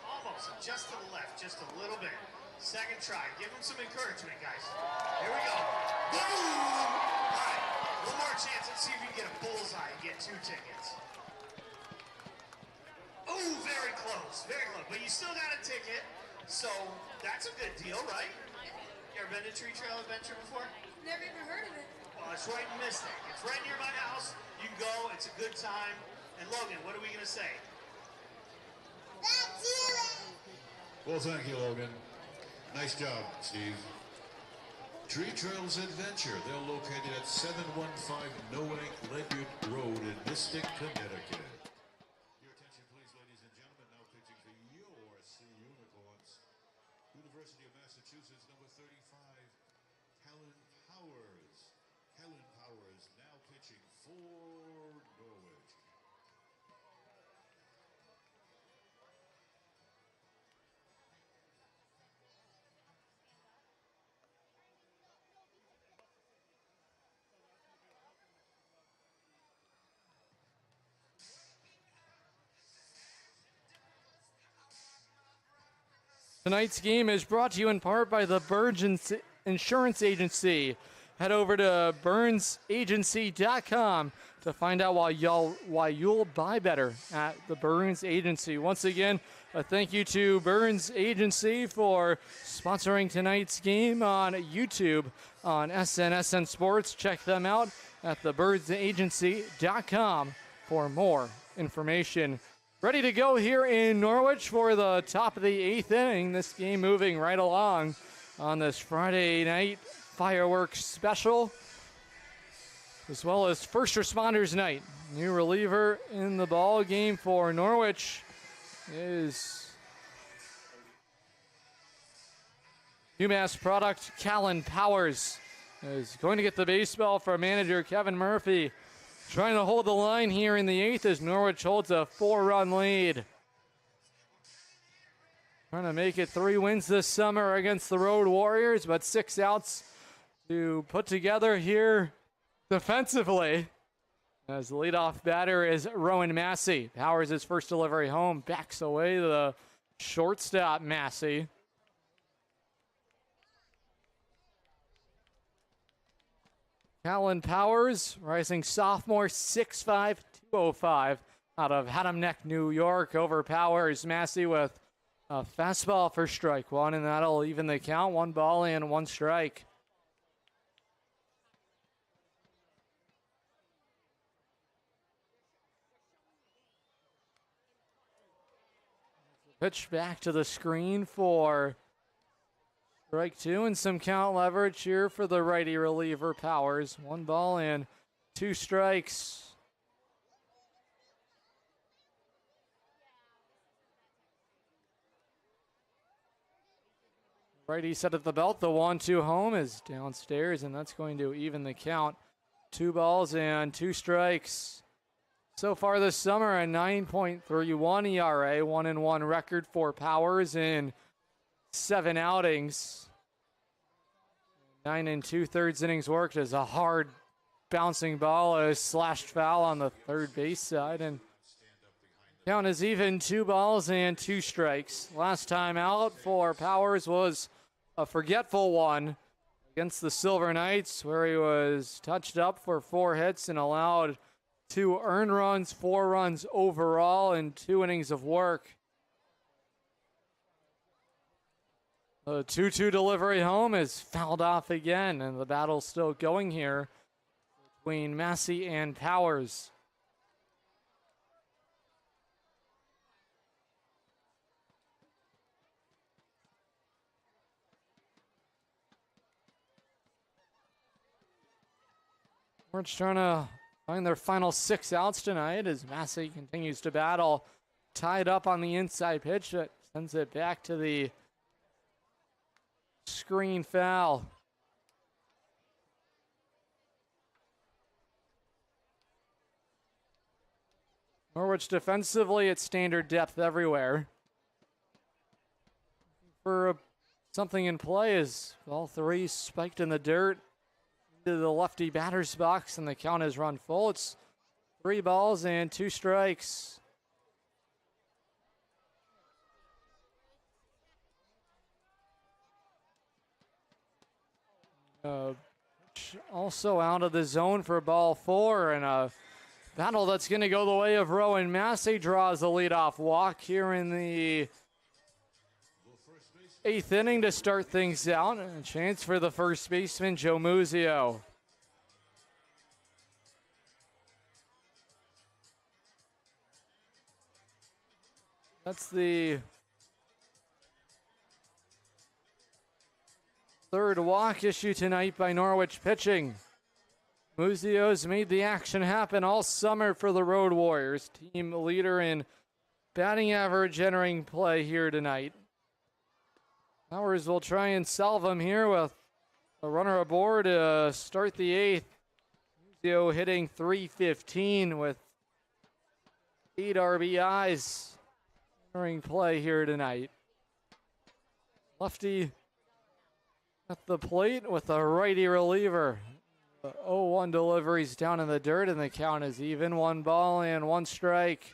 Just to the left, just a little bit. Second try. Give him some encouragement, guys. Here we go. Boom! All right, one more chance. Let's see if you can get a bullseye and get 2 tickets. Ooh, very close, but you still got a ticket, so that's a good deal, right? You ever been to Tree Trail Adventure before? Never even heard of it. Well, it's right in Mystic. It's right near my house. You can go. It's a good time. And Logan, what are we gonna say? That's it. Well, thank you, Logan. Nice job, Steve. Tree Trails Adventure. They're located at 715 Noank Ledyard Road in Mystic, Connecticut. Your attention, please, ladies and gentlemen. Now pitching for your Sea Unicorns. University of Massachusetts, number 35, Helen Powers. Helen Powers now pitching for Norwich. Tonight's game is brought to you in part by the Burns Insurance Agency. Head over to burnsagency.com to find out why you'll buy better at the Burns Agency. Once again, a thank you to Burns Agency for sponsoring tonight's game on YouTube on SNSN Sports. Check them out at theburnsagency.com for more information. Ready to go here in Norwich for the top of the 8th inning. This game moving right along on this Friday night fireworks special, as well as First Responders Night. New reliever in the ball game for Norwich is UMass product Callan Powers. Is going to get the baseball for manager Kevin Murphy. Trying to hold the line here in the 8th as Norwich holds a 4-run lead. Trying to make it 3 wins this summer against the Road Warriors, but 6 outs to put together here defensively. As the leadoff batter is Rowan Massey. Powers his first delivery home, backs away the shortstop Massey. Callan Powers, rising sophomore, 6'5", 205, out of Haddam Neck, New York. Over Powers, Massey with a fastball for strike 1, and that'll even the count. 1 ball and 1 strike. Pitch back to the screen for strike 2, and some count leverage here for the righty reliever Powers. 1 ball and 2 strikes. Righty set at the belt. The 1-2 home is downstairs, and that's going to even the count. 2 balls and 2 strikes. So far this summer, a 9.31 ERA, 1-1 record for Powers in 7 outings. 9 2/3 innings worked as a hard bouncing ball is slashed foul on the third base side, and count is even. 2 balls and 2 strikes. Last time out for Powers was a forgetful one against the Silver Knights, where he was touched up for 4 hits and allowed 2 earned runs, 4 runs overall in 2 innings of work. A 2-2 delivery home is fouled off again, and the battle's still going here between Massey and Powers. Norwich trying to find their final 6 outs tonight as Massey continues to battle. Tied up on the inside pitch. That sends it back to the screen foul. Norwich defensively at standard depth everywhere. For something in play is all 3 spiked in the dirt into the lefty batter's box, and the count is run full. It's 3 balls and 2 strikes. Also out of the zone for ball 4, and a battle that's going to go the way of Rowan Massey. Draws the leadoff walk here in the 8th inning to start things out. A chance for the first baseman, Joe Muzio. That's the 3rd walk issue tonight by Norwich pitching. Muzio's made the action happen all summer for the Road Warriors. Team leader in batting average entering play here tonight. Powers will try and salve him here with a runner aboard to start the 8th. Muzio hitting .315 with 8 RBIs entering play here tonight. Lefty at the plate with a righty reliever. 0-1 deliveries down in the dirt, and the count is even. 1 ball and 1 strike.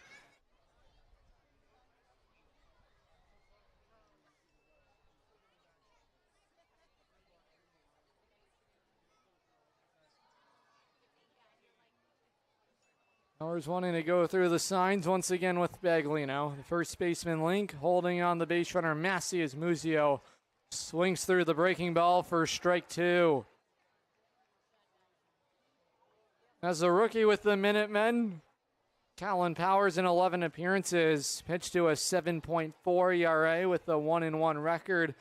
Powers wanting to go through the signs once again with Baglino. The first baseman Link holding on the base runner Massey as Muzio swings through the breaking ball for strike 2. As a rookie with the Minutemen, Callan Powers in 11 appearances, pitched to a 7.4 ERA with a 1-1 record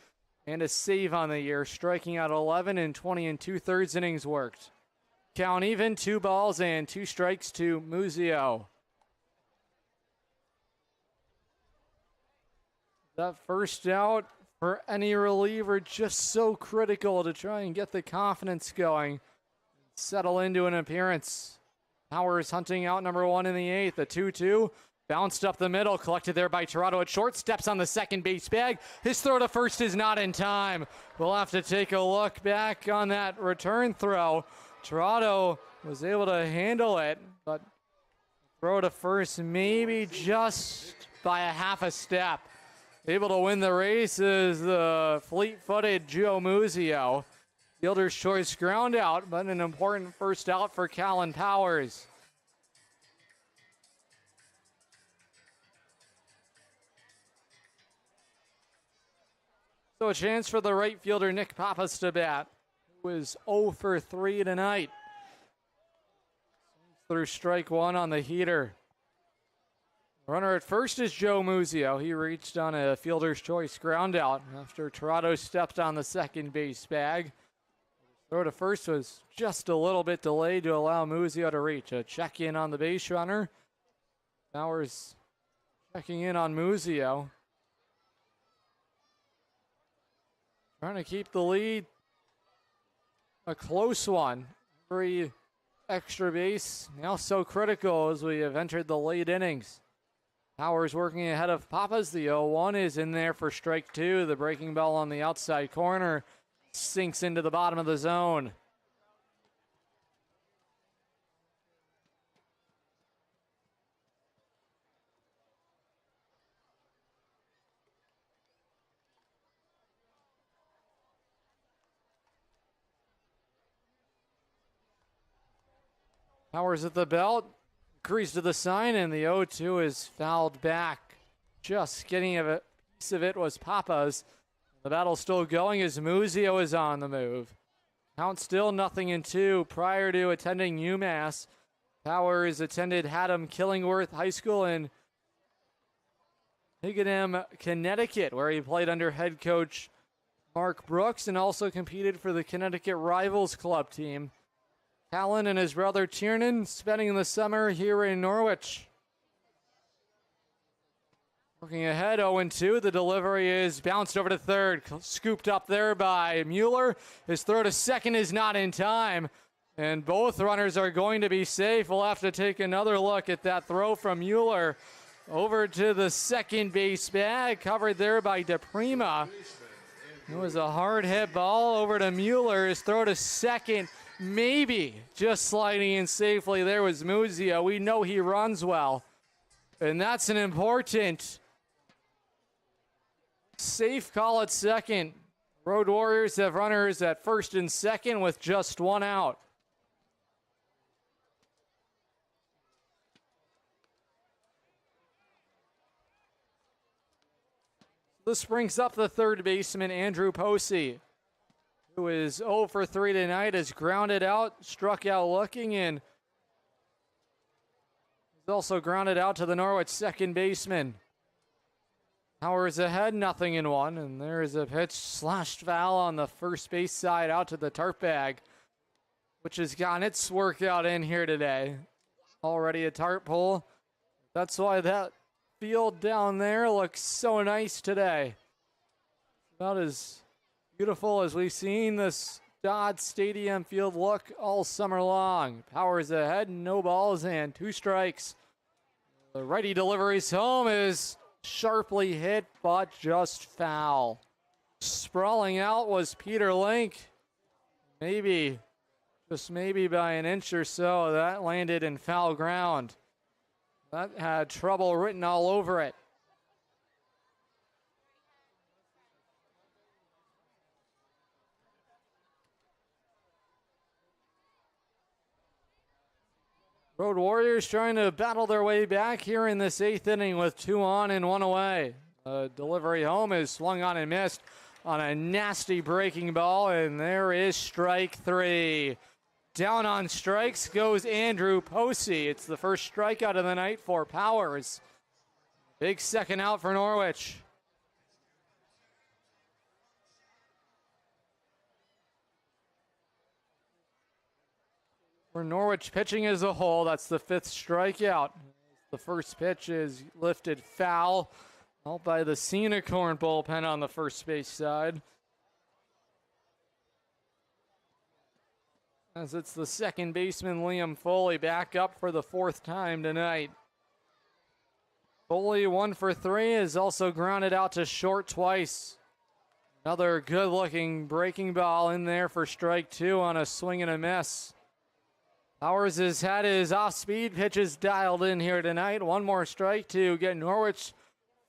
and a save on the year, striking out 11 in 20 2/3 innings worked. Count even, 2 balls and 2 strikes to Muzio. That first out for any reliever just so critical to try and get the confidence going. Settle into an appearance. Powers hunting out number 1 in the 8th. A 2-2. Bounced up the middle. Collected there by Tirado at short. Steps on the second base bag. His throw to first is not in time. We'll have to take a look back on that return throw. Tirado was able to handle it, but throw to first maybe just by a half a step. Able to win the race is the fleet-footed Joe Muzio. Fielder's choice ground out, but an important first out for Callan Powers. So a chance for the right fielder Nick Pappas to bat, who is 0 for 3 tonight. Through strike 1 on the heater. Runner at first is Joe Muzio. He reached on a fielder's choice ground out after Tirado stepped on the second base bag. Throw to first was just a little bit delayed to allow Muzio to reach. A check in on the base runner. Powers checking in on Muzio. Trying to keep the lead a close one. Every extra base now so critical as we have entered the late innings. Powers working ahead of Pappas. The 0-1 is in there for strike 2. The breaking ball on the outside corner sinks into the bottom of the zone. Powers at the belt, crease to the sign, and the 0-2 is fouled back. Just getting a piece of it was Pappas. The battle's still going as Muzio is on the move. Count still 0-2. Prior to attending UMass, Powers attended Haddam Killingworth High School in Higginham, Connecticut, where he played under head coach Mark Brooks and also competed for the Connecticut Rivals Club team. Callan and his brother Tiernan spending the summer here in Norwich. Looking ahead, 0-2. The delivery is bounced over to third. Scooped up there by Mueller. His throw to second is not in time. And both runners are going to be safe. We'll have to take another look at that throw from Mueller. Over to the second base bag. Covered there by DePrima. It was a hard hit ball over to Mueller. His throw to second, maybe just sliding in safely. There was Muzio. We know he runs well. And that's an important safe call at second. Road Warriors have runners at first and second with just one out. This brings up the third baseman, Andrew Posey, who is 0 for 3 tonight, is grounded out, struck out looking, and he's also grounded out to the Norwich second baseman. Powers ahead, 0-1, and there is a pitch slashed foul on the first base side out to the tarp bag, which has gotten its workout in here today. Already a tarp pull. That's why that field down there looks so nice today. About as beautiful as we've seen this Dodd Stadium field look all summer long. Powers ahead, no balls and 2 strikes. The righty delivery's home is sharply hit, but just foul. Sprawling out was Peter Link. Maybe, just maybe by an inch or so, that landed in foul ground. That had trouble written all over it. Road Warriors trying to battle their way back here in this 8th inning with 2 on and 1 away. Delivery home is swung on and missed on a nasty breaking ball, and there is strike 3. Down on strikes goes Andrew Posey. It's the first strikeout of the night for Powers. Big second out for Norwich. For Norwich pitching as a whole, that's the 5th strikeout. The first pitch is lifted foul out by the Unicorn bullpen on the first base side. As it's the second baseman, Liam Foley, back up for the 4th time tonight. Foley 1 for 3 is also grounded out to short twice. Another good-looking breaking ball in there for strike 2 on a swing and a miss. Powers has had his off-speed pitches dialed in here tonight. 1 more strike to get Norwich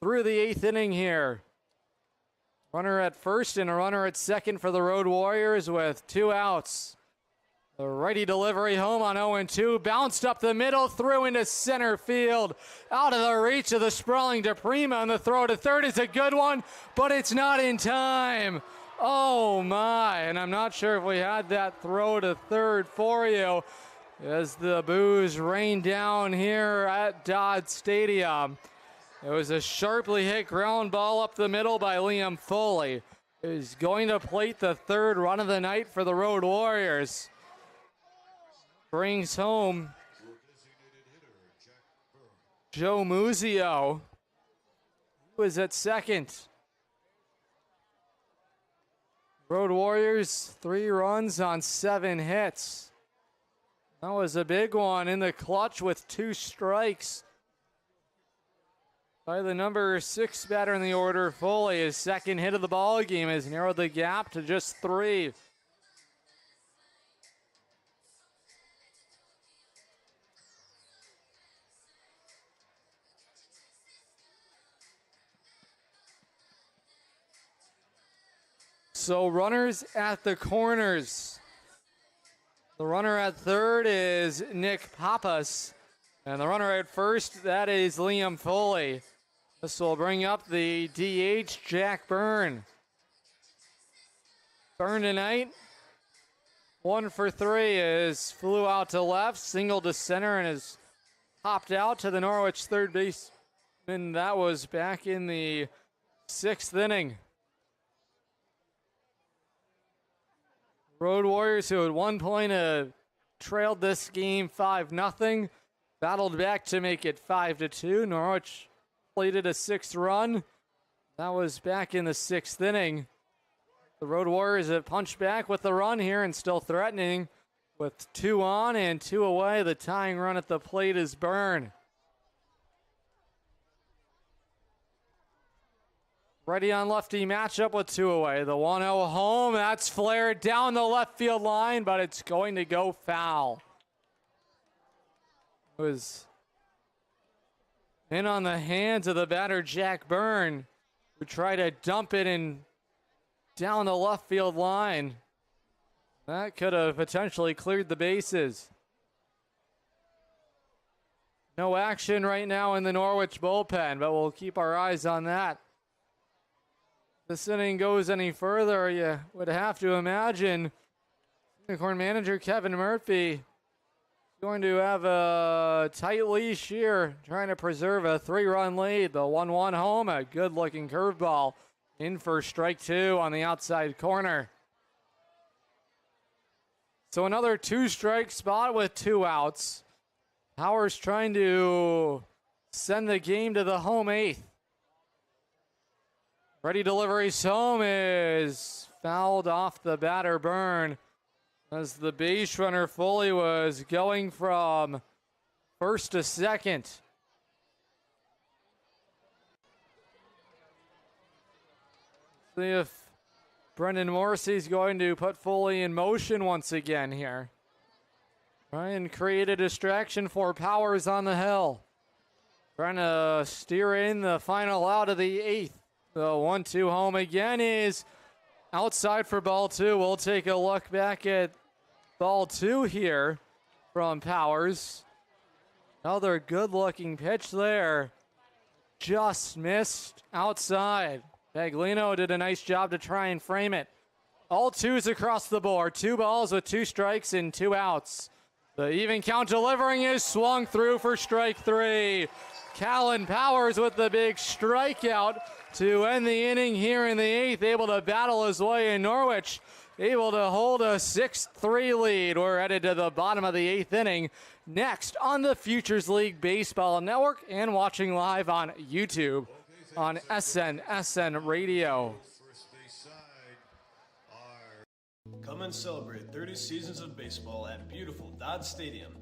through the 8th inning here. Runner at first and a runner at second for the Road Warriors with 2 outs. The righty delivery home on 0-2. Bounced up the middle, threw into center field. Out of the reach of the sprawling DePrima, and the throw to third is a good one, but it's not in time. Oh my, and I'm not sure if we had that throw to third for you as the boos rain down here at Dodd Stadium. It was a sharply hit ground ball up the middle by Liam Foley. Is going to plate the 3rd run of the night for the Road Warriors. Brings home Joe Muzio, who is at second. Road Warriors, 3 runs on 7 hits. That was a big one in the clutch with 2 strikes by the number 6 batter in the order, Foley. His second hit of the ball game has narrowed the gap to just 3. So runners at the corners. The runner at third is Nick Pappas. And the runner at first, that is Liam Foley. This will bring up the DH, Jack Byrne. Byrne tonight, 1 for 3 is flew out to left, single to center, and has hopped out to the Norwich third baseman. That was back in the 6th inning. Road Warriors, who at one point trailed this game 5-0, battled back to make it 5-2. Norwich plated a 6th run. That was back in the 6th inning. The Road Warriors have punched back with the run here and still threatening with 2 on and 2 away. The tying run at the plate is Byrne. Ready on lefty matchup with 2 away. The 1-0 home. That's flared down the left field line, but it's going to go foul. It was in on the hands of the batter, Jack Byrne, who tried to dump it in down the left field line. That could have potentially cleared the bases. No action right now in the Norwich bullpen, but we'll keep our eyes on that. If this inning goes any further, you would have to imagine Unicorn manager Kevin Murphy going to have a tight leash here, trying to preserve a 3-run lead. The 1-1 home, a good-looking curveball in for strike 2 on the outside corner. So another 2-strike spot with 2 outs. Powers trying to send the game to the home 8th. Ready deliveries home is fouled off the batter Byrne as the base runner Foley was going from first to second. See if Brendan Morrissey's going to put Foley in motion once again here. Try and create a distraction for Powers on the hill. Trying to steer in the final out of the 8th. The 1-2 home again is outside for ball 2. We'll take a look back at ball 2 here from Powers. Another good-looking pitch there. Just missed outside. Baglino did a nice job to try and frame it. All 2s across the board. 2 balls with 2 strikes and 2 outs. The even count delivering is swung through for strike 3. Callan Powers with the big strikeout to end the inning here in the 8th. Able to battle his way in Norwich. Able to hold a 6-3 lead. We're headed to the bottom of the 8th inning. Next on the Futures League Baseball Network and watching live on YouTube on SN Radio. Come and celebrate 30 seasons of baseball at beautiful Dodd Stadium.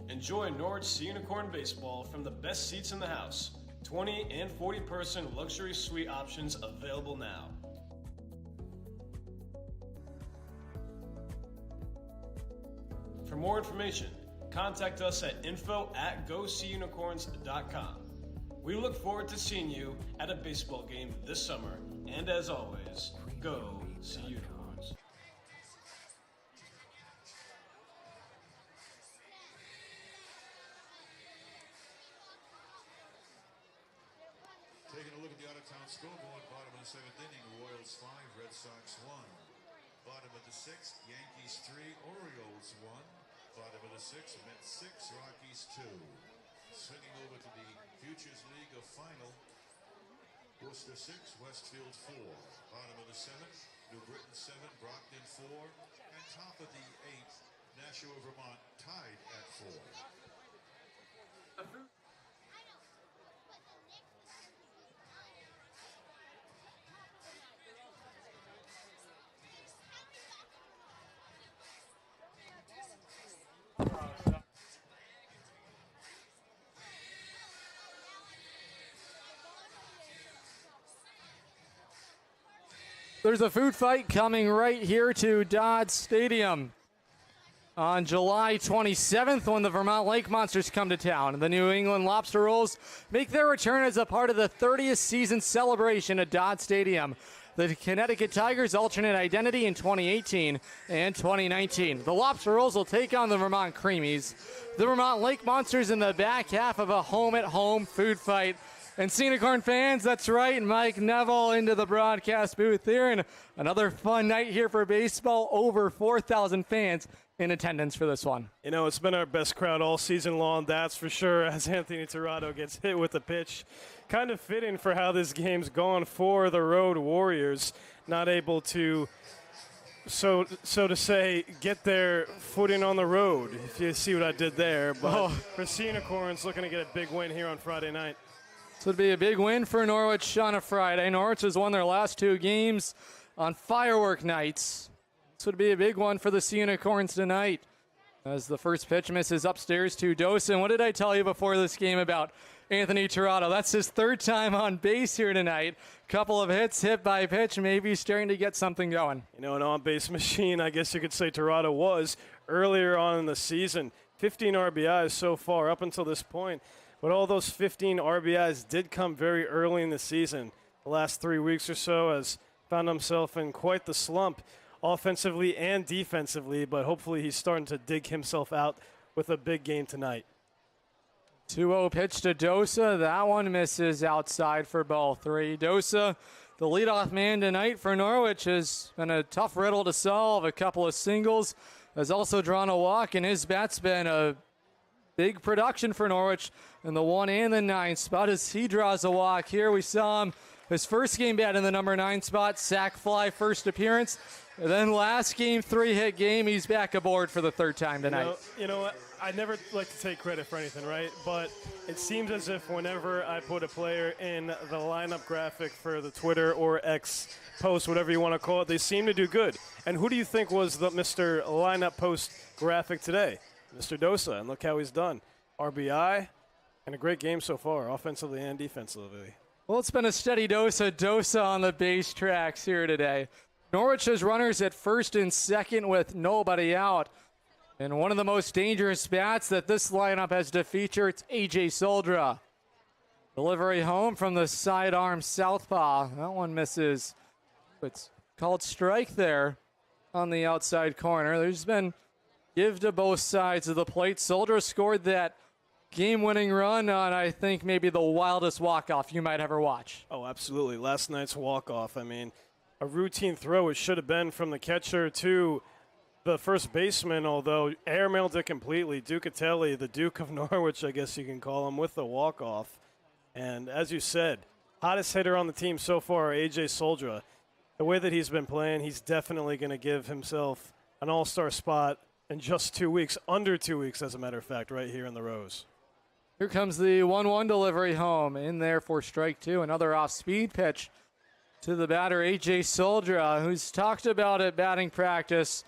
Enjoy Norwich Sea Unicorn Baseball from the best seats in the house. 20 and 40-person luxury suite options available now. For more information, contact us at info@goseaunicorns.com. We look forward to seeing you at a baseball game this summer. And as always, go Sea Unicorns. Taking a look at the out-of-town scoreboard, bottom of the 7th inning, Royals 5, Red Sox 1. Bottom of the 6th, Yankees 3, Orioles 1. Bottom of the 6th, Mets 6, Rockies 2. Swinging over to the Futures League of Final, Worcester 6, Westfield 4. Bottom of the 7th, New Britain 7, Brockton 4. And top of the 8th, Nashua, Vermont tied at 4. There's a food fight coming right here to Dodd Stadium on July 27th when the Vermont Lake Monsters come to town. The New England Lobster Rolls make their return as a part of the 30th season celebration at Dodd Stadium. The Connecticut Tigers alternate identity in 2018 and 2019. The Lobster Rolls will take on the Vermont Creamies. The Vermont Lake Monsters in the back half of a home-at-home food fight And Unicorn fans, that's right, Mike Neville into the broadcast booth here. And another fun night here for baseball. Over 4,000 fans in attendance for this one. You know, it's been our best crowd all season long, that's for sure, as Anthony Tirado gets hit with a pitch. Kind of fitting for how this game's gone for the Road Warriors. Not able to, so to say, get their footing on the road, if you see what I did there. But for Unicorns, looking to get a big win here on Friday night. So it'd be a big win for Norwich on a Friday. Norwich has won their last 2 games on firework nights. This would be a big one for the Unicorns tonight. As the first pitch misses upstairs to Dosen. What did I tell you before this game about Anthony Tirado? That's his 3rd time on base here tonight. Couple of hits, hit by pitch, maybe starting to get something going. You know, an on-base machine, I guess you could say Tirado was earlier on in the season. 15 RBIs so far up until this point. But all those 15 RBIs did come very early in the season. The last 3 weeks or so has found himself in quite the slump, offensively and defensively, but hopefully he's starting to dig himself out with a big game tonight. 2-0 pitch to Dosa. That one misses outside for ball 3. Dosa, the leadoff man tonight for Norwich, has been a tough riddle to solve. A couple of singles, has also drawn a walk, and his bat's been a big production for Norwich in the 1 and the 9 spot as he draws a walk. Here we saw him, his first game bat in the number 9 spot, sac fly first appearance. And then last game, 3-hit game, he's back aboard for the 3rd time tonight. You know, I never like to take credit for anything, right? But it seems as if whenever I put a player in the lineup graphic for the Twitter or X post, whatever you want to call it, they seem to do good. And who do you think was the Mr. Lineup Post graphic today? Mr. Dosa, and look how he's done. RBI, and a great game so far, offensively and defensively. Well, it's been a steady Dosa on the base tracks here today. Norwich has runners at first and second with nobody out. And one of the most dangerous bats that this lineup has to feature, it's A.J. Soldra. Delivery home from the sidearm southpaw. That one misses. It's called strike there on the outside corner. There's been give to both sides of the plate. Soldra scored that game-winning run on, I think, maybe the wildest walk-off you might ever watch. Oh, absolutely. Last night's walk-off, I mean, a routine throw it should have been from the catcher to the first baseman, although airmailed it completely. Ducatelli, the Duke of Norwich, I guess you can call him, with the walk-off. And as you said, hottest hitter on the team so far, A.J. Soldra. The way that he's been playing, he's definitely going to give himself an all-star spot in just 2 weeks, under 2 weeks, as a matter of fact, right here in the Rose. Here comes the 1-1 delivery home. In there for strike 2. Another off-speed pitch to the batter, A.J. Soldra, who's talked about at batting practice.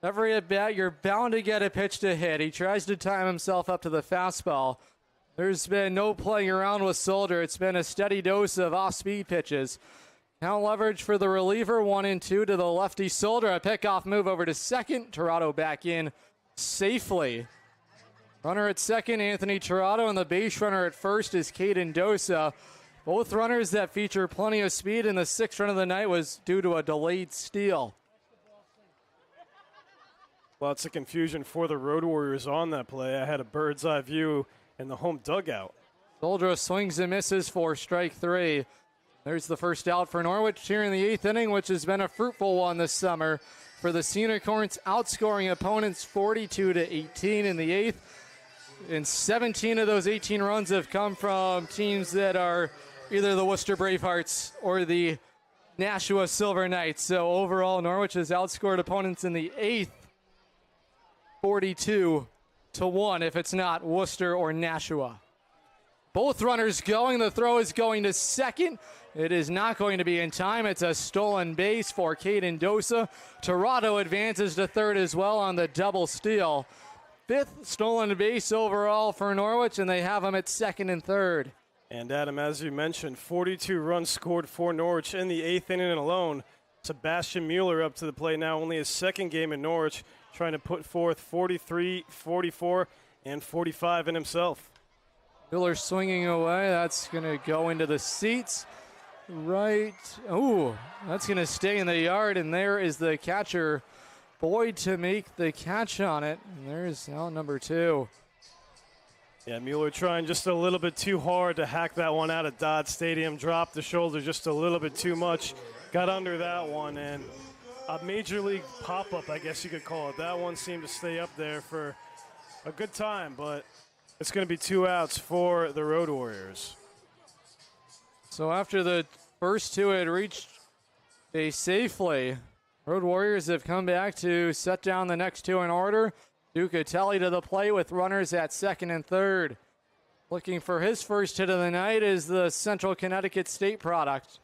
Every at-bat, you're bound to get a pitch to hit. He tries to time himself up to the fastball. There's been no playing around with Soldra. It's been a steady dose of off-speed pitches. Count leverage for the reliever, 1-2 to the lefty Soldra. A pickoff move over to second. Tirado back in safely. Runner at second, Anthony Tirado, and the base runner at first is Caden Dosa. Both runners that feature plenty of speed, and the 6th run of the night was due to a delayed steal. Lots of confusion for the Road Warriors on that play. I had a bird's eye view in the home dugout. Soldra swings and misses for strike 3. There's the first out for Norwich here in the 8th inning, which has been a fruitful one this summer for the Unicorns, outscoring opponents 42-18 in the 8th. And 17 of those 18 runs have come from teams that are either the Worcester Bravehearts or the Nashua Silver Knights. So overall, Norwich has outscored opponents in the 8th 42-1 if it's not Worcester or Nashua. Both runners going. The throw is going to second. It is not going to be in time. It's a stolen base for Caden Dosa. Tirado advances to third as well on the double steal. 5th stolen base overall for Norwich, and they have him at second and third. And Adam, as you mentioned, 42 runs scored for Norwich in the 8th inning alone. Sebastian Mueller up to the plate now, only his 2nd game in Norwich, trying to put forth 43, 44, and 45 in himself. Mueller swinging away. That's going to go into the seats. Right. Ooh, that's going to stay in the yard, and there is the catcher, Boyd, to make the catch on it. And there's out number 2. Yeah, Mueller trying just a little bit too hard to hack that one out of Dodd Stadium. Dropped the shoulder just a little bit too much. Got under that one, and a major league pop-up, I guess you could call it. That one seemed to stay up there for a good time, but it's going to be 2 outs for the Road Warriors. So after the first two had reached base safely, Road Warriors have come back to set down the next two in order. Ducatelli to the plate with runners at second and third. Looking for his first hit of the night is the Central Connecticut State product,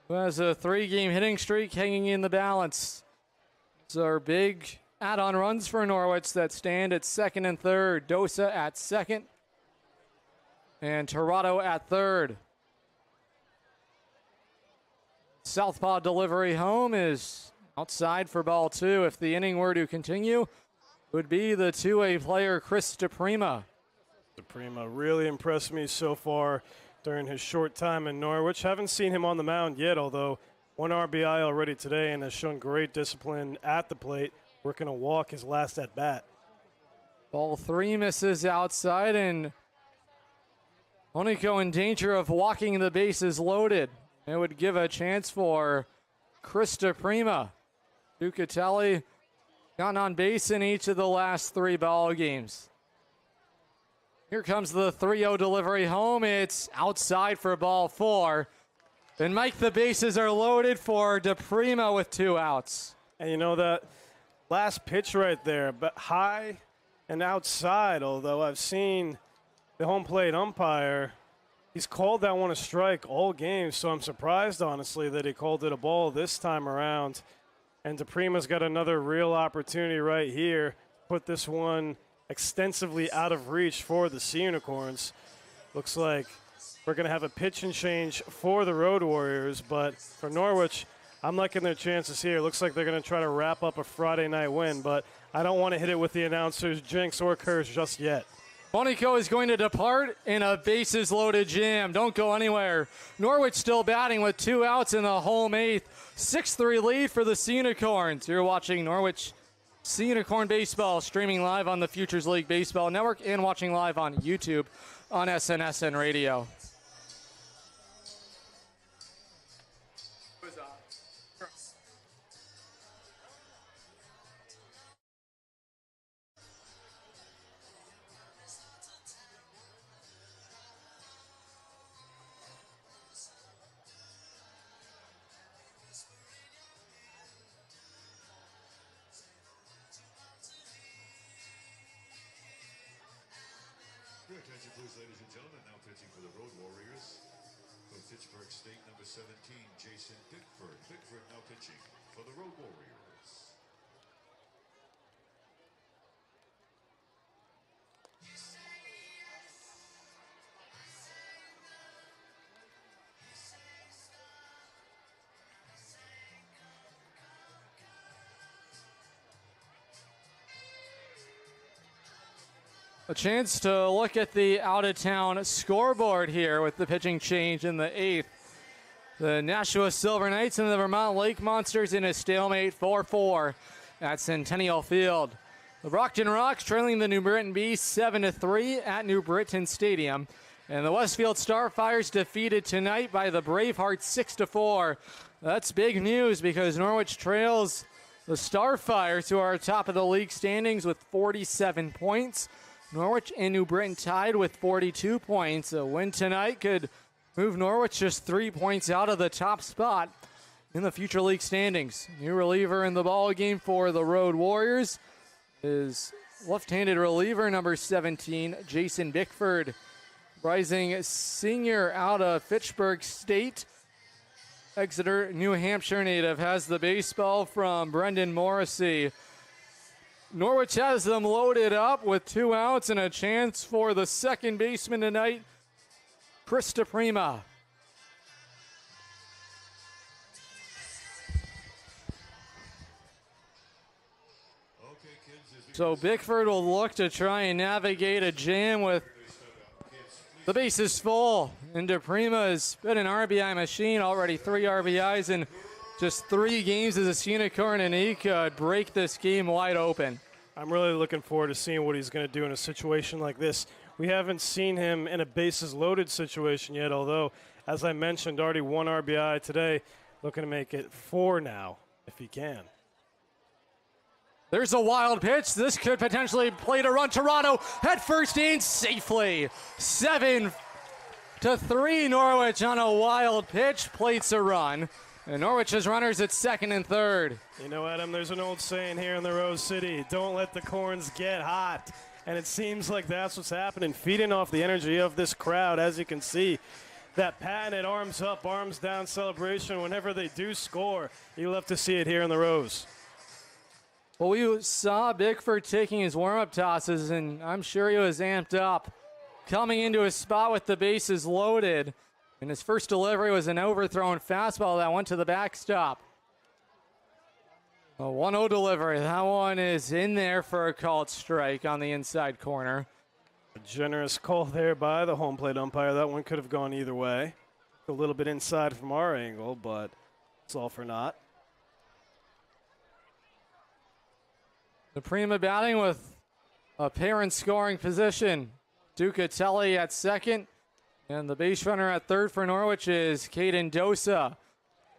who has a 3-game hitting streak hanging in the balance. These are big add-on runs for Norwich that stand at second and third. Dosa at second and Torado at third. Southpaw delivery home is outside for ball 2. If the inning were to continue, would be the 2A player Chris DePrima. DePrima really impressed me so far during his short time in Norwich. Haven't seen him on the mound yet, although 1 RBI already today and has shown great discipline at the plate, working a walk his last at bat. Ball 3 misses outside, and Monico in danger of walking the bases loaded. It would give a chance for Chris DePrima. Ducatelli gotten on base in each of the last 3 ball games. Here comes the 3-0 delivery home. It's outside for ball 4. And Mike, the bases are loaded for DePrima with 2 outs. And you know that last pitch right there, but high and outside, although I've seen the home plate umpire, he's called that one a strike all game, so I'm surprised, honestly, that he called it a ball this time around. And DePrima's got another real opportunity right here. Put this one extensively out of reach for the Sea Unicorns. Looks like we're going to have a pitch and change for the Road Warriors, but for Norwich, I'm liking their chances here. Looks like they're going to try to wrap up a Friday night win, but I don't want to hit it with the announcers' jinx or curse just yet. Monico is going to depart in a bases-loaded jam. Don't go anywhere. Norwich still batting with 2 outs in the home 8th. 6-3 lead for the Sea Unicorns. You're watching Norwich Sea Unicorn Baseball, streaming live on the Futures League Baseball Network and watching live on YouTube on SNSN Radio. Your attention, please, ladies and gentlemen. Now pitching for the Road Warriors. From Pittsburgh State, number 17, Jason Bickford. Bickford now pitching for the Road Warriors. A chance to look at the out-of-town scoreboard here with the pitching change in the 8th. The Nashua Silver Knights and the Vermont Lake Monsters in a stalemate 4-4 at Centennial Field. The Brockton Rocks trailing the New Britain Bees 7-3 at New Britain Stadium. And the Westfield Starfires defeated tonight by the Bravehearts 6-4. That's big news because Norwich trails the Starfires, who are top of the league standings with 47 points. Norwich and New Britain tied with 42 points. A win tonight could move Norwich just 3 points out of the top spot in the Future League standings. New reliever in the ball game for the Road Warriors is left-handed reliever number 17, Jason Bickford. Rising senior out of Fitchburg State, Exeter, New Hampshire native, has the baseball from Brendan Morrissey. Norwich has them loaded up with 2 outs and a chance for the second baseman tonight, Chris DePrima. So Bickford will look to try and navigate a jam with the bases full. And DePrima has been an RBI machine, already 3 RBIs in just 3 games as a Unicorn, and he could break this game wide open. I'm really looking forward to seeing what he's going to do in a situation like this. We haven't seen him in a bases-loaded situation yet, although, as I mentioned, already 1 RBI today, looking to make it 4 now, if he can. There's a wild pitch. This could potentially play to run. Toronto at first in safely. 7-3 Norwich on a wild pitch. Plates a run. And Norwich has runners at second and third. You know, Adam, there's an old saying here in the Rose City, don't let the corns get hot. And it seems like that's what's happening, feeding off the energy of this crowd. As you can see, that patented arms up, arms down celebration whenever they do score. You love to see it here in the Rose. Well, we saw Bickford taking his warm-up tosses, and I'm sure he was amped up. Coming into his spot with the bases loaded. And his first delivery was an overthrown fastball that went to the backstop. A 1-0 delivery. That one is in there for a called strike on the inside corner. A generous call there by the home plate umpire. That one could have gone either way. A little bit inside from our angle, but it's all for naught. Prima batting with a pair in scoring position. Ducatelli at second. And the base runner at third for Norwich is Caden Dosa.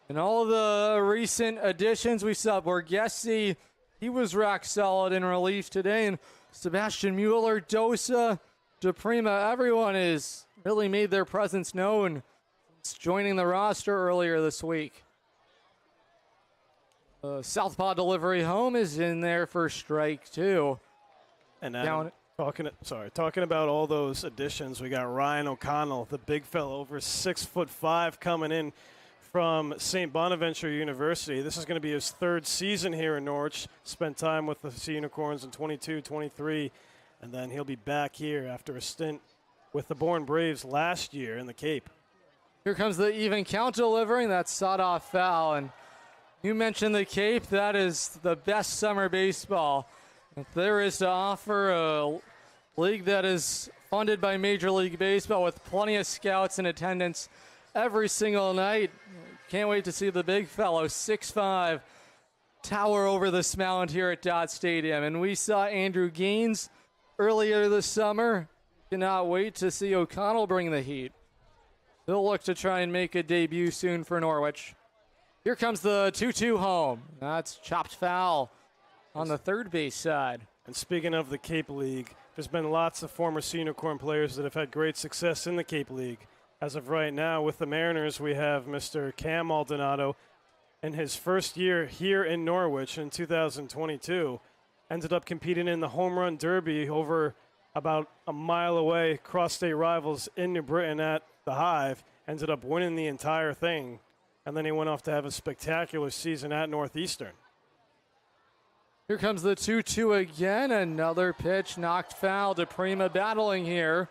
And all the recent additions we saw, Borghese, he was rock solid in relief today. And Sebastian Mueller, Dosa, DePrima, everyone has really made their presence known since joining the roster earlier this week. Southpaw delivery home is in there for strike two. And Adam, talking about all those additions, we got Ryan O'Connell, the big fellow, over 6'5", coming in from St. Bonaventure University. This is going to be his third season here in Norwich. Spent time with the Sea Unicorns in 22, 23, and then he'll be back here after a stint with the Bourne Braves last year in the Cape. Here comes the even count delivery. That's sawed-off foul. And you mentioned the Cape. That is the best summer baseball if there is to offer, a league that is funded by Major League Baseball with plenty of scouts in attendance every single night. Can't wait to see the big fellow, 6'5", tower over this mound here at Dodd Stadium. And we saw Andrew Gaines earlier this summer. Cannot wait to see O'Connell bring the heat. He'll look to try and make a debut soon for Norwich. Here comes the 2-2 home. That's chopped foul on the third base side. And speaking of the Cape League, there's been lots of former Sea Unicorn players that have had great success in the Cape League. As of right now, with the Mariners, we have Mr. Cam Maldonado. In his first year here in Norwich in 2022, ended up competing in the Home Run Derby over about a mile away, cross-state rivals in New Britain at the Hive. Ended up winning the entire thing. And then he went off to have a spectacular season at Northeastern. Here comes the 2-2 again. Another pitch knocked foul. DePrima battling here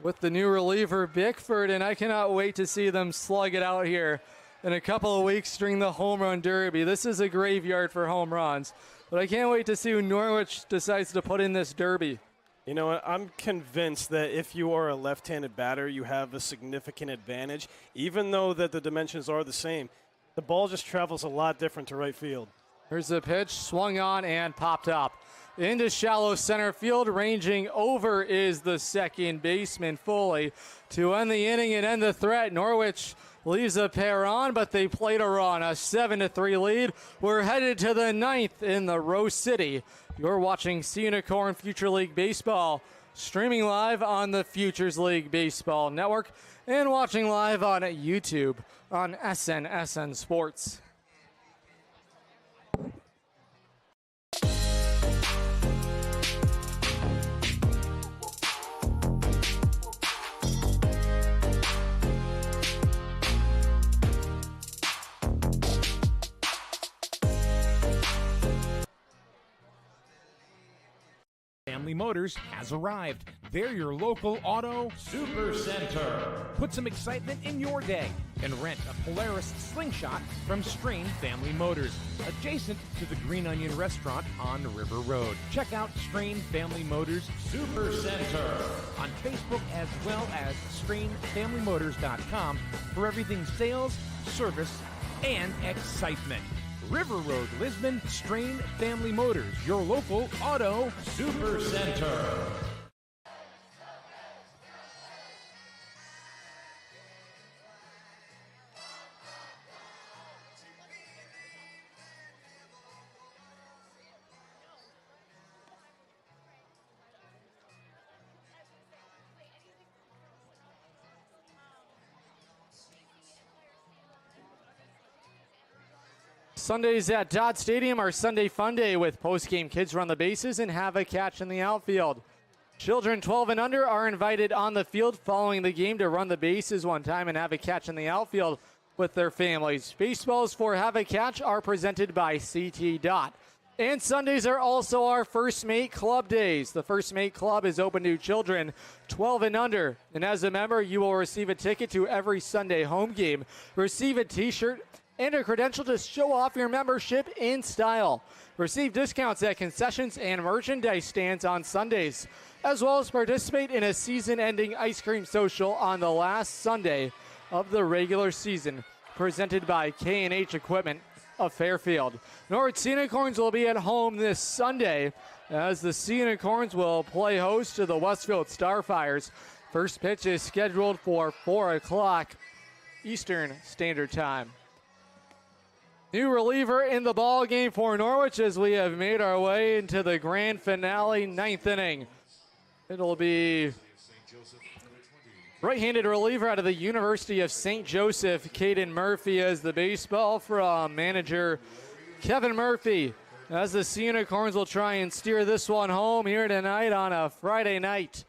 with the new reliever Bickford, and I cannot wait to see them slug it out here in a couple of weeks during the Home Run Derby. This is a graveyard for home runs, but I can't wait to see who Norwich decides to put in this derby. You know what? I'm convinced that if you are a left-handed batter, you have a significant advantage, even though that the dimensions are the same. The ball just travels a lot different to right field. Here's the pitch, swung on and popped up. Into shallow center field, ranging over is the second baseman Foley to end the inning and end the threat. Norwich leaves a pair on, but they played a run, a 7-3 lead. We're headed to the ninth in the Rose City. You're watching Sea Unicorn Future League Baseball, streaming live on the Futures League Baseball Network and watching live on YouTube on SNSN Sports. Family Motors has arrived. They're your local auto super center. Put some excitement in your day and rent a Polaris Slingshot from Strain Family Motors, adjacent to the Green Onion Restaurant on River Road. Check out Strain Family Motors Super Center on Facebook as well as strainfamilymotors.com for everything sales, service, and excitement. River Road, Lisbon, Strain Family Motors, your local auto super center. Sundays at Dodd Stadium are Sunday Fun Day with post-game kids run the bases and have a catch in the outfield. Children 12 and under are invited on the field following the game to run the bases one time and have a catch in the outfield with their families. Baseballs for Have a Catch are presented by CT Dot. And Sundays are also our First Mate Club days. The First Mate Club is open to children 12 and under. And as a member, you will receive a ticket to every Sunday home game, receive a t-shirt, and a credential to show off your membership in style. Receive discounts at concessions and merchandise stands on Sundays, as well as participate in a season-ending ice cream social on the last Sunday of the regular season, presented by K&H Equipment of Fairfield. Norwich Unicorns will be at home this Sunday as the Unicorns will play host to the Westfield Starfires. First pitch is scheduled for 4 o'clock Eastern Standard Time. New reliever in the ball game for Norwich as we have made our way into the grand finale, 9th inning. It'll be right-handed reliever out of the University of St. Joseph, Caden Murphy, as the baseball from manager Kevin Murphy, as the Unicorns will try and steer this one home here tonight on a Friday night,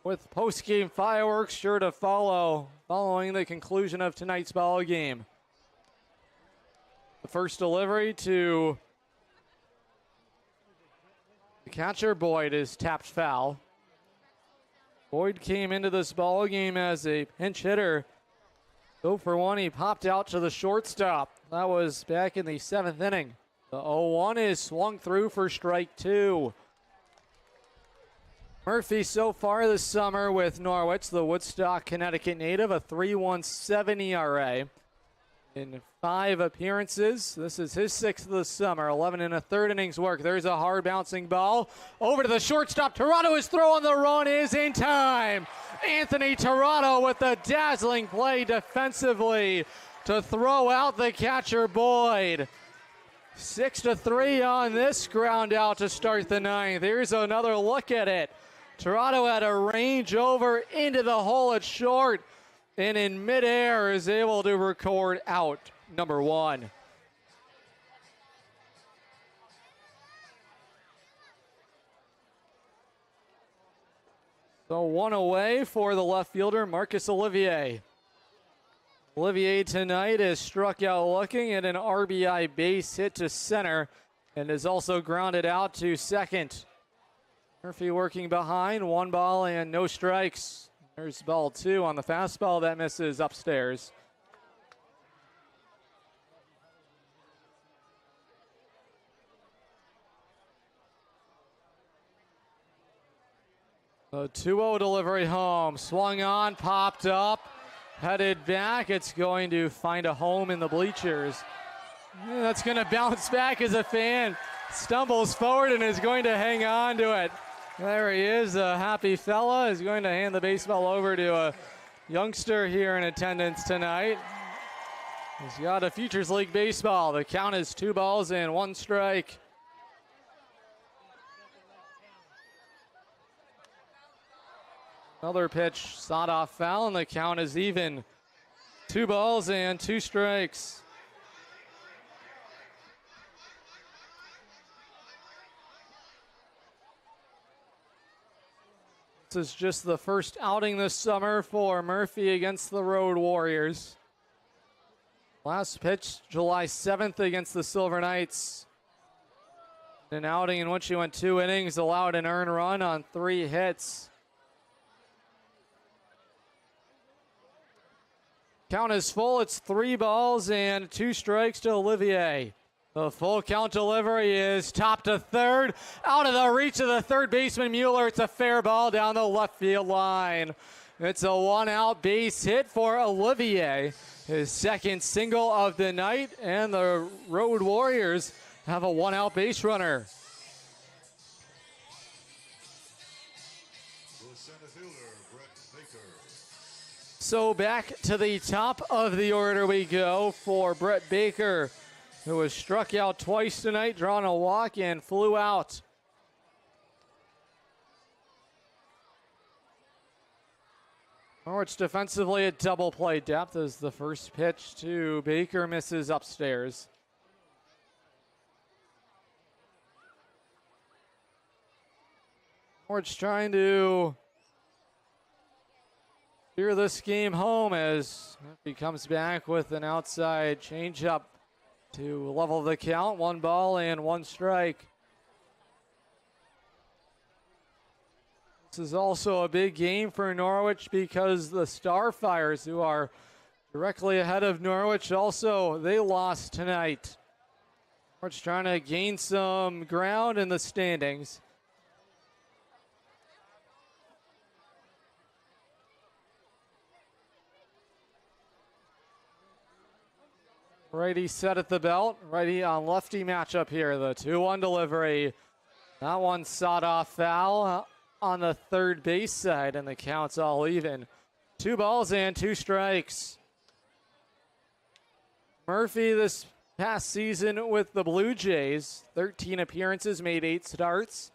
with post-game fireworks sure to follow following the conclusion of tonight's ball game. The first delivery to the catcher, Boyd, is tapped foul. Boyd came into this ball game as a pinch hitter. 0 for 1, he popped out to the shortstop. That was back in the 7th inning. The 0-1 is swung through for strike 2. Murphy so far this summer with Norwich, the Woodstock, Connecticut native, a 3.17 ERA. In 5 appearances. This is his 6th of the summer. 11 and a third innings work. There's a hard bouncing ball. Over to the shortstop. Tirado is throwing. The run is in time. Anthony Tirado with the dazzling play defensively to throw out the catcher, Boyd. 6-3 on this ground out to start the 9th. Here's another look at it. Tirado had a range over into the hole at short, and in midair is able to record out number 1. So 1 away for the left fielder, Marcus Olivier. Olivier tonight is struck out looking at an RBI base hit to center and is also grounded out to second. Murphy working behind, 1 ball and no strikes. There's ball 2 on the fastball that misses upstairs. The 2-0 delivery home, swung on, popped up, headed back. It's going to find a home in the bleachers. Yeah, that's going to bounce back as a fan stumbles forward and is going to hang on to it. There he is, a happy fella, is going to hand the baseball over to a youngster here in attendance tonight. He's got a Futures League baseball. The count is 2 balls and 1 strike. Another pitch, sawed off foul, and the count is even. 2 balls and 2 strikes. This is just the first outing this summer for Murphy against the Road Warriors. Last pitch, July 7th against the Silver Knights. An outing in which he went 2 innings, allowed an earned run on 3 hits. Count is full. It's 3 balls and 2 strikes to Olivier. The full count delivery is top to third. Out of the reach of the third baseman, Mueller. It's a fair ball down the left field line. It's a one-out base hit for Olivier, his second single of the night, and the Road Warriors have a one-out base runner. So back to the top of the order we go for Brett Baker, who was struck out twice tonight, drawn a walk, and flew out. Norwich defensively at double play depth as the first pitch to Baker misses upstairs. Norwich trying to steer this game home as he comes back with an outside changeup to level the count. 1 ball and 1 strike. This is also a big game for Norwich because the Starfires, who are directly ahead of Norwich, also they lost tonight. Norwich trying to gain some ground in the standings. Righty set at the belt. Righty on lefty matchup here. The 2-1 delivery. That one sawed off foul on the third base side, and the count's all even. 2 balls and 2 strikes. Murphy this past season with the Blue Jays, 13 appearances, made 8 starts.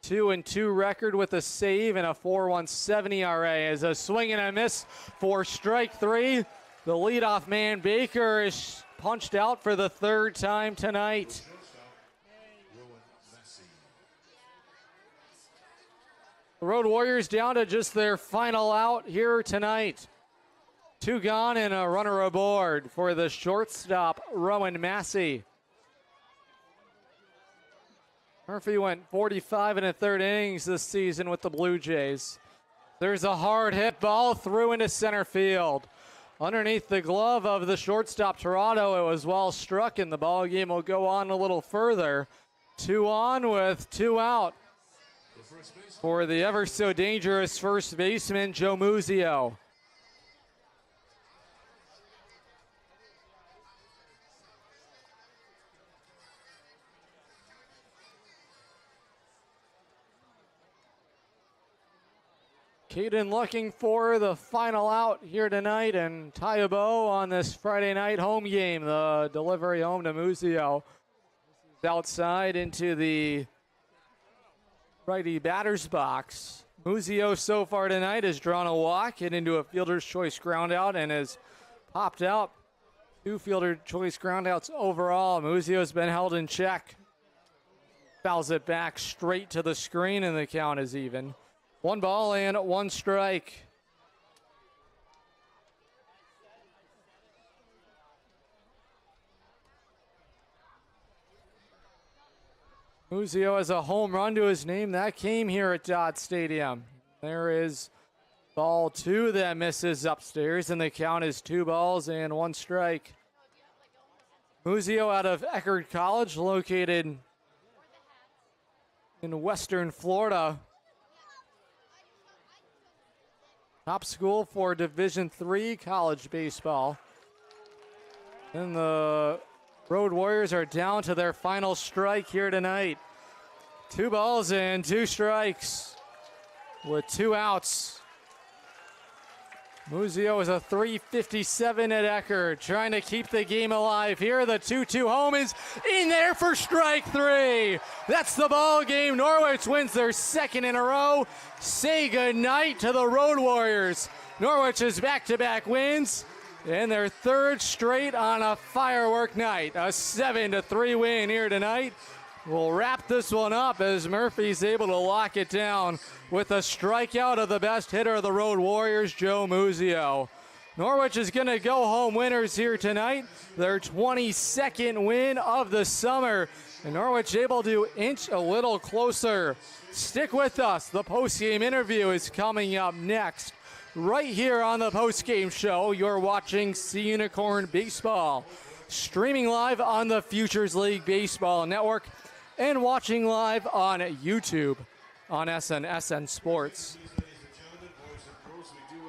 2-2 record with a save and a 4.17 ERA. As a swing and a miss for strike 3. The leadoff man, Baker, is punched out for the 3rd time tonight. The Road Warriors down to just their final out here tonight. 2 gone and a runner aboard for the shortstop, Rowan Massey. Murphy went 45 1/3 innings this season with the Blue Jays. There's a hard hit ball through into center field. Underneath the glove of the shortstop, Toronto, it was well struck, and the ball game will go on a little further. 2 on with 2 out for the ever so dangerous first baseman, Joe Muzio. Caden looking for the final out here tonight and tie a bow on this Friday night home game. The delivery home to Muzio. Outside into the righty batter's box. Muzio so far tonight has drawn a walk, hit into a fielder's choice ground out, and has popped out. 2 fielder choice ground outs overall. Muzio's been held in check. Fouls it back straight to the screen, and the count is even. 1 ball and 1 strike. Muzio has a home run to his name. That came here at Dodd Stadium. There is ball 2 that misses upstairs, and the count is 2 balls and 1 strike. Muzio out of Eckerd College, located in Western Florida. Top school for Division III college baseball. And the Road Warriors are down to their final strike here tonight. 2 balls and 2 strikes with 2 outs. Muzio is a 357 at Eckerd, trying to keep the game alive. Here the 2-2 home is in there for strike 3. That's the ball game. Norwich wins their 2nd in a row. Say goodnight to the Road Warriors. Norwich's back-to-back wins and their 3rd straight on a firework night. A 7-3 win here tonight. We'll wrap this one up as Murphy's able to lock it down with a strikeout of the best hitter of the Road Warriors, Joe Muzio. Norwich is going to go home winners here tonight. Their 22nd win of the summer. And Norwich able to inch a little closer. Stick with us. The post-game interview is coming up next. Right here on the post-game show, you're watching Sea Unicorn Baseball. Streaming live on the Futures League Baseball Network and watching live on YouTube on SN Sports. Ladies and gentlemen, boys and girls, we do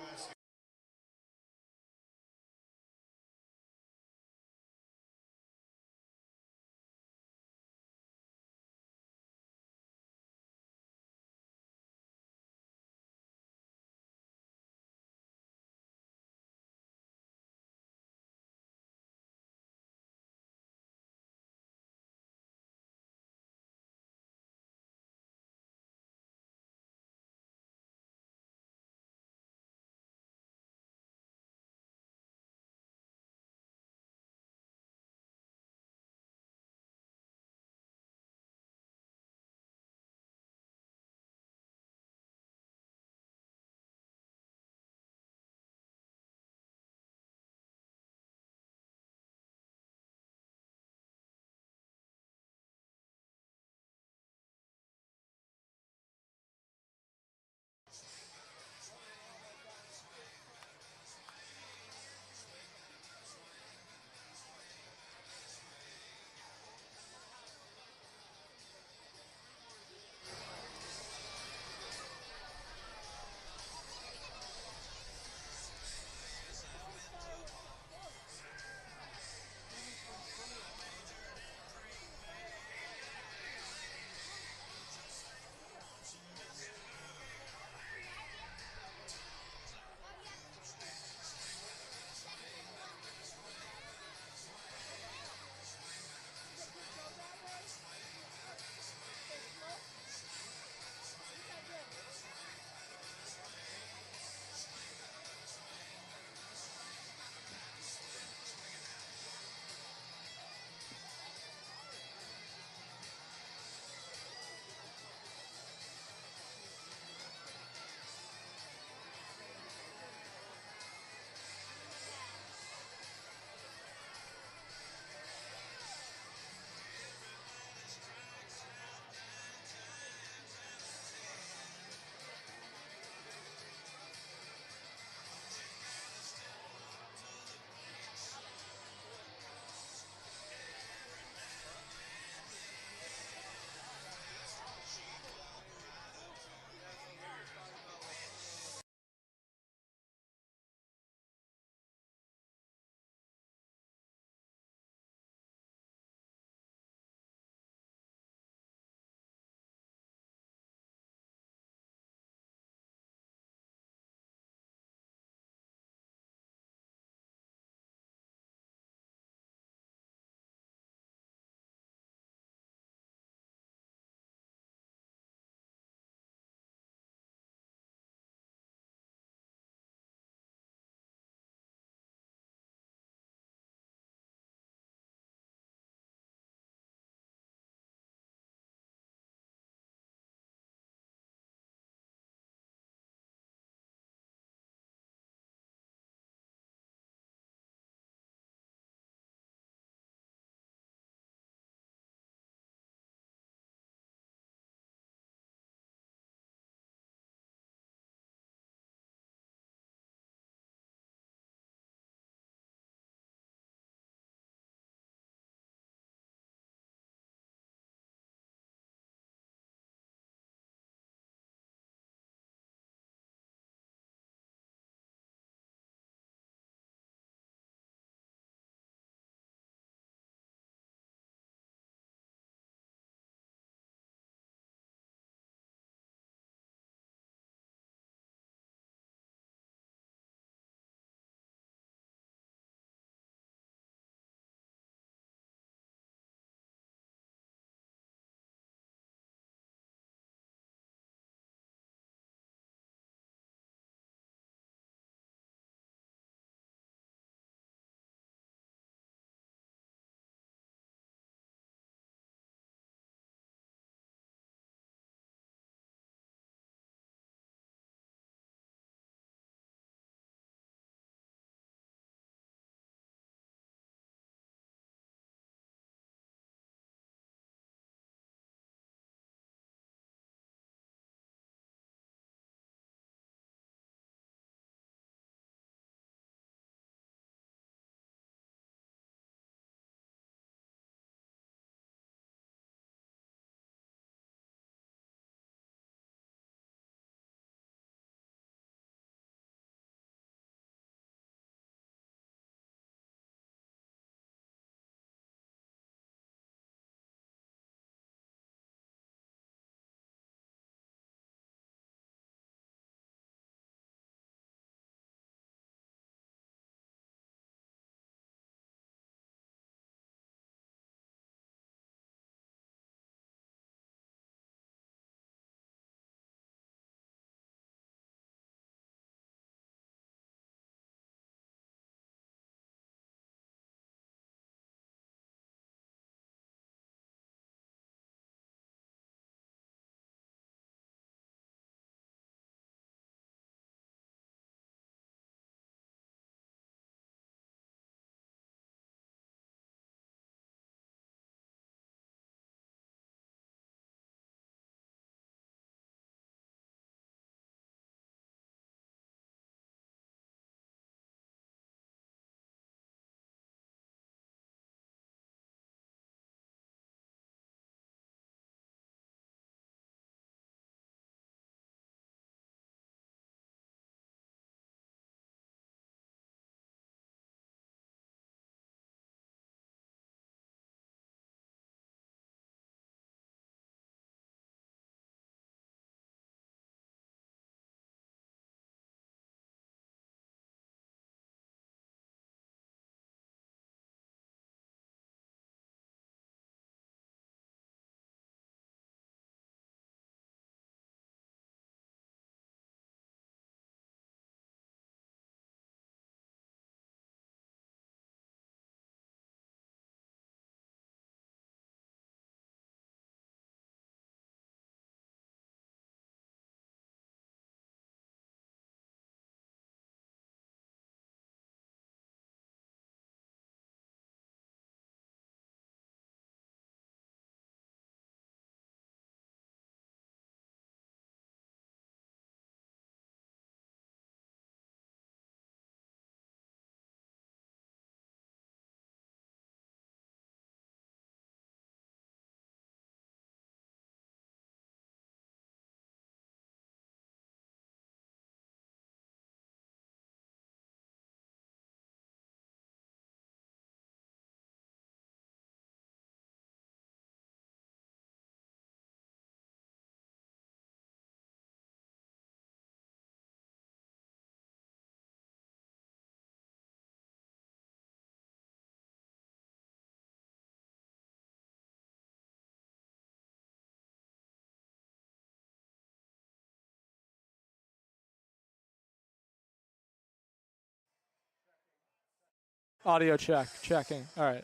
Audio checking. All right.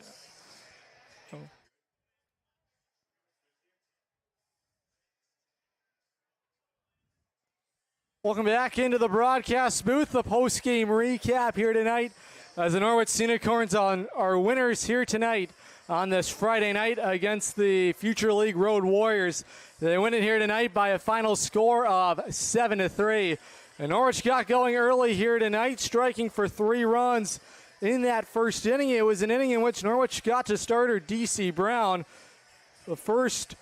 Oh. Welcome back into the broadcast booth. The post-game recap here tonight as the Norwich Unicorns are winners here tonight on this Friday night against the Future League Road Warriors. They win it here tonight by a final score of 7-3. And Norwich got going early here tonight, striking for 3 runs in that first inning. It was an inning in which Norwich got to starter DC Brown. The first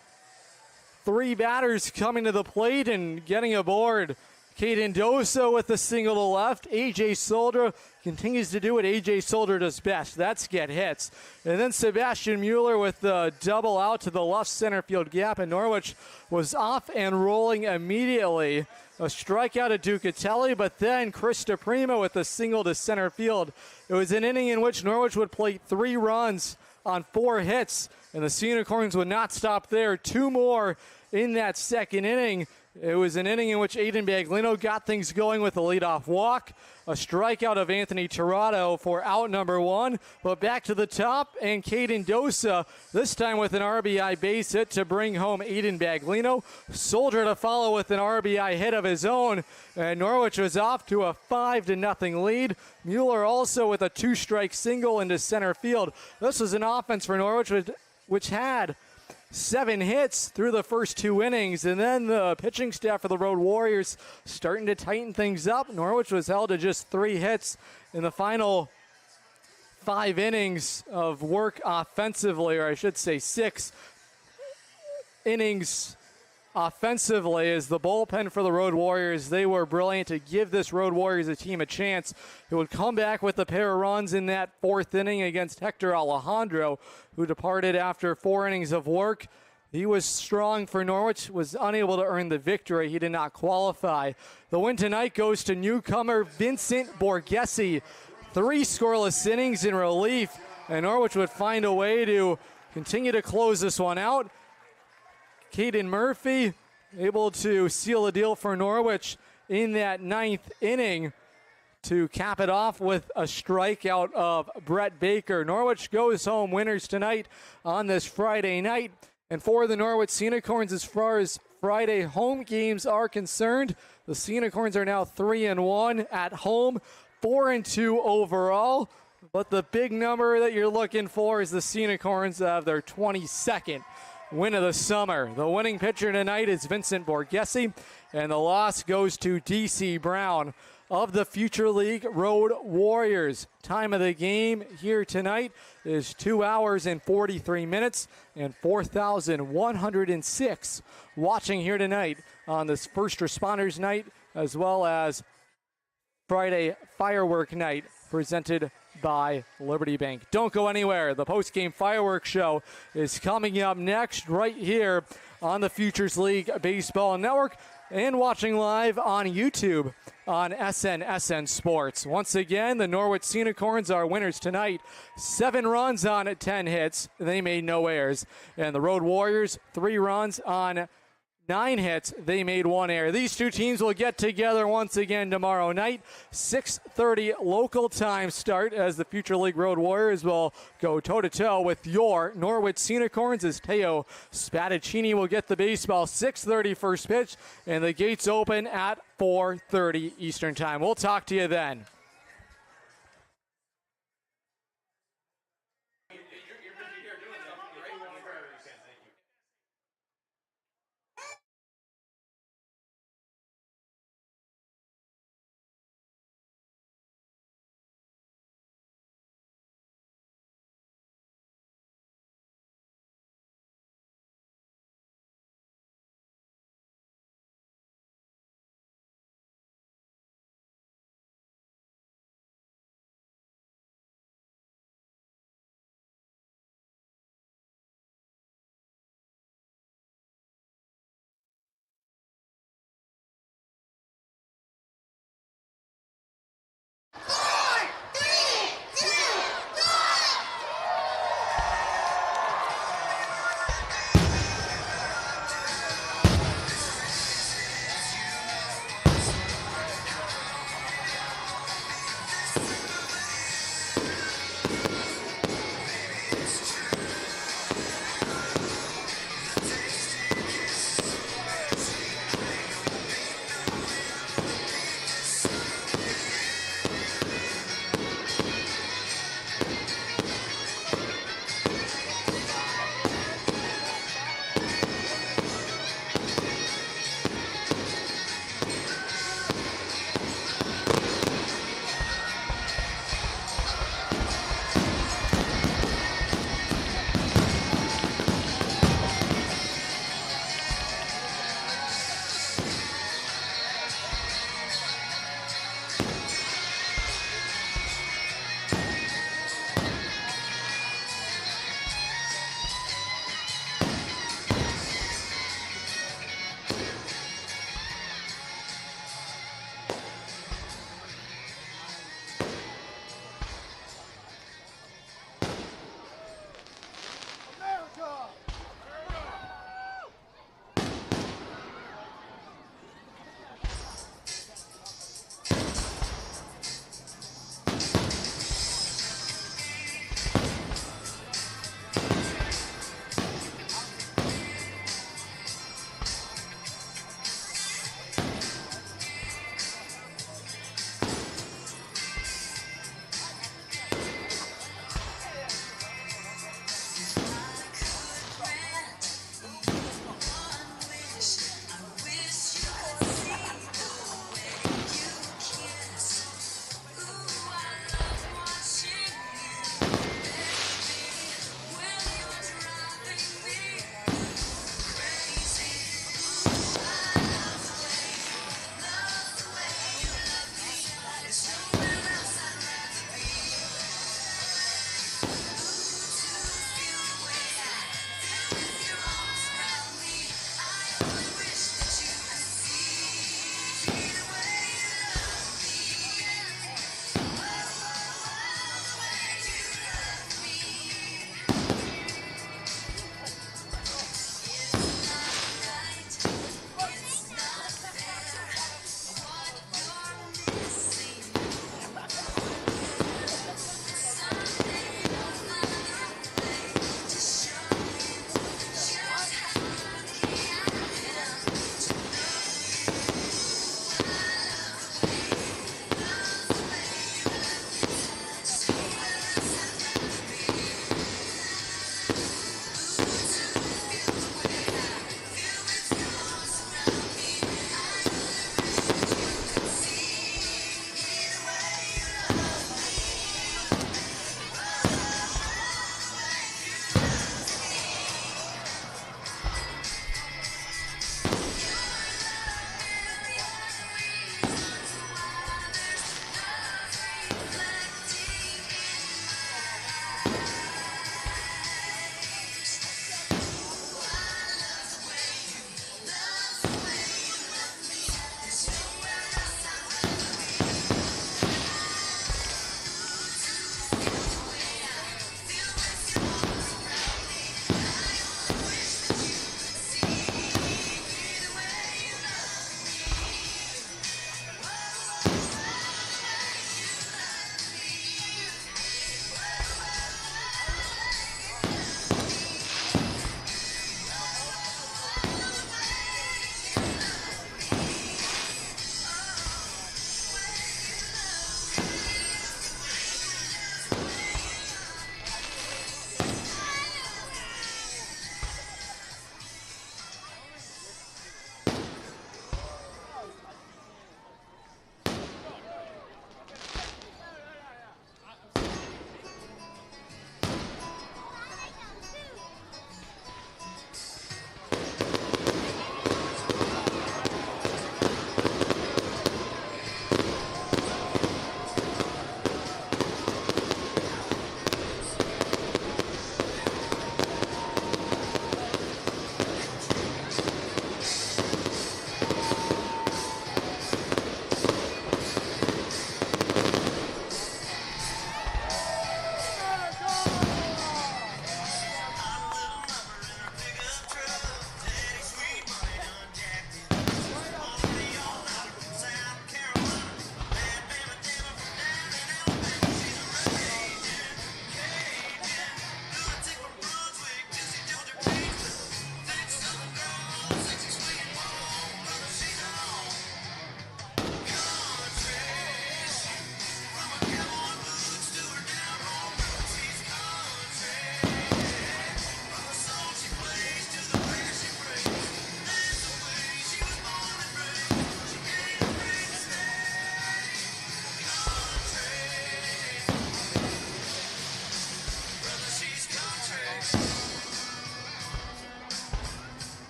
3 batters coming to the plate and getting aboard. Caden Dosa with a single to left. AJ Solder continues to do what AJ Solder does best. That's get hits. And then Sebastian Mueller with the double out to the left center field gap. And Norwich was off and rolling immediately. A strikeout of Ducatelli, but then Chris DePrima with a single to center field. It was an inning in which Norwich would plate 3 runs on 4 hits. And the Unicorns would not stop there. 2 more in that second inning. It was an inning in which Aiden Baglino got things going with a leadoff walk, a strikeout of Anthony Tirado for out number 1, but back to the top, and Caden Dosa, this time with an RBI base hit to bring home Aiden Baglino. Soldier to follow with an RBI hit of his own, and Norwich was off to a 5-0 lead. Mueller also with a 2-strike single into center field. This was an offense for Norwich which had 7 hits through the first 2 innings, and then the pitching staff for the Road Warriors starting to tighten things up. Norwich was held to just 3 hits in the final 5 innings of work offensively, or I should say 6 innings offensively as the bullpen for the Road Warriors, they were brilliant to give this Road Warriors team a chance. It would come back with a pair of runs in that 4th inning against Hector Alejandro, who departed after 4 innings of work. He was strong for Norwich, was unable to earn the victory. He did not qualify. The win tonight goes to newcomer Vincent Borghese. 3 scoreless innings in relief, and Norwich would find a way to continue to close this one out. Caden Murphy able to seal the deal for Norwich in that 9th inning to cap it off with a strikeout of Brett Baker. Norwich goes home winners tonight on this Friday night. And for the Norwich Unicorns, as far as Friday home games are concerned, the Unicorns are now 3-1 at home, 4-2 overall. But the big number that you're looking for is the Unicorns have their 22nd win of the summer. The winning pitcher tonight is Vincent Borghese, and the loss goes to DC Brown of the Future League Road Warriors. Time of the game here tonight is 2 hours and 43 minutes and 4,106 watching here tonight on this First Responders Night, as well as Friday Firework Night presented by Liberty Bank. Don't go anywhere. The post-game fireworks show is coming up next right here on the Futures League Baseball Network and watching live on YouTube on SN Sports. Once again, the Norwich Unicorns are winners tonight. 7 runs on 10 hits. They made no errors. And the Road Warriors, 3 runs on 9 hits. They made 1 error. These 2 teams will get together once again tomorrow night. 6:30 local time start as the Future League Road Warriors will go toe-to-toe with your Norwich Unicorns as Teo Spadaccini will get the baseball. 6:30 first pitch, and the gates open at 4:30 Eastern Time. We'll talk to you then.